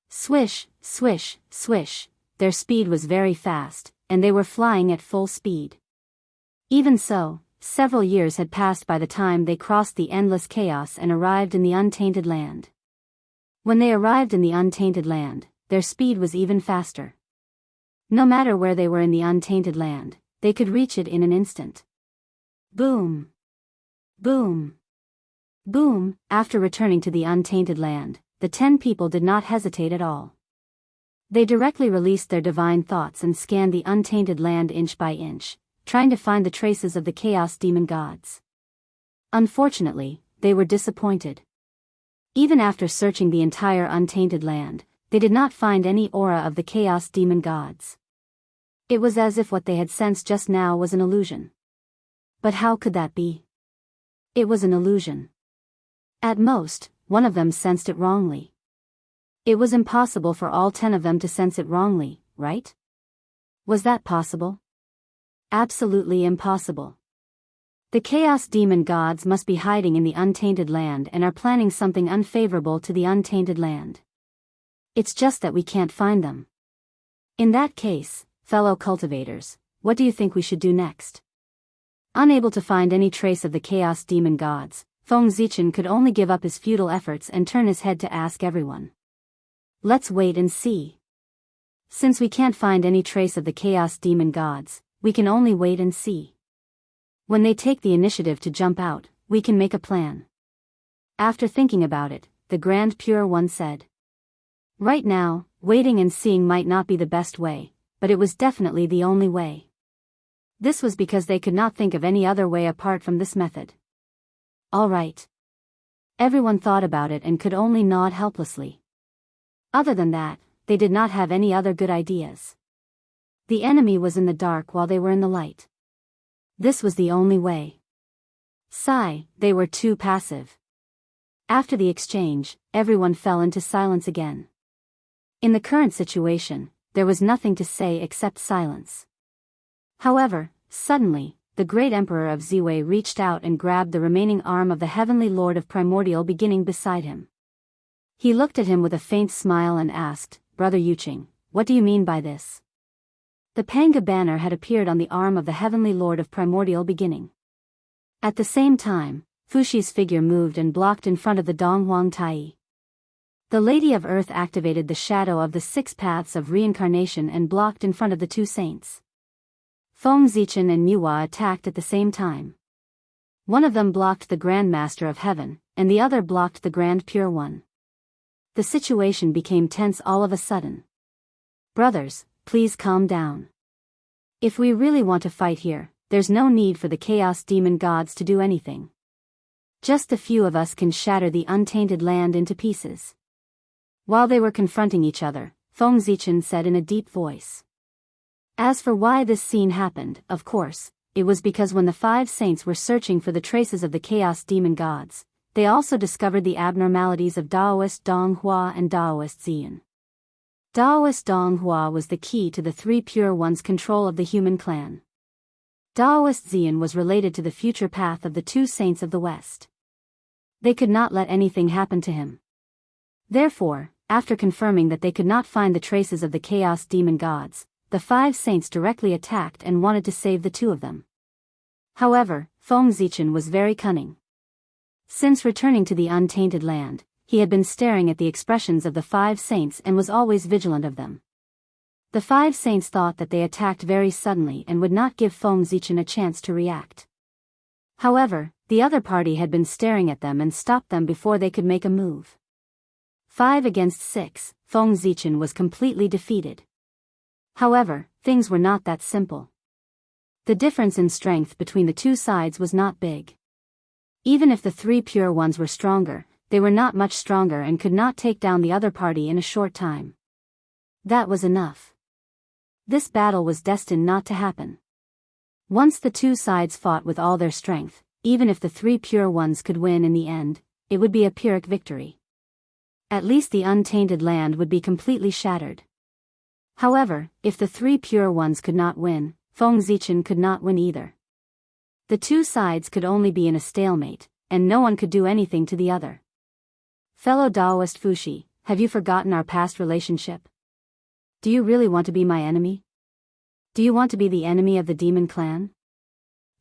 Swish, swish, swish, their speed was very fast, and they were flying at full speed. Even so, several years had passed by the time they crossed the endless chaos and arrived in the untainted land. When they arrived in the untainted land, their speed was even faster. No matter where they were in the untainted land, they could reach it in an instant. Boom! Boom! Boom! After returning to the untainted land, the 10 people did not hesitate at all. They directly released their divine thoughts and scanned the untainted land inch by inch, trying to find the traces of the chaos demon gods. Unfortunately, they were disappointed. Even after searching the entire untainted land, they did not find any aura of the chaos demon gods. It was as if what they had sensed just now was an illusion. But how could that be? It was an illusion. At most, one of them sensed it wrongly. It was impossible for all 10 of them to sense it wrongly, right? Was that possible? Absolutely impossible. The chaos demon gods must be hiding in the untainted land and are planning something unfavorable to the untainted land. It's just that we can't find them. In that case, fellow cultivators, what do you think we should do next? Unable to find any trace of the chaos demon gods, Feng Zichen could only give up his futile efforts and turn his head to ask everyone. Let's wait and see. Since we can't find any trace of the chaos demon gods, we can only wait and see. When they take the initiative to jump out, we can make a plan. After thinking about it, the Grand Pure One said. Right now, waiting and seeing might not be the best way, but it was definitely the only way. This was because they could not think of any other way apart from this method. All right. Everyone thought about it and could only nod helplessly. Other than that, they did not have any other good ideas. The enemy was in the dark while they were in the light. This was the only way. Sigh, they were too passive. After the exchange, everyone fell into silence again. In the current situation, there was nothing to say except silence. However, suddenly, the great emperor of Ziwei reached out and grabbed the remaining arm of the heavenly lord of primordial beginning beside him. He looked at him with a faint smile and asked, Brother Yuqing, what do you mean by this? The Panga banner had appeared on the arm of the heavenly lord of primordial beginning. At the same time, Fushi's figure moved and blocked in front of the Donghuang Tai. The Lady of Earth activated the shadow of the 6 paths of reincarnation and blocked in front of the 2 saints. Feng Zichen and Niwa attacked at the same time. One of them blocked the Grand Master of Heaven, and the other blocked the Grand Pure One. The situation became tense all of a sudden. Brothers, please calm down. If we really want to fight here, there's no need for the chaos demon gods to do anything. Just a few of us can shatter the untainted land into pieces. While they were confronting each other, Feng Zichen said in a deep voice. As for why this scene happened, of course, it was because when the 5 saints were searching for the traces of the chaos demon gods, they also discovered the abnormalities of Daoist Donghua and Daoist Zian. Daoist Donghua was the key to the 3 pure ones' control of the human clan. Daoist Zian was related to the future path of the 2 saints of the West. They could not let anything happen to him. Therefore, after confirming that they could not find the traces of the chaos demon gods, the 5 saints directly attacked and wanted to save the 2 of them. However, Feng Zichen was very cunning. Since returning to the untainted land, he had been staring at the expressions of the 5 saints and was always vigilant of them. The five saints thought that they attacked very suddenly and would not give Feng Zichen a chance to react. However, the other party had been staring at them and stopped them before they could make a move. 5 against 6, Feng Zichen was completely defeated. However, things were not that simple. The difference in strength between the two sides was not big. Even if the three pure ones were stronger, they were not much stronger and could not take down the other party in a short time. That was enough. This battle was destined not to happen. Once the two sides fought with all their strength, even if the three pure ones could win in the end, it would be a Pyrrhic victory. At least the untainted land would be completely shattered. However, if the three pure ones could not win, Feng Zichen could not win either. The two sides could only be in a stalemate, and no one could do anything to the other. Fellow Taoist Fushi, have you forgotten our past relationship? Do you really want to be my enemy? Do you want to be the enemy of the demon clan?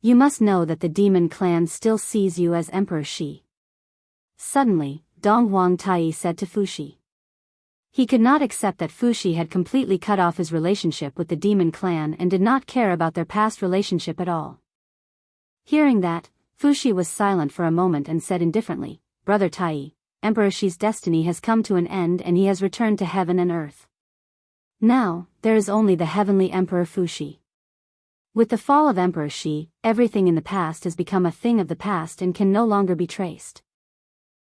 You must know that the demon clan still sees you as Emperor Shi. Suddenly, Dong Huang Tai said to Fushi. He could not accept that Fushi had completely cut off his relationship with the demon clan and did not care about their past relationship at all. Hearing that, Fushi was silent for a moment and said indifferently, Brother Tai, Emperor Shi's destiny has come to an end and he has returned to heaven and earth. Now, there is only the heavenly Emperor Fushi. With the fall of Emperor Shi, everything in the past has become a thing of the past and can no longer be traced.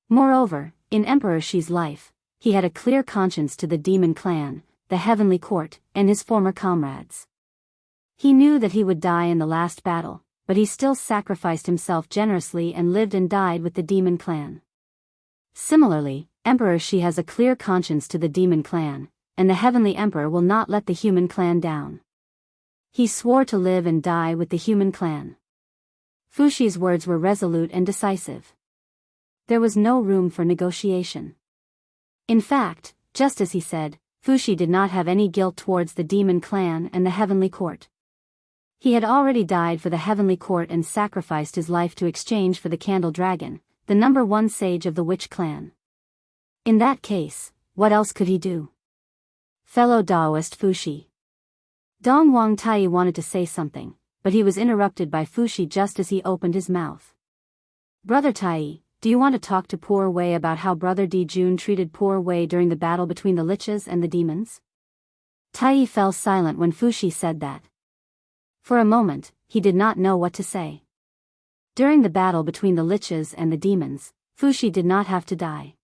Moreover, in Emperor Shi's life, he had a clear conscience to the demon clan, the heavenly court, and his former comrades. He knew that he would die in the last battle, but he still sacrificed himself generously and lived and died with the demon clan. Similarly, Emperor Shi has a clear conscience to the demon clan, and the heavenly emperor will not let the human clan down. He swore to live and die with the human clan. Fushi's words were resolute and decisive. There was no room for negotiation. In fact, just as he said, Fushi did not have any guilt towards the demon clan and the heavenly court. He had already died for the heavenly court and sacrificed his life to exchange for the candle dragon, the number one sage of the witch clan. In that case, what else could he do? Fellow Taoist Fushi. Dong Huang Tai wanted to say something, but he was interrupted by Fushi just as he opened his mouth. Brother Tai, do you want to talk to Poor Wei about how Brother Di Jun treated Poor Wei during the battle between the liches and the demons? Tai fell silent when Fushi said that. For a moment, he did not know what to say. During the battle between the liches and the demons, Fushi did not have to die.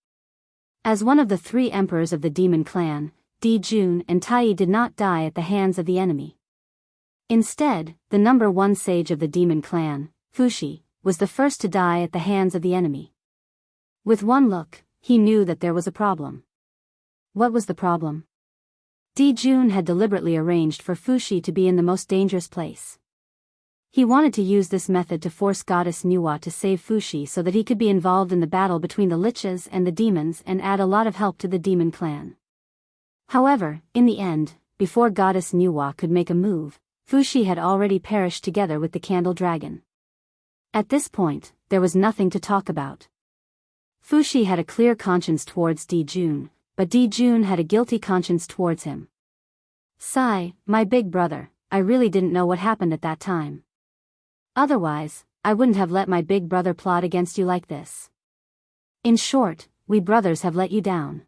As one of the three emperors of the demon clan, Di Jun and Tai did not die at the hands of the enemy. Instead, the number one sage of the demon clan, Fushi, was the first to die at the hands of the enemy. With one look, he knew that there was a problem. What was the problem? Di Jun had deliberately arranged for Fushi to be in the most dangerous place. He wanted to use this method to force Goddess Nuwa to save Fushi so that he could be involved in the battle between the liches and the demons and add a lot of help to the demon clan. However, in the end, before Goddess Nuwa could make a move, Fushi had already perished together with the candle dragon. At this point, there was nothing to talk about. Fushi had a clear conscience towards Di Jun, but Di Jun had a guilty conscience towards him. Sigh, my big brother, I really didn't know what happened at that time. Otherwise, I wouldn't have let my big brother plot against you like this. In short, we brothers have let you down.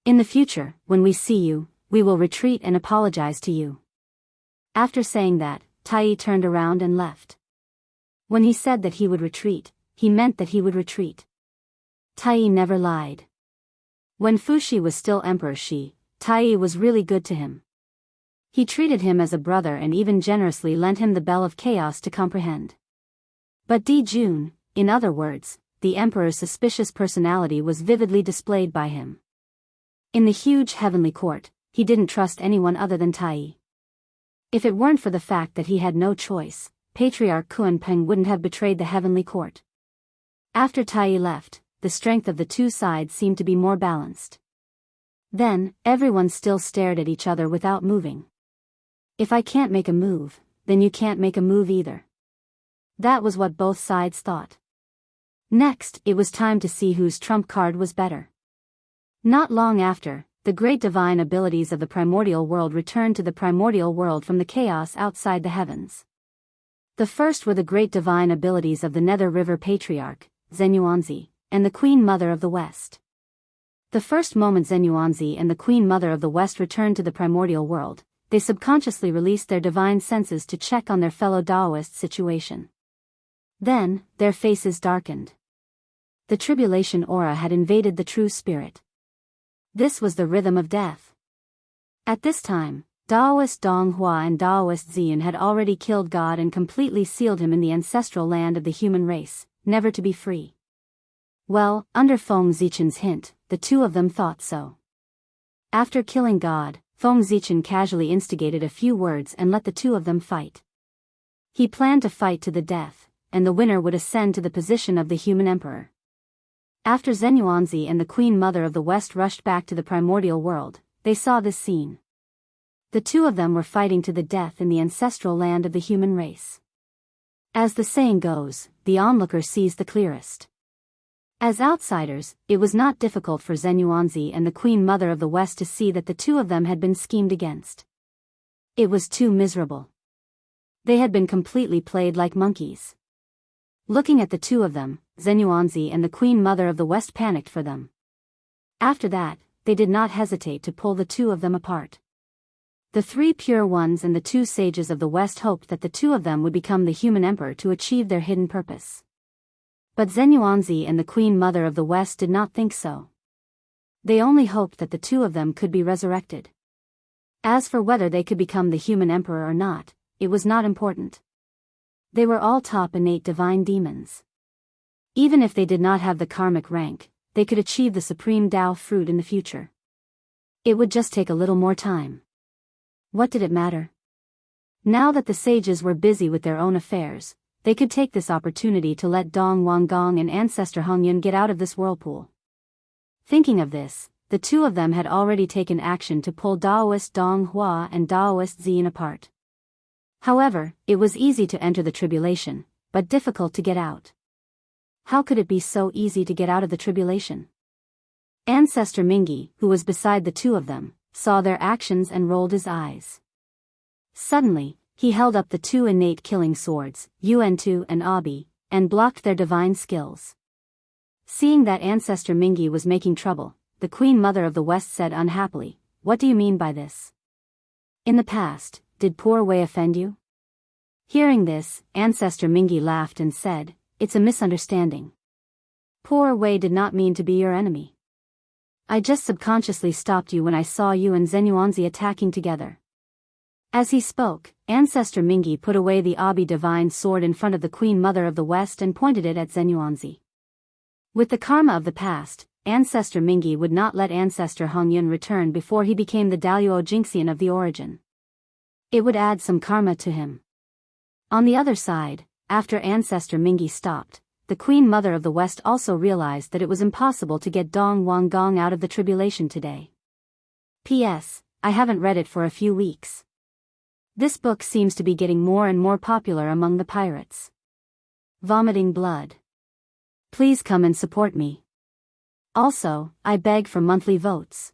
In the future, when we see you, we will retreat and apologize to you. After saying that, Tai turned around and left. When he said that he would retreat, he meant that he would retreat. Tai never lied. When Fushi was still Emperor Shi, Tai was really good to him. He treated him as a brother and even generously lent him the Bell of Chaos to comprehend. But Di Jun, in other words, the Emperor's suspicious personality was vividly displayed by him. In the huge heavenly court, he didn't trust anyone other than Tai. If it weren't for the fact that he had no choice, Patriarch Kunpeng wouldn't have betrayed the heavenly court. After Tai left, the strength of the two sides seemed to be more balanced. Then, everyone still stared at each other without moving. If I can't make a move, then you can't make a move either. That was what both sides thought. Next, it was time to see whose trump card was better. Not long after, the great divine abilities of the primordial world returned to the primordial world from the chaos outside the heavens. The first were the great divine abilities of the Nether River Patriarch, Zenuanzi, and the Queen Mother of the West. The first moment Zenuanzi and the Queen Mother of the West returned to the primordial world, they subconsciously released their divine senses to check on their fellow Taoist situation. Then, their faces darkened. The tribulation aura had invaded the true spirit. This was the rhythm of death. At this time, Taoist Dong Hua and Taoist Xian had already killed God and completely sealed him in the ancestral land of the human race, never to be free. Well, under Feng Zichen's hint, the two of them thought so. After killing God, Feng Zichen casually instigated a few words and let the two of them fight. He planned to fight to the death, and the winner would ascend to the position of the human emperor. After Zenuanzi and the Queen Mother of the West rushed back to the primordial world, they saw this scene. The two of them were fighting to the death in the ancestral land of the human race. As the saying goes, the onlooker sees the clearest. As outsiders, it was not difficult for Zenuanzi and the Queen Mother of the West to see that the two of them had been schemed against. It was too miserable. They had been completely played like monkeys. Looking at the two of them, Zenuanzi and the Queen Mother of the West panicked for them. After that, they did not hesitate to pull the two of them apart. The three pure ones and the two sages of the West hoped that the two of them would become the human emperor to achieve their hidden purpose. But Zenuanzi and the Queen Mother of the West did not think so. They only hoped that the two of them could be resurrected. As for whether they could become the human emperor or not, it was not important. They were all top innate divine demons. Even if they did not have the karmic rank, they could achieve the supreme Tao fruit in the future. It would just take a little more time. What did it matter? Now that the sages were busy with their own affairs, they could take this opportunity to let Dong Wanggong and Ancestor Hongyun get out of this whirlpool. Thinking of this, the two of them had already taken action to pull Taoist Dong Hua and Taoist Xian apart. However, it was easy to enter the tribulation, but difficult to get out. How could it be so easy to get out of the tribulation? Ancestor Mingi, who was beside the two of them, saw their actions and rolled his eyes. Suddenly, he held up the two innate killing swords, Yuan-Tu and Abi, and blocked their divine skills. Seeing that Ancestor Mingi was making trouble, the Queen Mother of the West said unhappily, "What do you mean by this? In the past, did poor Wei offend you?" Hearing this, Ancestor Mingi laughed and said, "It's a misunderstanding. Poor Wei did not mean to be your enemy. I just subconsciously stopped you when I saw you and Zenuanzi attacking together." As he spoke, Ancestor Mingi put away the Abi divine sword in front of the Queen Mother of the West and pointed it at Zenuanzi. With the karma of the past, Ancestor Mingi would not let Ancestor Hongyun return before he became the Daluo Jingxian of the origin. It would add some karma to him. On the other side, after Ancestor Mingi stopped, the Queen Mother of the West also realized that it was impossible to get Dong Wanggong out of the tribulation today. P.S. I haven't read it for a few weeks. This book seems to be getting more and more popular among the pirates. Vomiting blood. Please come and support me. Also, I beg for monthly votes.